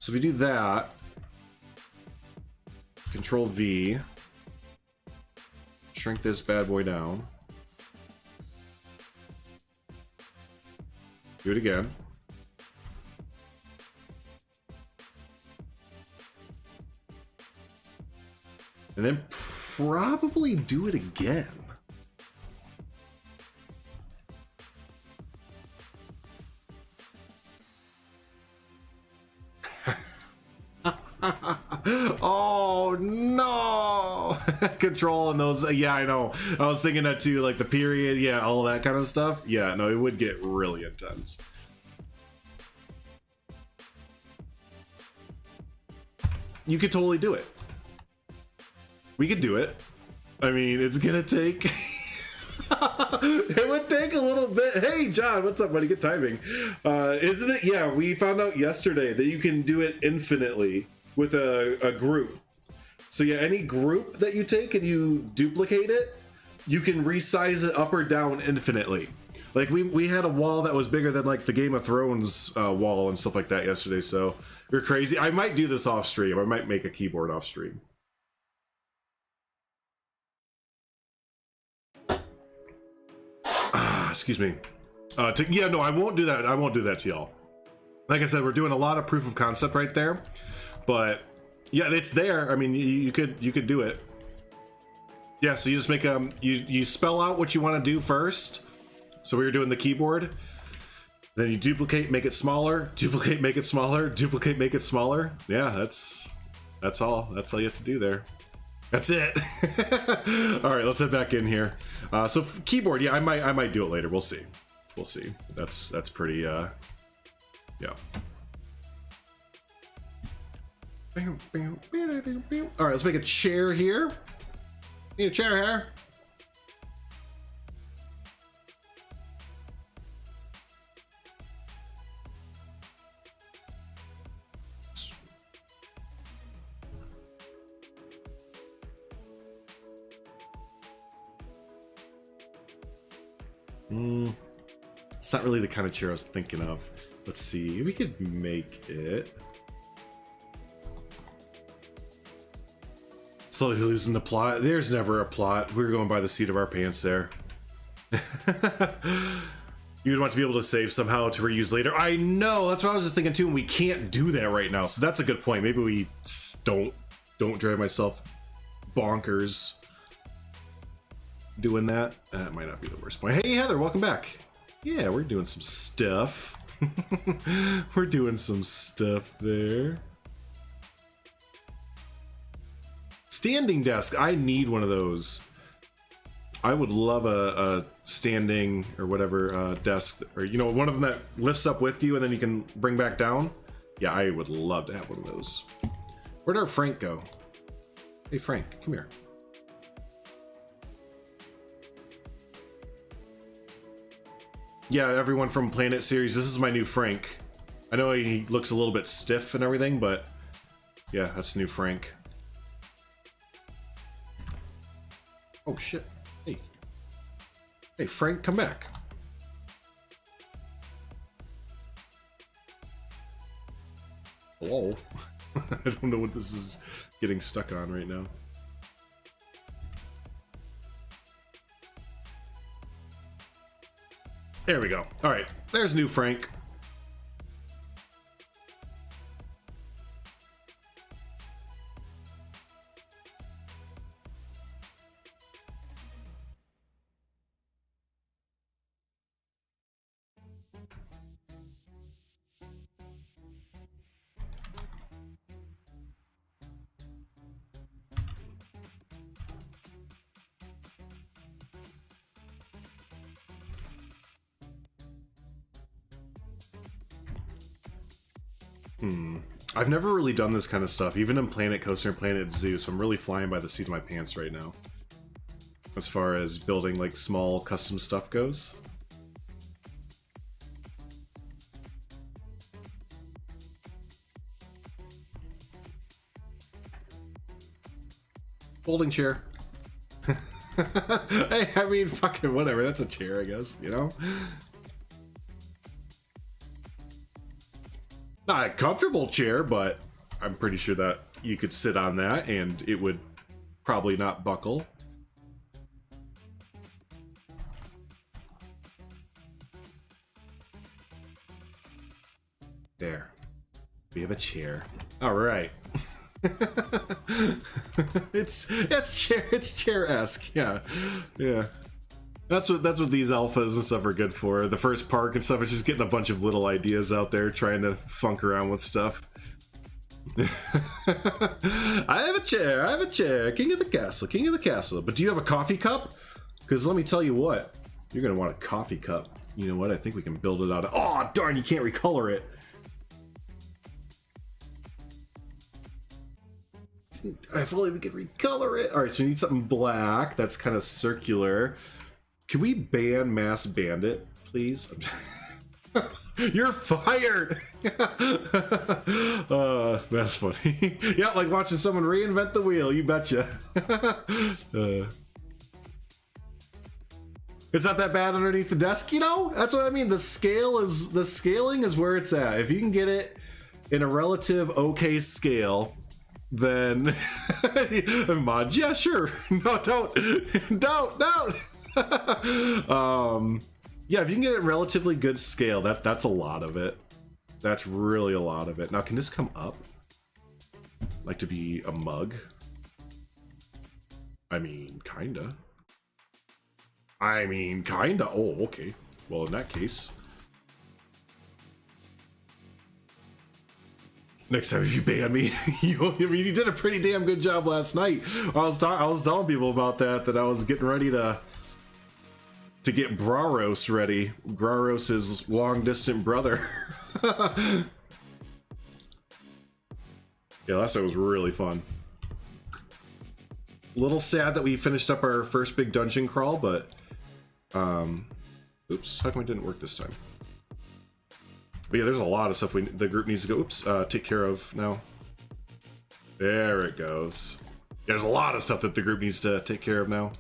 S1: So if you do that, Control V, shrink this bad boy down. Do it again. And then probably do it again. Oh no! Control and those, yeah, I know. I was thinking that too, like the period, yeah, all that kind of stuff. Yeah, no, it would get really intense. You could totally do it. We could do it. I mean, it's gonna take... It would take a little bit. Hey, John, what's up, buddy? Good timing. Isn't it? Yeah, we found out yesterday that you can do it infinitely with a group. So yeah, any group that you take and you duplicate it, you can resize it up or down infinitely. Like we had a wall that was bigger than like the Game of Thrones wall and stuff like that yesterday. So you're crazy. I might do this off stream. I might make a keyboard off stream. Excuse me. Yeah, no, I won't do that. I won't do that to y'all. Like I said, we're doing a lot of proof of concept right there, but yeah, it's there. I mean, you could do it. Yeah, so you just make you spell out what you want to do first. So we were doing the keyboard. Then you duplicate, make it smaller. Duplicate, make it smaller. Duplicate, make it smaller. Yeah, that's all. That's all you have to do there. That's it. All right, let's head back in here. So keyboard, yeah, I might do it later. We'll see. We'll see. That's pretty. Yeah. All right, let's make a chair here. Need a chair here. It's not really the kind of chair I was thinking of. Let's see, we could make it. Slowly losing the plot. There's never a plot. We're going by the seat of our pants there. You'd want to be able to save somehow to reuse later. I know, that's what I was just thinking too, and we can't do that right now. So that's a good point. Maybe we don't drive myself bonkers doing that. That might not be the worst point. Hey Heather, welcome back. Yeah, we're doing some stuff. We're doing some stuff there. Standing desk. I need one of those. I would love a standing or whatever desk, or you know, one of them that lifts up with you and then you can bring back down. Yeah, I would love to have one of those. Where'd our Frank go? Hey Frank, come here. Yeah, everyone from Planet series, this is my new Frank. I know he looks a little bit stiff and everything, but yeah, that's new Frank. Oh shit. Hey. Hey Frank, come back. Hello? I don't know what this is getting stuck on right now. There we go. All right, there's new Frank. I've never really done this kind of stuff, even in Planet Coaster and Planet Zoo, so I'm really flying by the seat of my pants right now. As far as building like small custom stuff goes. Folding chair. Hey, I mean, fucking whatever. That's a chair, I guess, you know? Not a comfortable chair, but I'm pretty sure that you could sit on that and it would probably not buckle. There. We have a chair. All right. it's chair-esque. Yeah. That's what these alphas and stuff are good for. The first park and stuff is just getting a bunch of little ideas out there, trying to funk around with stuff. I have a chair. King of the castle. But do you have a coffee cup? Because let me tell you what, you're gonna want a coffee cup. You know what? I think we can build it out of. Oh darn! You can't recolor it. If only we could recolor it. All right, so we need something black that's kind of circular. Can we ban Mass Bandit, please? You're fired. That's funny. Yeah, like watching someone reinvent the wheel. You betcha. It's not that bad underneath the desk, you know. That's what I mean. The scaling is where it's at. If you can get it in a relative okay scale, then mods, yeah, sure. No, don't. Yeah, if you can get it in relatively good scale, that's a lot of it. That's really a lot of it. Now, can this come up? Like to be a mug? I mean, kinda. Oh, okay. Well, in that case, next time if you ban me, you did a pretty damn good job last night. I was telling people about that I was getting ready to get Braros ready. Braros' long distant brother. Yeah, last night was really fun. A little sad that we finished up our first big dungeon crawl, but oops, how come it didn't work this time? But yeah, there's a lot of stuff the group needs to go, oops, take care of now. There it goes. There's a lot of stuff that the group needs to take care of now.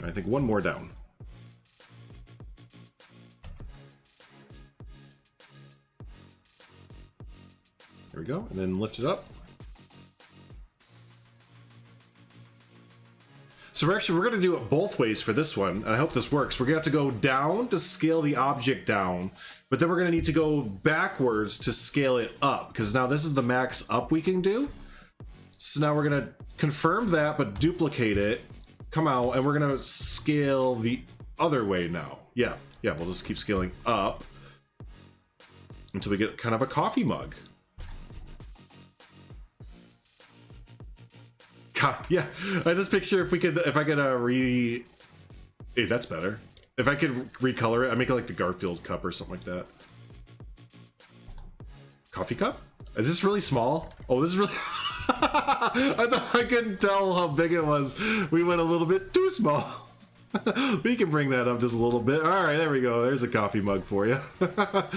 S1: I think one more down. There we go, and then lift it up. So we're gonna do it both ways for this one, and I hope this works. We're gonna have to go down to scale the object down, but then we're gonna need to go backwards to scale it up, because now this is the max up we can do. So now we're gonna confirm that, but duplicate it, come out, and we're gonna scale the other way now. Yeah, we'll just keep scaling up until we get kind of a coffee mug. Yeah, I just picture if I could hey, that's better. If I could recolor it, I make it like the Garfield cup or something like that. Coffee cup? Is this really small? Oh, this is really. I thought I couldn't tell how big it was. We went a little bit too small. We can bring that up just a little bit. All right, there we go. There's a coffee mug for you. But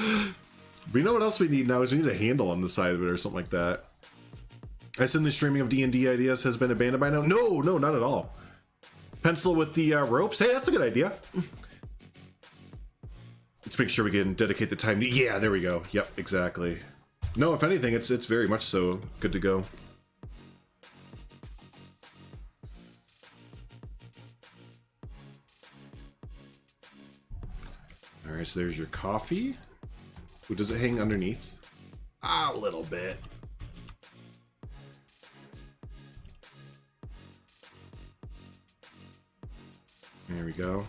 S1: you know what else we need now is we need a handle on the side of it or something like that. I assume the streaming of D&D ideas has been abandoned by now? No, not at all. Pencil with the ropes? Hey, that's a good idea. Let's make sure we can dedicate the time to... Yeah, there we go. Yep, exactly. No, if anything, it's very much so good to go. All right, so there's your coffee. Ooh, does it hang underneath? A little bit. There we go.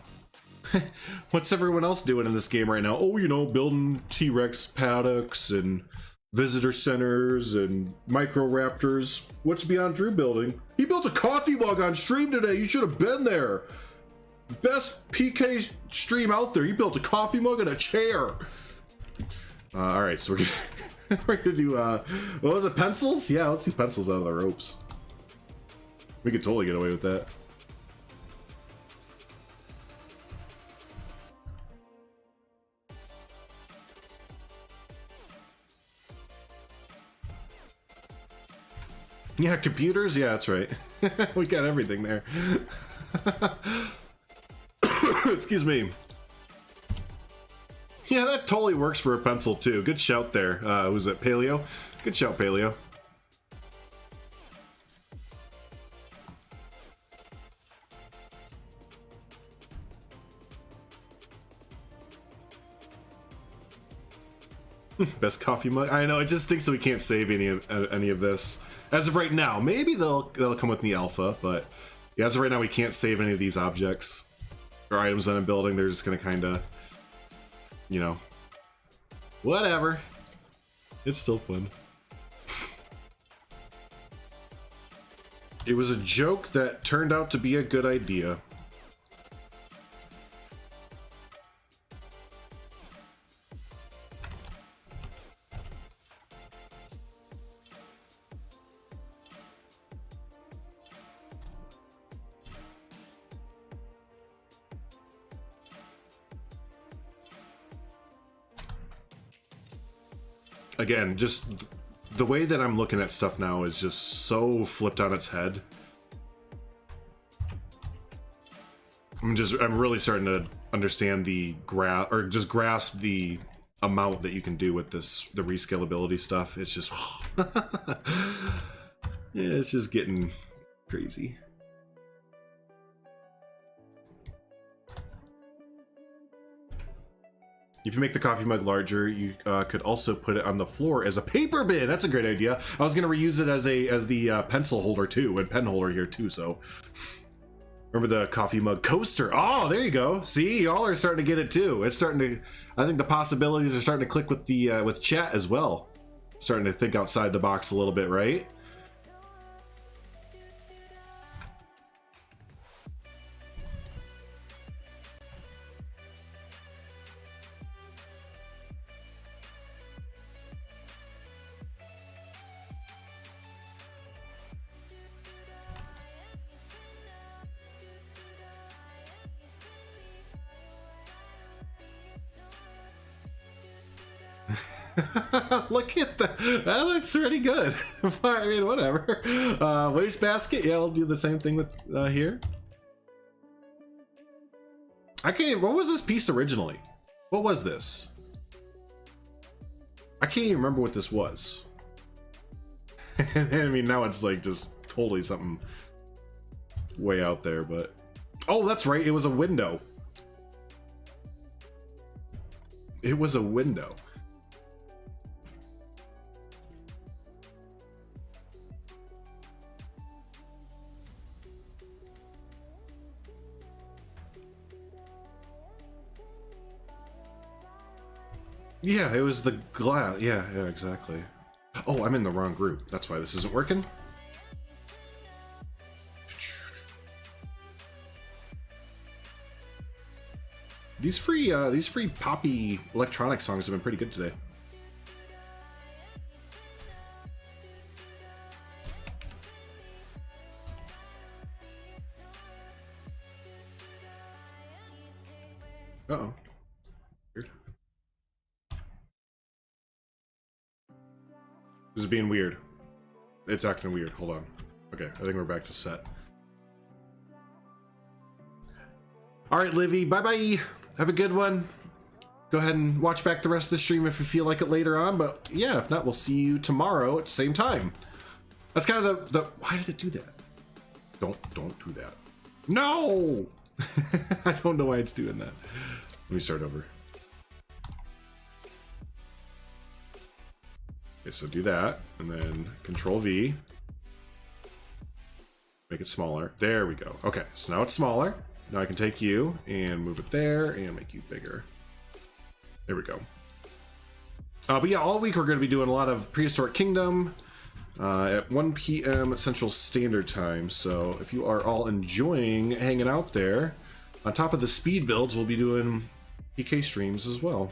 S1: What's everyone else doing in this game right now? Oh, you know, building T-Rex paddocks and visitor centers and micro-raptors. What's Beyond Drew building? He built a coffee mug on stream today. You should have been there. Best PK stream out there. He built a coffee mug and a chair. All right, so we're gonna do what was it? Pencils? Yeah, let's do pencils out of the ropes. We could totally get away with that. Yeah, computers. Yeah, that's right. We got everything there. Excuse me. Yeah, that totally works for a pencil too. Good shout there. Was it Paleo? Good shout, Paleo. Best coffee mug. I know, it just stinks that we can't save any of this as of right now. Maybe they'll come with the alpha, but yeah, as of right now we can't save any of these objects or items that I'm building. They're just gonna kind of, you know, whatever. It's still fun. It was a joke that turned out to be a good idea. Again, just the way that I'm looking at stuff now is just so flipped on its head. I'm really starting to understand the grasp the amount that you can do with the rescalability stuff. It's just, yeah, it's just getting crazy. If you make the coffee mug larger, you could also put it on the floor as a paper bin. That's a great idea. I was gonna reuse it as the pencil holder too, and pen holder here too. So remember the coffee mug coaster? Oh, there you go. See, y'all are starting to get it too. It's starting to. I think the possibilities are starting to click with the with chat as well. Starting to think outside the box a little bit, right? Look at that. That looks pretty good. I mean, whatever. Wastebasket. Yeah, I'll do the same thing with here. I can't. What was this piece originally? What was this? I can't even remember what this was. I mean, now it's like just totally something way out there, but... Oh, that's right. It was a window. It was a window. Yeah, it was the glass. Yeah, exactly. Oh, I'm in the wrong group. That's why this isn't working. These free poppy electronic songs have been pretty good today. Uh-oh. Weird. This is being weird. It's acting weird. Hold on. Okay, I think we're back to set. Alright, Livy, bye-bye. Have a good one. Go ahead and watch back the rest of the stream if you feel like it later on, but yeah, if not, we'll see you tomorrow at the same time. That's kind of the why did it do that? Don't do that. No! I don't know why it's doing that. Let me start over. Okay, so do that, and then Control V. Make it smaller. There we go. Okay, so now it's smaller. Now I can take you and move it there and make you bigger. There we go. But yeah, all week we're going to be doing a lot of Prehistoric Kingdom at 1 p.m. Central Standard Time. So if you are all enjoying hanging out there, on top of the speed builds, we'll be doing PK streams as well.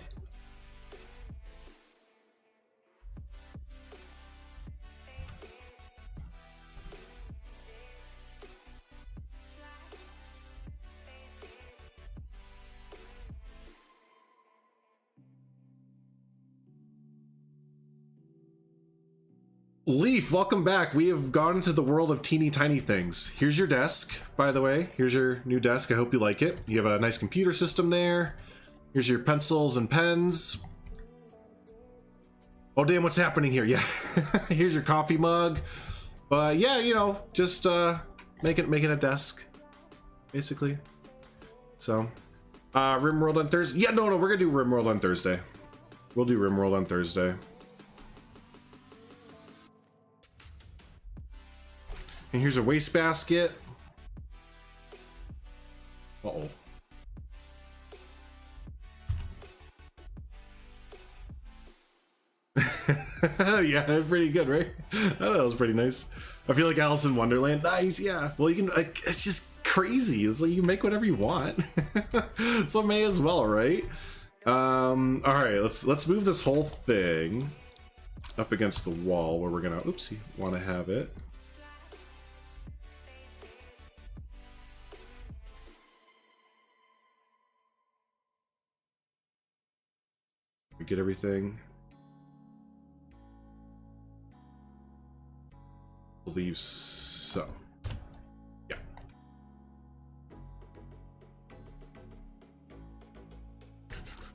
S1: Leaf, welcome back. We have gone into the world of teeny tiny things. Here's your desk, by the way. Here's your new desk. I hope you like it. You have a nice computer system there. Here's your pencils and pens. Oh damn, what's happening here? Yeah. Here's your coffee mug. But yeah, you know, just making a desk, basically. So, RimWorld on Thursday. Yeah, no, we're gonna do RimWorld on Thursday. We'll do RimWorld on Thursday. And here's a wastebasket. Uh-oh. Yeah, pretty good, right? I thought that was pretty nice. I feel like Alice in Wonderland. Nice, yeah. Well, you can, like, it's just crazy. It's like you can make whatever you want. So may as well, right? All right, let's move this whole thing up against the wall where we're gonna, oopsie, want to have it. We get everything. Believe so. Yeah.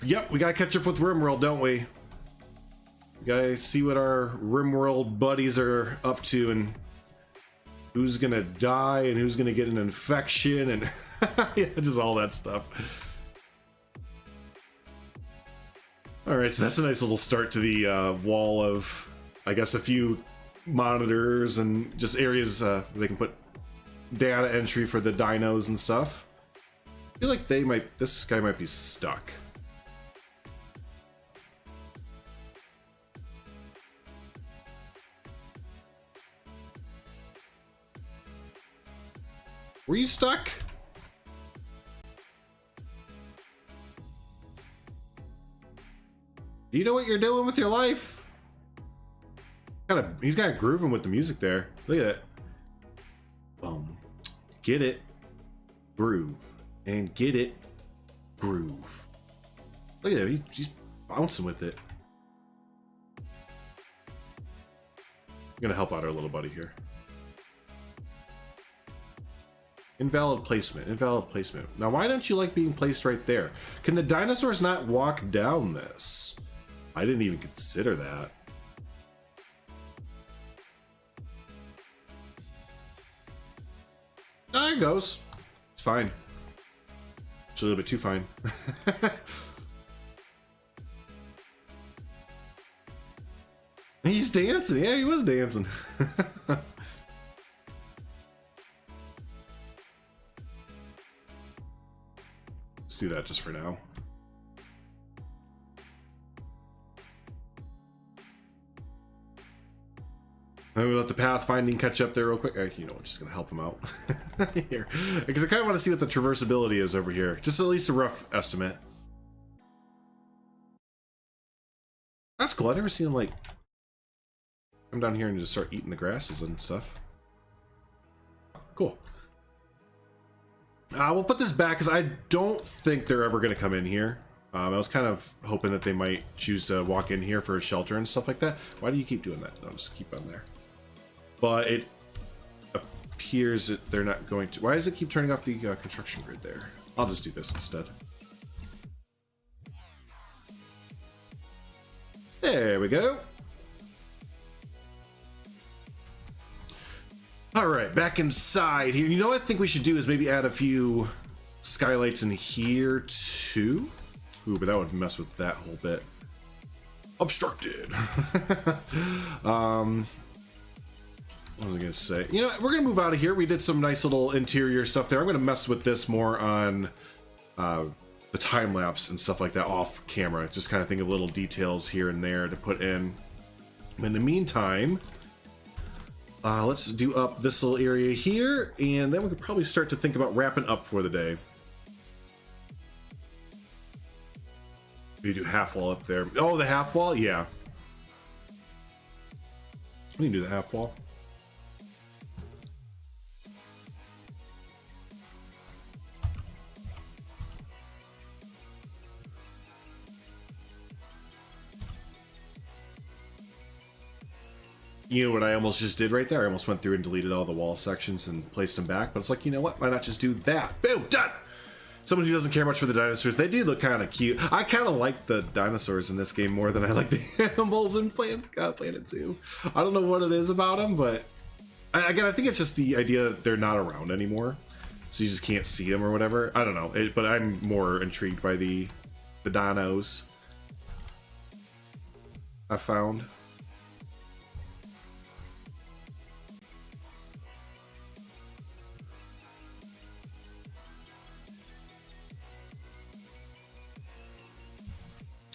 S1: Yep, we gotta catch up with RimWorld, don't we? We gotta see what our RimWorld buddies are up to and who's gonna die and who's gonna get an infection and yeah, just all that stuff. All right, so that's a nice little start to the wall of, I guess, a few monitors and just areas they can put data entry for the dinos and stuff. I feel like this guy might be stuck. Were you stuck? Do you know what you're doing with your life? He's kind of grooving with the music there. Look at it. Boom. Get it. Groove. And get it. Groove. Look at him. He's bouncing with it. I'm gonna help out our little buddy here. Invalid placement. Invalid placement. Now, why don't you like being placed right there? Can the dinosaurs not walk down this? I didn't even consider that. There it goes. It's fine. It's a little bit too fine. He's dancing. Yeah, he was dancing. Let's do that just for now. Let me let the pathfinding catch up there real quick. You know, I'm just gonna help him out here because I kind of want to see what the traversability is over here. Just at least a rough estimate. That's cool. I've never seen him like come down here and just start eating the grasses and stuff. Cool. We'll put this back because I don't think they're ever gonna come in here. I was kind of hoping that they might choose to walk in here for a shelter and stuff like that. Why do you keep doing that? No, just keep on there. But it appears that they're not going to. Why does it keep turning off the construction grid there? I'll just do this instead. There we go. All right, back inside here. You know what I think we should do is maybe add a few skylights in here too. Ooh, but that would mess with that whole bit. Obstructed. What was I gonna say? You know, we're gonna move out of here. We did some nice little interior stuff there. I'm gonna mess with this more on the time lapse and stuff like that off camera. Just kind of think of little details here and there to put in. In the meantime, let's do up this little area here, and then we could probably start to think about wrapping up for the day. We do half wall up there. Oh, the half wall? Yeah. We can do the half wall. You know what I almost just did right there? I almost went through and deleted all the wall sections and placed them back, but it's like, you know what? Why not just do that? Boom, done! Someone who doesn't care much for the dinosaurs, they do look kind of cute. I kind of like the dinosaurs in this game more than I like the animals in Planet 2. I don't know what it is about them, but again, I think it's just the idea that they're not around anymore, so you just can't see them or whatever. I don't know, but I'm more intrigued by the dinos I found.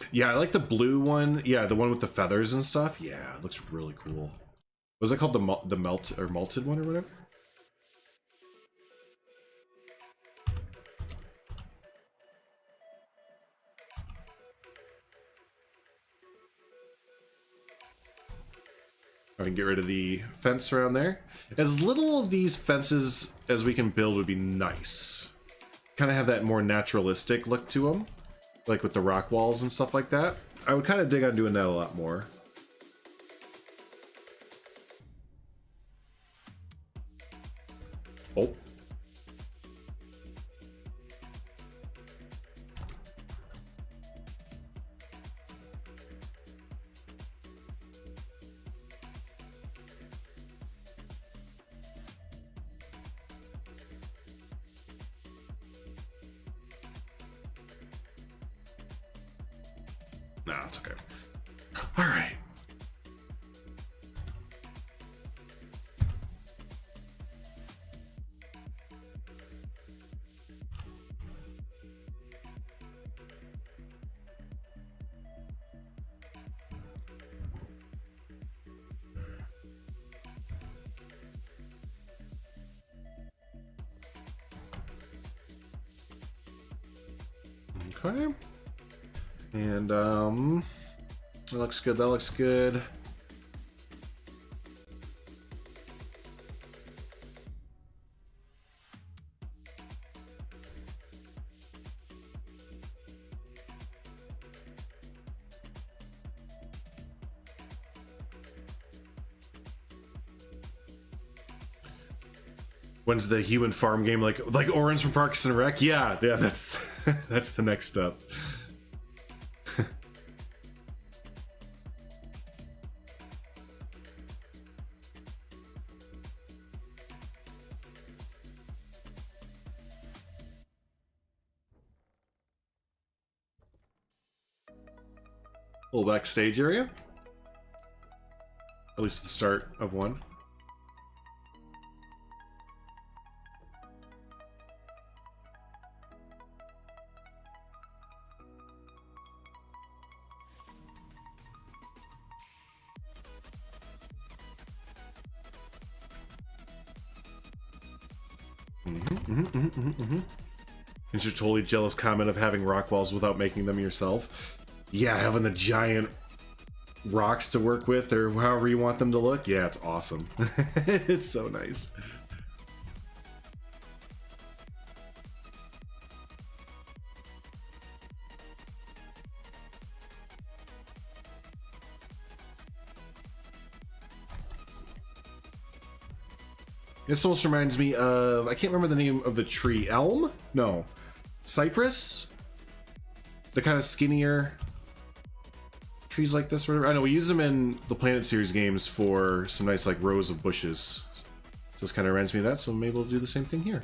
S1: Yeah, I like the blue one. Yeah, the one with the feathers and stuff. Yeah, it looks really cool. Was it called the malted one or whatever? I can get rid of the fence around there. As little of these fences as we can build would be nice. Kind of have that more naturalistic look to them. Like with the rock walls and stuff like that. I would kind of dig on doing that a lot more. Oh. Nah, it's okay. All right. Okay. And that looks good, that looks good. When's the human farm game like Orange from Parks and Rec? Yeah, that's that's the next step. Little backstage area. At least the start of one. And your totally jealous comment of having rock walls without making them yourself. Yeah, having the giant rocks to work with, or however you want them to look. Yeah, it's awesome. It's so nice. This almost reminds me of, I can't remember the name of the tree. Elm? No. Cypress? The kind of skinnier trees like this, whatever. I know we use them in the Planet series games for some nice like rows of bushes. So this kind of reminds me of that, so maybe we'll do the same thing here.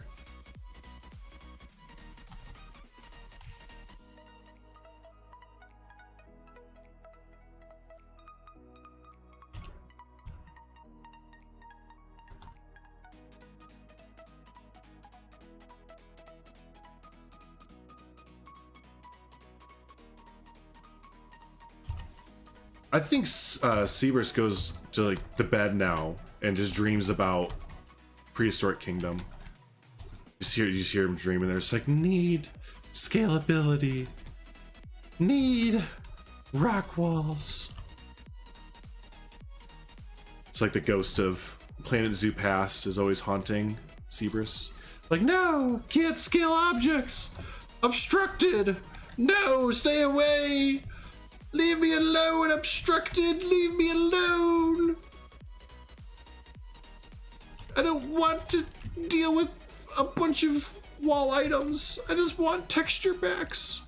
S1: I think Seaburst goes to like the bed now and just dreams about Prehistoric Kingdom. You just hear him dreaming. There's like need scalability, need rock walls. It's like the ghost of Planet Zoo Past is always haunting Seaburst. Like, no, can't scale objects. Obstructed. No, stay away. Leave me alone, obstructed, leave me alone! I don't want to deal with a bunch of wall items. I just want texture packs.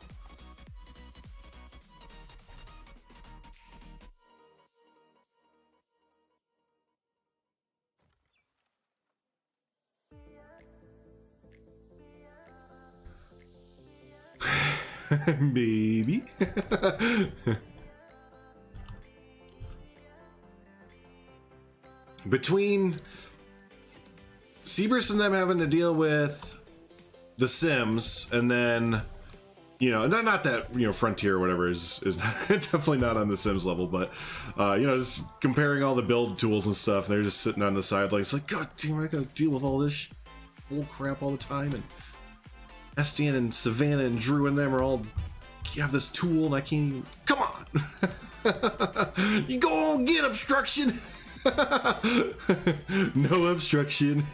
S1: Maybe. Between Seaburst and them having to deal with The Sims, and then, you know, not that, you know, Frontier or whatever is definitely not on The Sims level, but, you know, just comparing all the build tools and stuff, they're just sitting on the side like, it's like, God damn, I gotta deal with all this bull crap all the time, and Estienne and Savannah and Drew and them are all, you have this tool and I can't even, come on! You go on, get obstruction! No obstruction.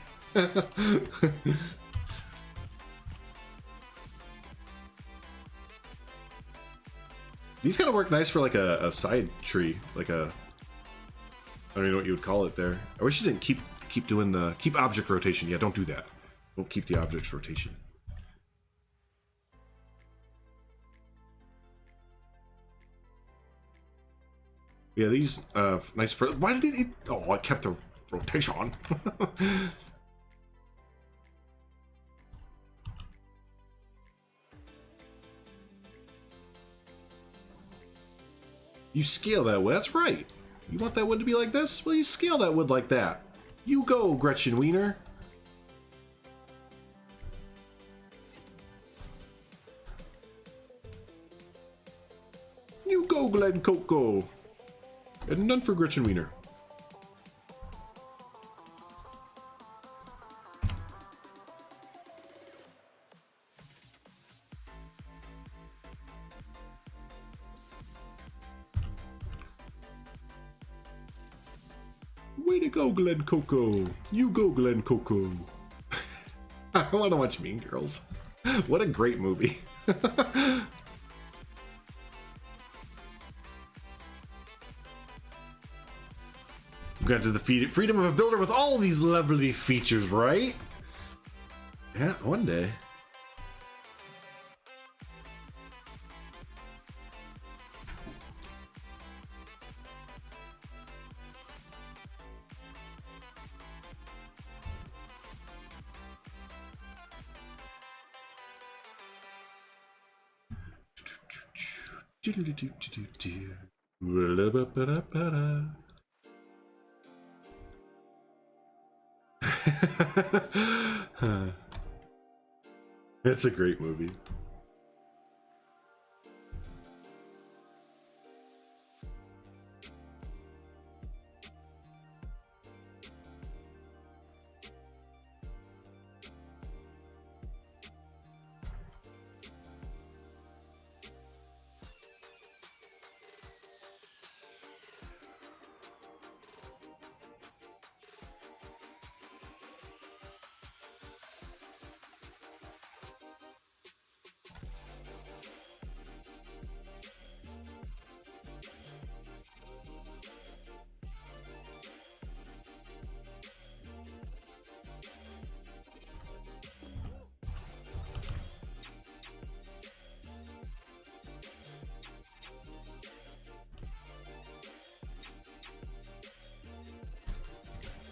S1: These kind of work nice for like a side tree, like a, I don't even know what you would call it there. I wish you didn't keep doing the keep object rotation. Yeah, don't do that. Don't keep the objects rotation. Yeah, these nice for. Why did it? Oh, I kept the rotation. You scale that wood. That's right. You want that wood to be like this? Well, you scale that wood like that. You go, Gretchen Wiener. You go, Glen Coco. And none for Gretchen Wiener. Way to go, Glen Coco. You go, Glen Coco. I want to watch Mean Girls. What a great movie. Granted the freedom of a builder with all these lovely features, right? Yeah, one day. It's a great movie.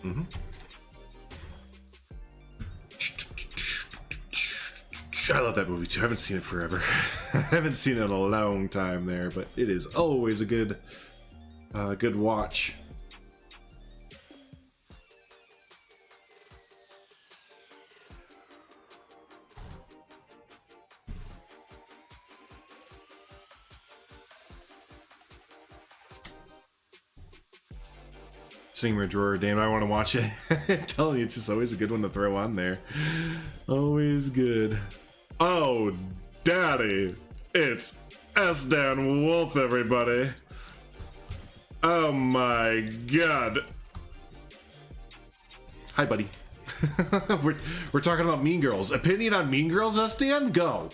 S1: Mm-hmm. I love that movie too. I haven't seen it forever. I haven't seen it in a long time there, but it is always a good watch. Steamer drawer, damn, I want to watch it. I'm telling you, it's just always a good one to throw on there. Always good. Oh, daddy, it's S-Dan Wolf, everybody. Oh my god. Hi, buddy. we're talking about Mean Girls. Opinion on Mean Girls, S-Dan? Go.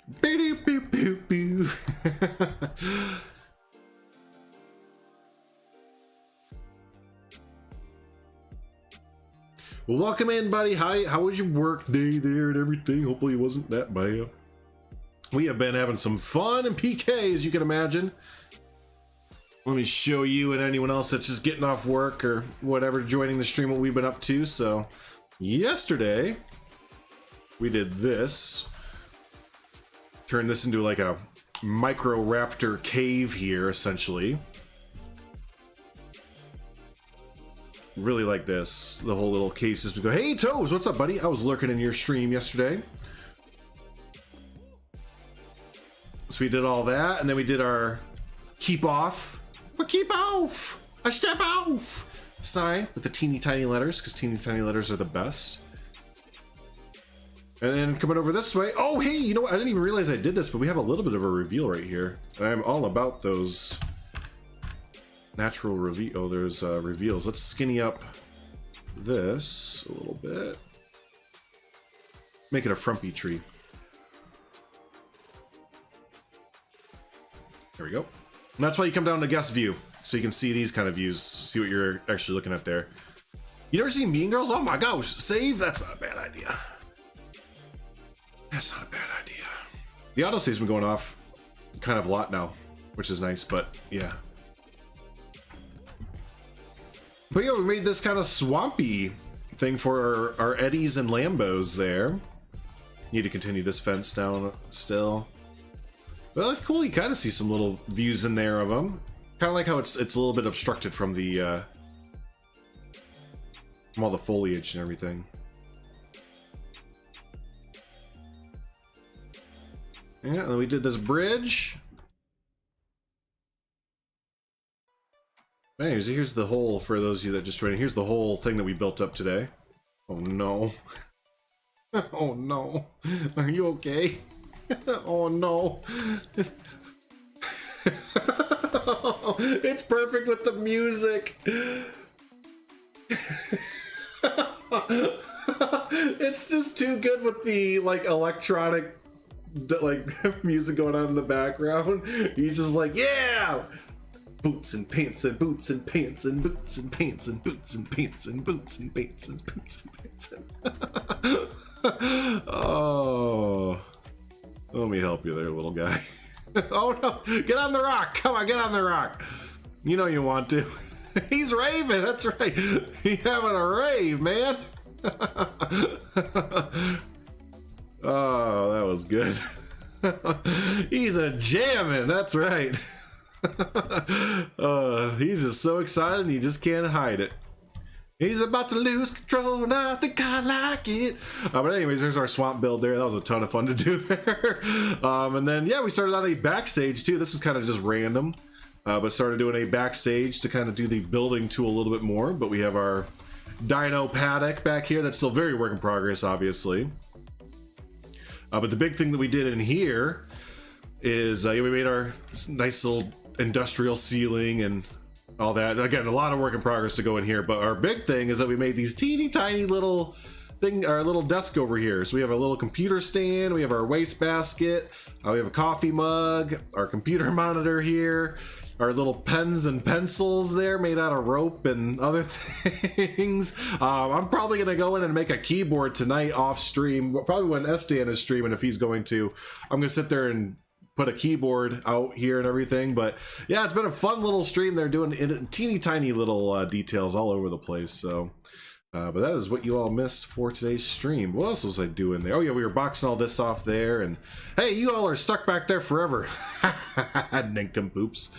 S1: Well, welcome in, buddy. Hi, how was your work day there and everything? Hopefully it wasn't that bad. We have been having some fun in PK, as you can imagine. Let me show you and anyone else that's just getting off work or whatever, joining the stream, what we've been up to. So, yesterday, we did this. Turned this into like a micro-raptor cave here, essentially. Really like this. The whole little case system. Go, hey, Toes, what's up, buddy? I was lurking in your stream yesterday. So we did all that, and then we did our keep off. We keep off! I step off! Sign with the teeny tiny letters, because teeny tiny letters are the best. And then coming over this way. Oh, hey, you know what? I didn't even realize I did this, but we have a little bit of a reveal right here. And I'm all about those natural reveal. Oh, there's reveals. Let's skinny up this a little bit. Make it a frumpy tree. There we go. And that's why you come down to guest view, so you can see these kind of views, see what you're actually looking at there. You never seen Mean Girls? Oh my gosh, save? That's not a bad idea. That's not a bad idea. The autosave's been going off kind of a lot now, which is nice, but yeah. But yeah, we made this kind of swampy thing for our Eddies and Lambos there. Need to continue this fence down still. Well, cool. You kind of see some little views in there of them. Kind of like how it's a little bit obstructed from the from all the foliage and everything. Yeah, and then we did this bridge. Anyways, here's the whole, for those of you that just joined, here's the whole thing that we built up today. Oh no. Oh no. Are you okay? Oh no. It's perfect with the music. It's just too good with the like electronic like music going on in the background. He's just like, yeah, boots and pants and boots and pants and boots and pants and boots and pants and boots and pants and boots and pants and oh, let me help you there, little guy. Oh no, get on the rock. Come on, get on the rock. You know you want to. He's raving, that's right. He's having a rave, man. Oh, that was good. He's a jamming, that's right. He's just so excited and he just can't hide it. He's about to lose control and I think I like it. But anyways, there's our swamp build there. That was a ton of fun to do there. And then, yeah, we started on a backstage too. This was kind of just random. But started doing a backstage to kind of do the building to a little bit more. But we have our Dino paddock back here. That's still very work in progress, obviously. But the big thing that we did in here is we made our nice little industrial ceiling and all that. Again, a lot of work in progress to go in here, but our big thing is that we made these teeny tiny little thing, our little desk over here. So we have a little computer stand, we have our waste basket, we have a coffee mug, our computer monitor here, our little pens and pencils there made out of rope and other things. I'm probably gonna go in and make a keyboard tonight off stream, probably when Estan is streaming, if he's going to. I'm gonna sit there and put a keyboard out here and everything. But yeah, it's been a fun little stream. They're doing teeny tiny little details all over the place. So but that is what you all missed for today's stream. What else was I doing there? Oh yeah, we were boxing all this off there, and hey, you all are stuck back there forever. Nincompoops.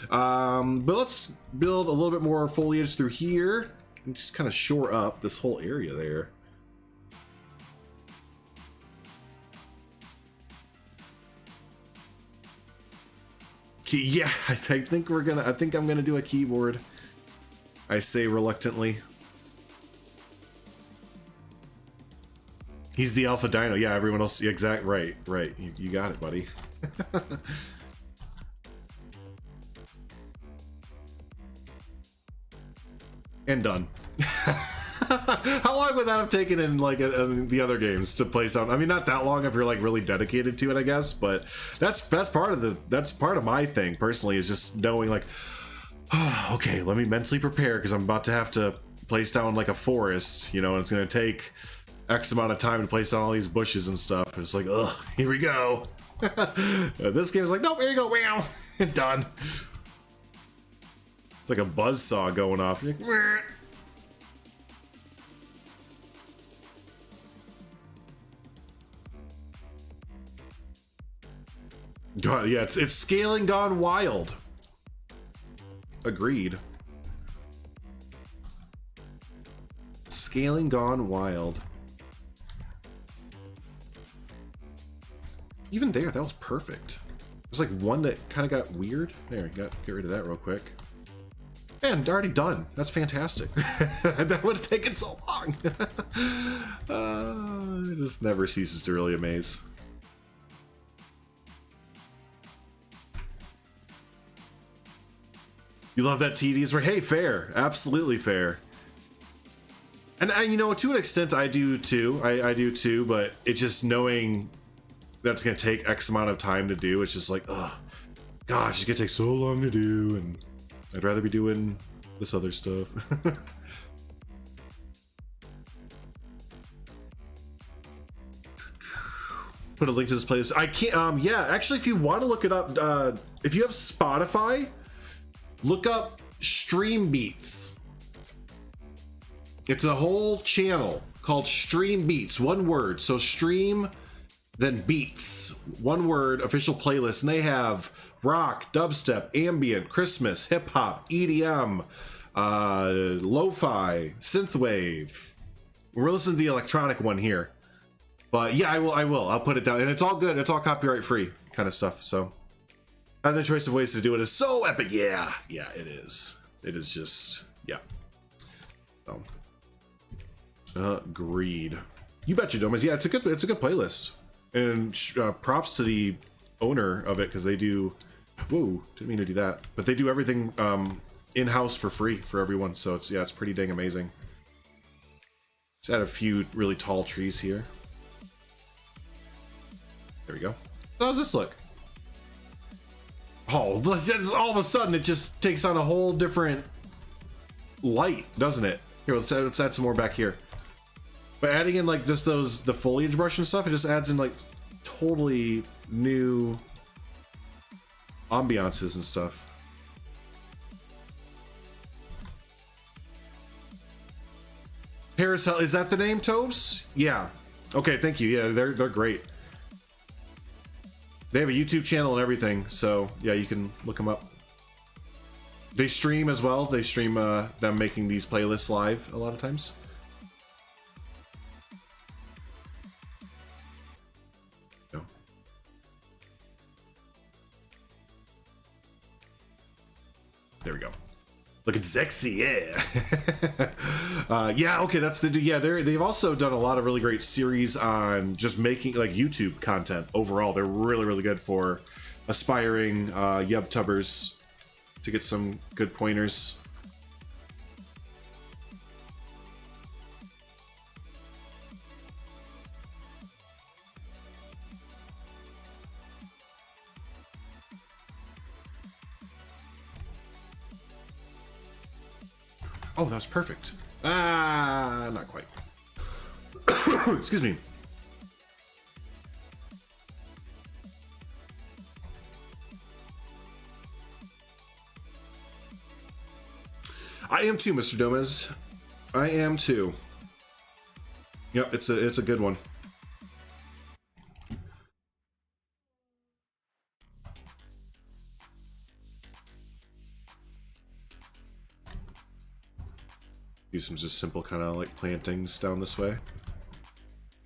S1: But let's build a little bit more foliage through here and just kind of shore up this whole area there. Yeah, I think I'm gonna do a keyboard. I say reluctantly. He's the alpha dino. Yeah, everyone else. Exact. Right. You got it, buddy. And done. How long would that have taken in like the other games to play sound? I mean, not that long if you're like really dedicated to it, I guess. But that's part of my thing personally, is just knowing like, oh, okay, let me mentally prepare because I'm about to have to place down like a forest, you know, and it's gonna take X amount of time to place down all these bushes and stuff. It's like, ugh, here we go. This game's like, nope, here you go, wow, done. It's like a buzzsaw going off. You're like, God, yeah, it's scaling gone wild. Agreed. Scaling gone wild. Even there, that was perfect. There's like one that kind of got weird. There, get rid of that real quick. Man, already done. That's fantastic. That would have taken so long. It just never ceases to really amaze. You love that tedious where, hey, fair, absolutely fair. And you know, to an extent, I do too. I do too, but it's just knowing that's gonna take X amount of time to do. It's just like, oh, gosh, it's gonna take so long to do, and I'd rather be doing this other stuff. Put a link to this playlist. I can't. Yeah, actually, if you want to look it up, if you have Spotify, look up Stream Beats. It's a whole channel called Stream Beats, one word. So stream, then beats, one word, official playlist. And they have rock, dubstep, ambient, Christmas, hip hop, EDM, lo-fi, synthwave. We're listening to the electronic one here. But yeah, I will. I'll put it down. And it's all good. It's all copyright free kind of stuff. So having the choice of ways to do it is so epic. Yeah, it is. It is just, yeah. So, agreed. You betcha, Domas. Yeah, it's a good playlist. And props to the owner of it, because they do. Whoa, didn't mean to do that. But they do everything in-house for free for everyone. So it's pretty dang amazing. Just add a few really tall trees here. There we go. How does this look? Oh, all of a sudden it just takes on a whole different light, doesn't it? Here, let's add some more back here. But adding in like just the foliage brush and stuff, it just adds in like totally new ambiances and stuff. Paracel, is that the name, Tobes? Yeah. Okay, thank you. Yeah, they're great. They have a YouTube channel and everything, so yeah, you can look them up. They stream as well. They stream them making these playlists live a lot of times. No. There we go. Looking sexy, yeah. Yeah, okay, that's the yeah. They've also done a lot of really great series on just making like YouTube content overall. They're really good for aspiring YubTubers to get some good pointers. Oh, that was perfect. Ah, not quite. Excuse me. I am too, Mr. Gomez. I am too. Yep, it's a good one. Do some just simple kind of like plantings down this way.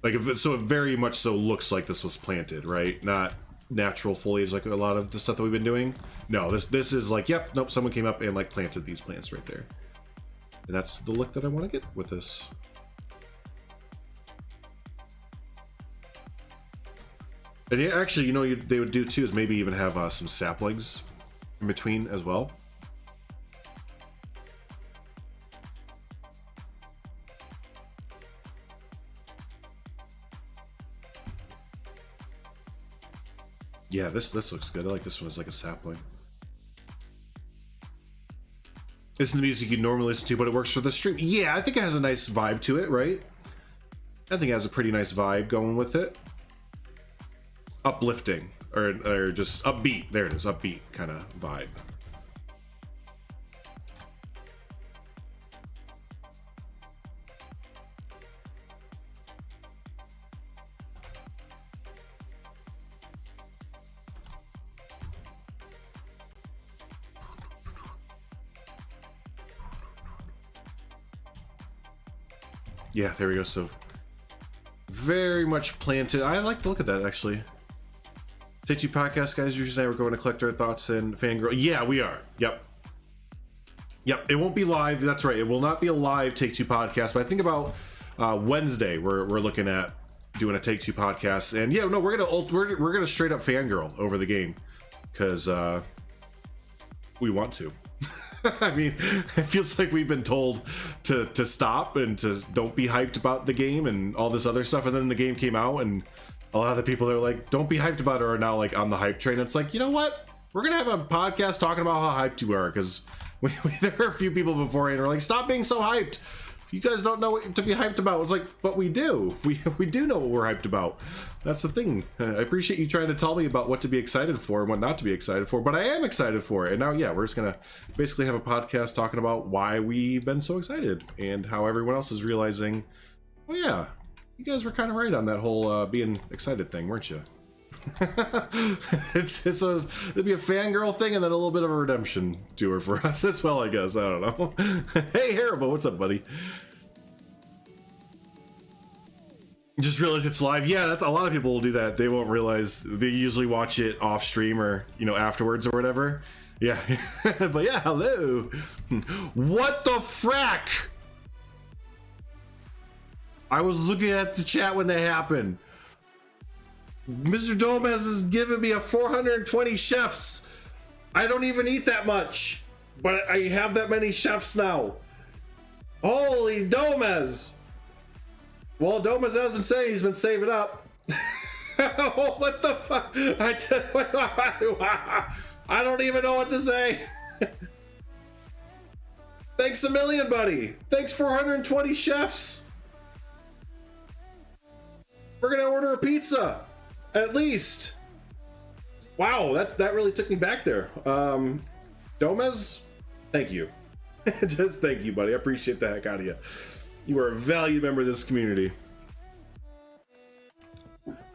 S1: Like if it, so it very much so looks like this was planted, right? Not natural foliage like a lot of the stuff that we've been doing. No, this is like, yep, nope, someone came up and like planted these plants right there. And that's the look that I want to get with this. And yeah, actually, you know, they would do too is maybe even have some saplings in between as well. Yeah, this looks good. I like this one as like a sapling. Isn't the music you normally listen to, but it works for the stream? Yeah, I think it has a nice vibe to it, right? I think it has a pretty nice vibe going with it. Uplifting, or just upbeat. There it is, upbeat kind of vibe. Yeah, there we go. So very much planted. I like to look at that actually. Take Two podcast guys, usually we're going to collect our thoughts and fangirl. Yeah, we are. Yep. It won't be live. That's right. It will not be a live Take Two podcast. But I think about Wednesday we're looking at doing a Take Two podcast. And yeah, no, we're gonna straight up fangirl over the game because we want to. I mean, it feels like we've been told to stop and to don't be hyped about the game and all this other stuff, and then the game came out and a lot of the people that are like don't be hyped about it are now like on the hype train. It's like, you know what, we're gonna have a podcast talking about how hyped you are, because there are a few people beforehand who are like, stop being so hyped, you guys don't know what to be hyped about. It's like, but we do. We do know what we're hyped about. That's the thing. I appreciate you trying to tell me about what to be excited for and what not to be excited for, but I am excited for it. And now, yeah, we're just gonna basically have a podcast talking about why we've been so excited and how everyone else is realizing, oh yeah, you guys were kind of right on that whole being excited thing, weren't you? It'd be a fangirl thing and then a little bit of a redemption tour for us as well, I guess. I don't know. Hey Haribo, what's up, buddy? Just realize it's live. Yeah, that's a lot of people will do that. They won't realize. They usually watch it off stream or, you know, afterwards or whatever. Yeah. But yeah, hello. What the frack? I was looking at the chat when that happened. Mr. Gomez is giving me a 420 chefs. I don't even eat that much, but I have that many chefs now. Holy Gomez. Well, Gomez has been saying he's been saving up. What the fuck? I don't even know what to say. Thanks a million, buddy. Thanks 420 chefs. We're gonna order a pizza. At least. Wow, that really took me back there. Gomez, thank you. Just thank you, buddy. I appreciate the heck out of you. You are a valued member of this community.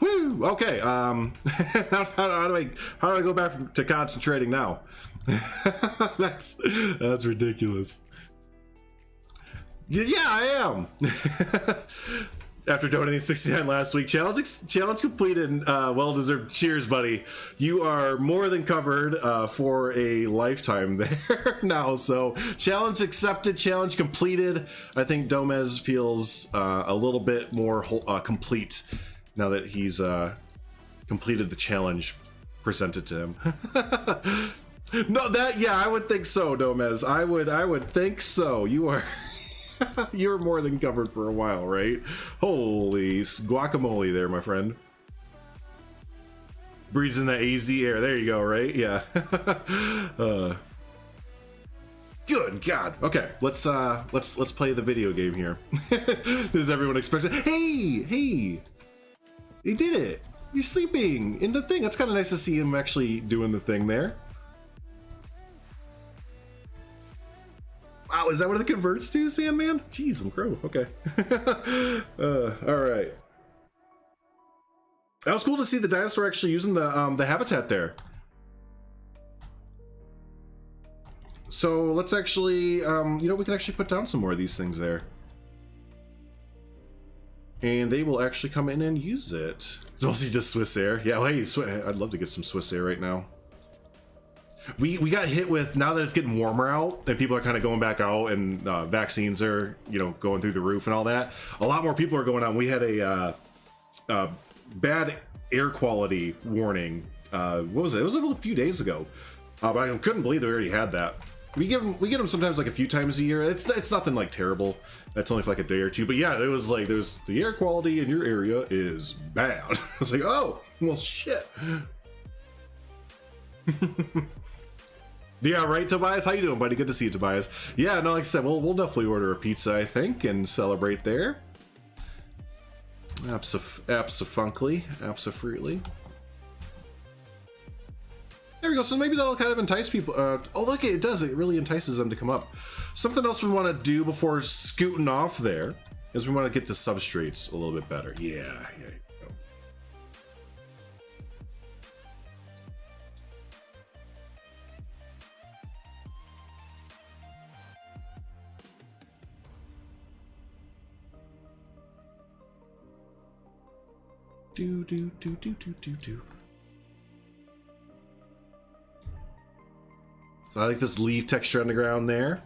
S1: Woo! Okay. How do I go back to concentrating now? That's ridiculous. Yeah, I am. After donating 69 last week, challenge completed, and well-deserved. Cheers, buddy. You are more than covered for a lifetime there now. So challenge accepted, challenge completed. I think Gomez feels a little bit more complete now that he's completed the challenge presented to him. No, yeah, I would think so, Gomez. I would think so. You are. You're more than covered for a while, right? Holy guacamole there, my friend. Breathing that AZ air. There you go, right? Yeah. Good God. Okay, let's play the video game here. Does everyone expect it? Hey! He did it! He's sleeping in the thing. That's kind of nice to see him actually doing the thing there. Wow, is that what it converts to, Sandman? Jeez, I'm crow. Okay. All right. That was cool to see the dinosaur actually using the habitat there. So let's actually, you know, we can actually put down some more of these things there. And they will actually come in and use it. It's mostly just Swiss air. Yeah, well, hey, I'd love to get some Swiss air right now. We got hit with, now that it's getting warmer out and people are kind of going back out and vaccines are, you know, going through the roof and all that. A lot more people are going out. We had a bad air quality warning. What was it? It was a few days ago. But I couldn't believe they already had that. We get them sometimes like a few times a year. It's nothing like terrible. That's only for like a day or two. But yeah, it was like, there's the air quality in your area is bad. I was like, oh, well, shit. Yeah, right, Tobias? How you doing, buddy? Good to see you, Tobias. Yeah, no, like I said, we'll definitely order a pizza, I think, and celebrate there. Abso-freely. There we go. So maybe that'll kind of entice people. Oh, look, it does. It really entices them to come up. Something else we want to do before scooting off there is we want to get the substrates a little bit better. Yeah, yeah. Do. So I like this leaf texture on the ground there.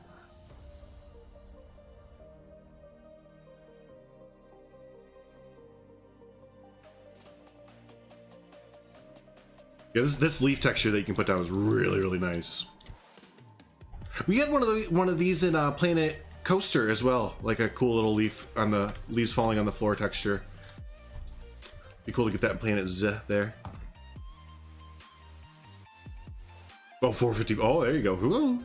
S1: Yeah, this leaf texture that you can put down is really, really nice. We had one of these in Planet Coaster as well, like a cool little leaf on the leaves falling on the floor texture. Be cool to get that in Planet Z there. Oh, 450. Oh, there you go.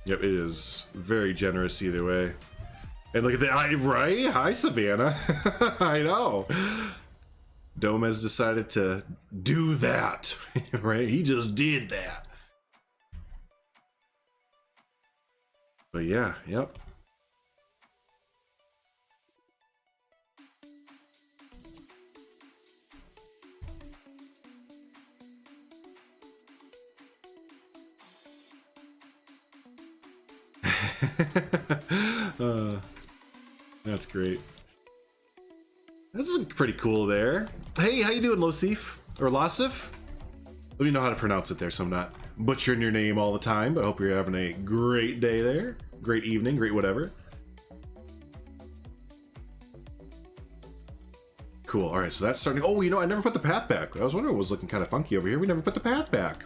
S1: Yep, it is very generous either way. And look at that, right? Hi, Savannah. I know. Dome has decided to do that, right? He just did that. But yeah, yep. That's great. This is pretty cool there. Hey, how you doing, Losif? Or Losif? Let me know how to pronounce it there so I'm not butchering your name all the time, but I hope you're having a great day there. Great evening, great whatever. Cool, all right, so that's starting. Oh, you know, I never put the path back. I was wondering what was looking kind of funky over here. We never put the path back.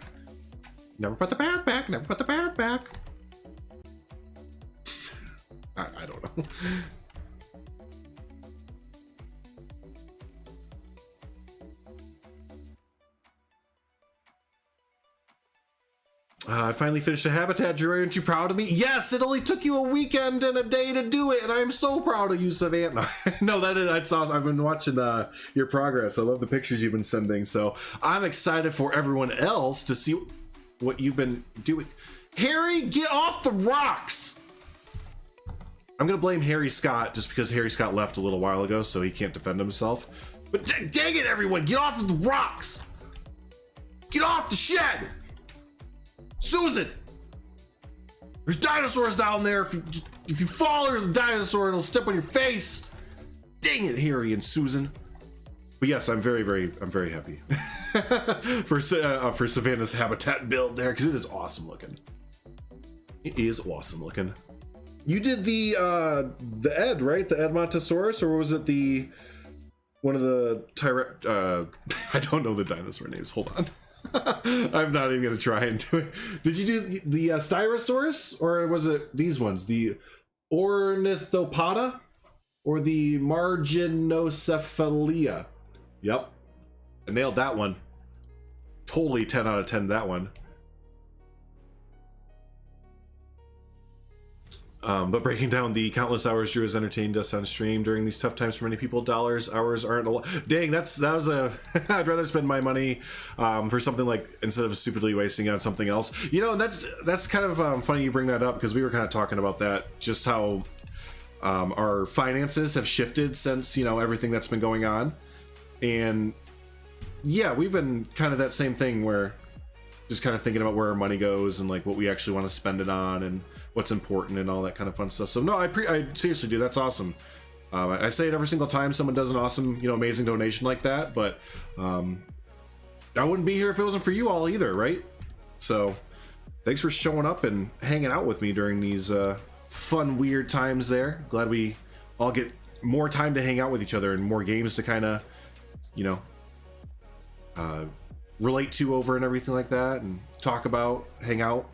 S1: Never put the path back, never put the path back. I don't know. I finally finished a habitat, Drew. Aren't you proud of me? Yes, it only took you a weekend and a day to do it, and I'm so proud of you, Savannah. No, that's awesome. I've been watching your progress. I love the pictures you've been sending, so I'm excited for everyone else to see what you've been doing. Harry, get off the rocks! I'm gonna blame Harry Scott just because Harry Scott left a little while ago, so he can't defend himself. But dang it, everyone, get off of the rocks! Get off the shed! Susan! There's dinosaurs down there. If you fall, there's a dinosaur, it'll step on your face. Dang it, Harry and Susan. But yes, I'm very happy for Savannah's habitat build there, because it is awesome looking. It is awesome looking. You did the Ed, right? The Edmontosaurus, or was it the one of the I don't know the dinosaur names. Hold on. I'm not even gonna try and do it. Did you do the Styrosaurus, or was it these ones? The Ornithopoda or the Marginocephalia? Yep, I nailed that one. Totally 10 out of 10 that one. But breaking down the countless hours Drew has entertained us on stream during these tough times for many people, hours aren't a lot. Dang, that was a. I'd rather spend my money for something like, instead of stupidly wasting it on something else. You know, that's kind of funny you bring that up, because we were kind of talking about that, just how our finances have shifted since, you know, everything that's been going on. And yeah, we've been kind of that same thing where just kind of thinking about where our money goes and like what we actually want to spend it on and what's important and all that kind of fun stuff. So no, I seriously do. That's awesome. I say it every single time someone does an awesome, you know, amazing donation like that, but I wouldn't be here if it wasn't for you all either, right? So thanks for showing up and hanging out with me during these fun, weird times there. Glad we all get more time to hang out with each other and more games to kind of, you know, relate to over and everything like that, and talk about, hang out.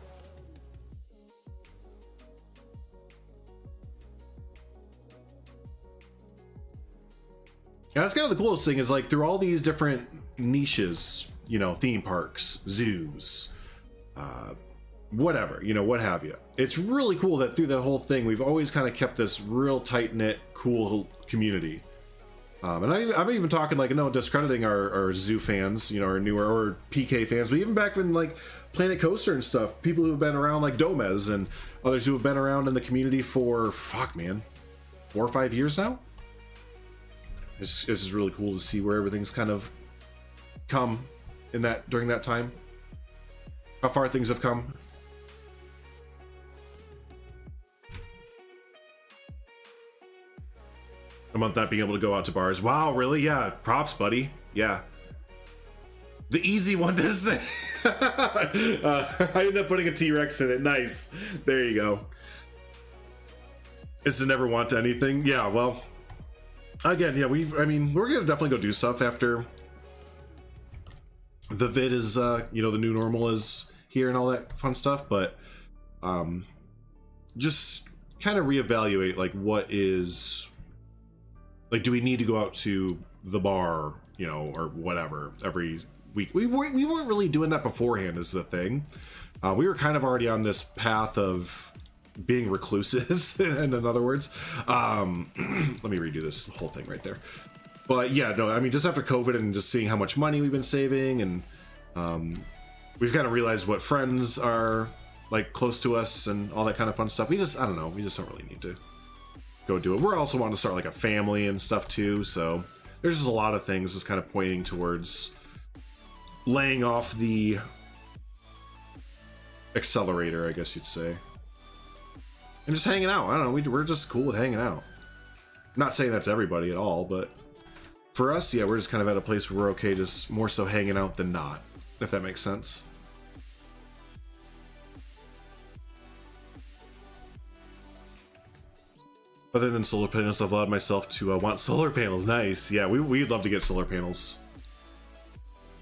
S1: that's kind of the coolest thing is like through all these different niches, you know, theme parks, zoos, whatever, you know, what have you. It's really cool that through the whole thing, we've always kind of kept this real tight-knit, cool community. And I'm even talking like, no, discrediting our zoo fans, you know, our newer or PK fans, but even back in like Planet Coaster and stuff, people who have been around like Domez and others who have been around in the community for, fuck man, 4 or 5 years now. This is really cool to see where everything's kind of come in that, during that time. How far things have come. A month not being able to go out to bars. Wow, really? Yeah, props, buddy. Yeah. The easy one to say. I ended up putting a T-Rex in it. Nice. There you go. Is to never want anything. Yeah, well, again, yeah, I mean, we're gonna definitely go do stuff after the vid is, you know, the new normal is here and all that fun stuff, but just kind of reevaluate, like, what is, like, do we need to go out to the bar, you know, or whatever, every week? We weren't really doing that beforehand is the thing. We were kind of already on this path of being recluses, in other words. Let me redo this whole thing right there. But yeah, no, I mean, just after COVID and just seeing how much money we've been saving, and we've kind of realized what friends are like close to us and all that kind of fun stuff. I don't know, we just don't really need to go do it. We're also wanting to start like a family and stuff too, so there's just a lot of things just kind of pointing towards laying off the accelerator, I guess you'd say, and just hanging out. I don't know, we're just cool with hanging out. I'm not saying that's everybody at all, but for us, yeah, we're just kind of at a place where we're okay just more so hanging out than not, if that makes sense. Other than solar panels, I've allowed myself to want solar panels. Nice. Yeah, we'd love to get solar panels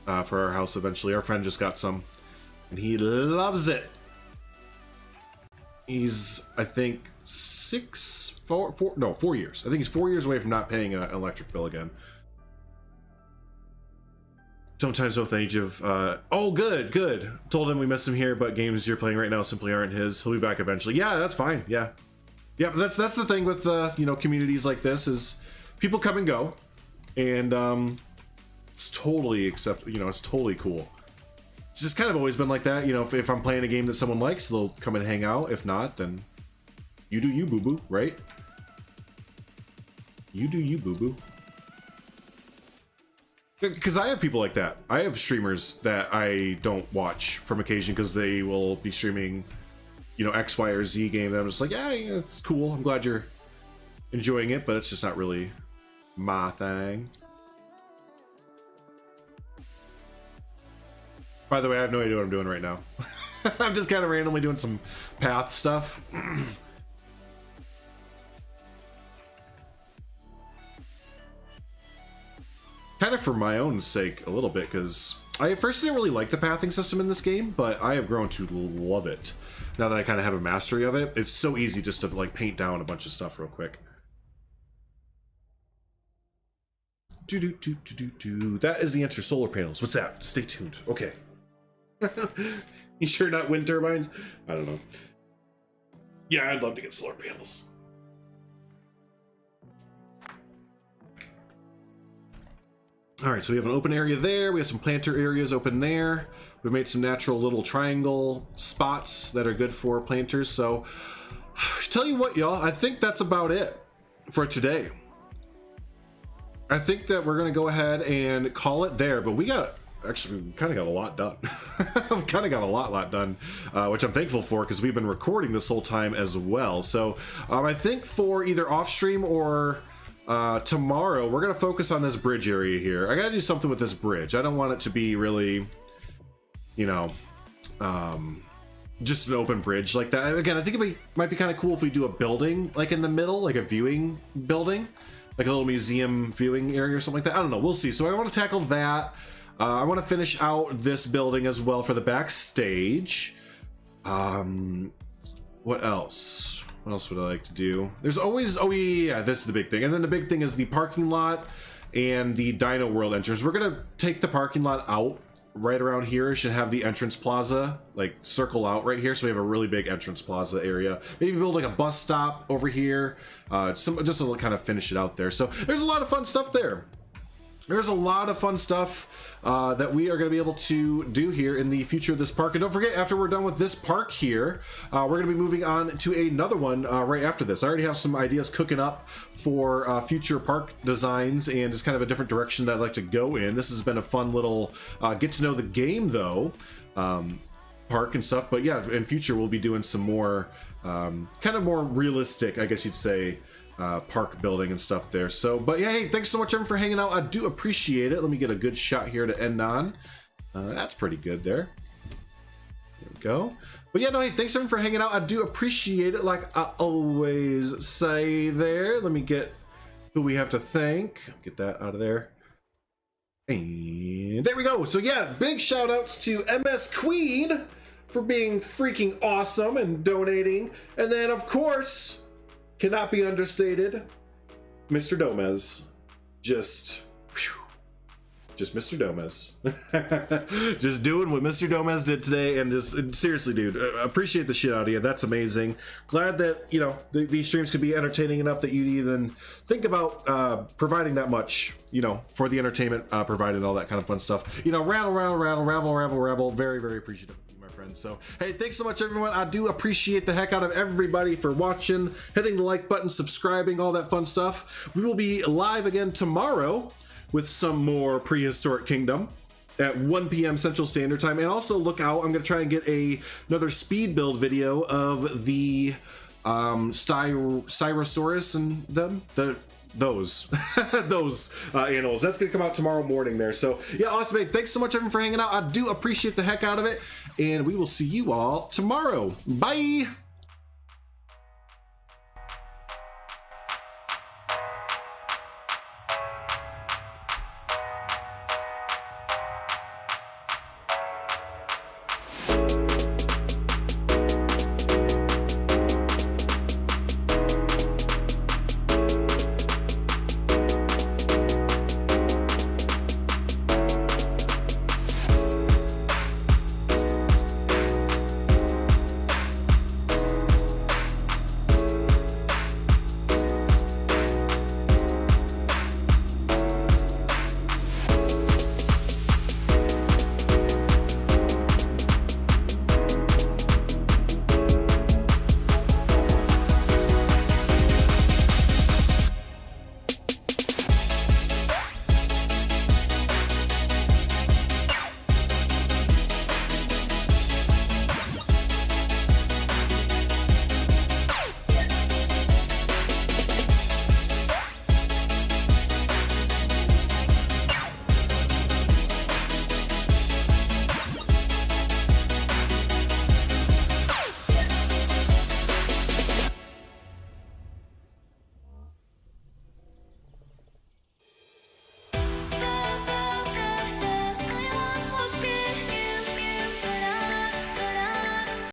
S1: for our house eventually. Our friend just got some, and he loves it. He's, I think, 4 years. I think he's 4 years away from not paying an electric bill again. Sometimes with the age of, oh, good. Told him we miss him here, but games you're playing right now simply aren't his. He'll be back eventually. Yeah, that's fine. Yeah. Yeah, but that's the thing with you know, communities like this is people come and go, and it's totally it's totally cool. It's just kind of always been like that, you know. If I'm playing a game that someone likes, they'll come and hang out. If not, then you do you, boo boo, right? You do you, boo boo. Because I have people like that. I have streamers that I don't watch from occasion because they will be streaming, you know, X, Y, or Z game. And I'm just like, yeah, it's cool. I'm glad you're enjoying it, but it's just not really my thing. By the way, I have no idea what I'm doing right now. I'm just kind of randomly doing some path stuff. Kind of for my own sake a little bit, because I at first didn't really like the pathing system in this game, but I have grown to love it. Now that I kind of have a mastery of it, it's so easy just to like paint down a bunch of stuff real quick. That is the answer, solar panels. What's that? Stay tuned. Okay. You sure not wind turbines? I don't know. Yeah, I'd love to get solar panels. All right, so we have an open area there. We have some planter areas open there. We've made some natural little triangle spots that are good for planters. So, tell you what, y'all, I think that's about it for today. I think that we're gonna go ahead and call it there, but we kind of got a lot done. We kind of got a lot done, which I'm thankful for because we've been recording this whole time as well. So, I think for either off stream or tomorrow, we're gonna focus on this bridge area here. I gotta do something with this bridge. I don't want it to be really, you know, just an open bridge like that. Again, I think it might be kind of cool if we do a building like in the middle, like a viewing building, like a little museum viewing area or something like that. I don't know, we'll see. So I want to tackle that. I want to finish out this building as well for the backstage. What else? What else would I like to do? There's always, oh yeah, this is the big thing. And then the big thing is the parking lot and the Dino World entrance. We're gonna take the parking lot out right around here. It should have the entrance plaza like circle out right here, so we have a really big entrance plaza area. Maybe build like a bus stop over here, just to kind of finish it out there. So there's a lot of fun stuff there. There's a lot of fun stuff that we are going to be able to do here in the future of this park. And don't forget, after we're done with this park here, we're going to be moving on to another one right after this. I already have some ideas cooking up for future park designs and just kind of a different direction that I'd like to go in. This has been a fun little get to know the game, though, park and stuff. But yeah, in future, we'll be doing some more kind of more realistic, I guess you'd say, park building and stuff there. So, but yeah, hey, thanks so much everyone for hanging out. I do appreciate it. Let me get a good shot here to end on. That's pretty good there. There we go. But yeah, no, hey, thanks everyone for hanging out. I do appreciate it, like I always say there. Let me get who we have to thank. Get that out of there. And there we go. So yeah, big shout outs to MS Queen for being freaking awesome and donating. And then of course, cannot be understated, Mr. Domez. Just Mr. Domez. Just doing what Mr. Domez did today, and just seriously, dude, appreciate the shit out of you. That's amazing. Glad that, you know, these streams could be entertaining enough that you'd even think about providing that much, you know, for the entertainment provided and all that kind of fun stuff. You know, rabble. Very, very appreciative. So hey, thanks so much everyone. I do appreciate the heck out of everybody for watching, hitting the like button, subscribing, all that fun stuff. We will be live again tomorrow with some more Prehistoric Kingdom at 1 p.m. Central Standard Time. And also look out, I'm gonna try and get another speed build video of the Styrosaurus and those animals. That's gonna come out tomorrow morning there. So yeah, awesome. Hey, thanks so much everyone for hanging out. I do appreciate the heck out of it, and we will see you all tomorrow. Bye.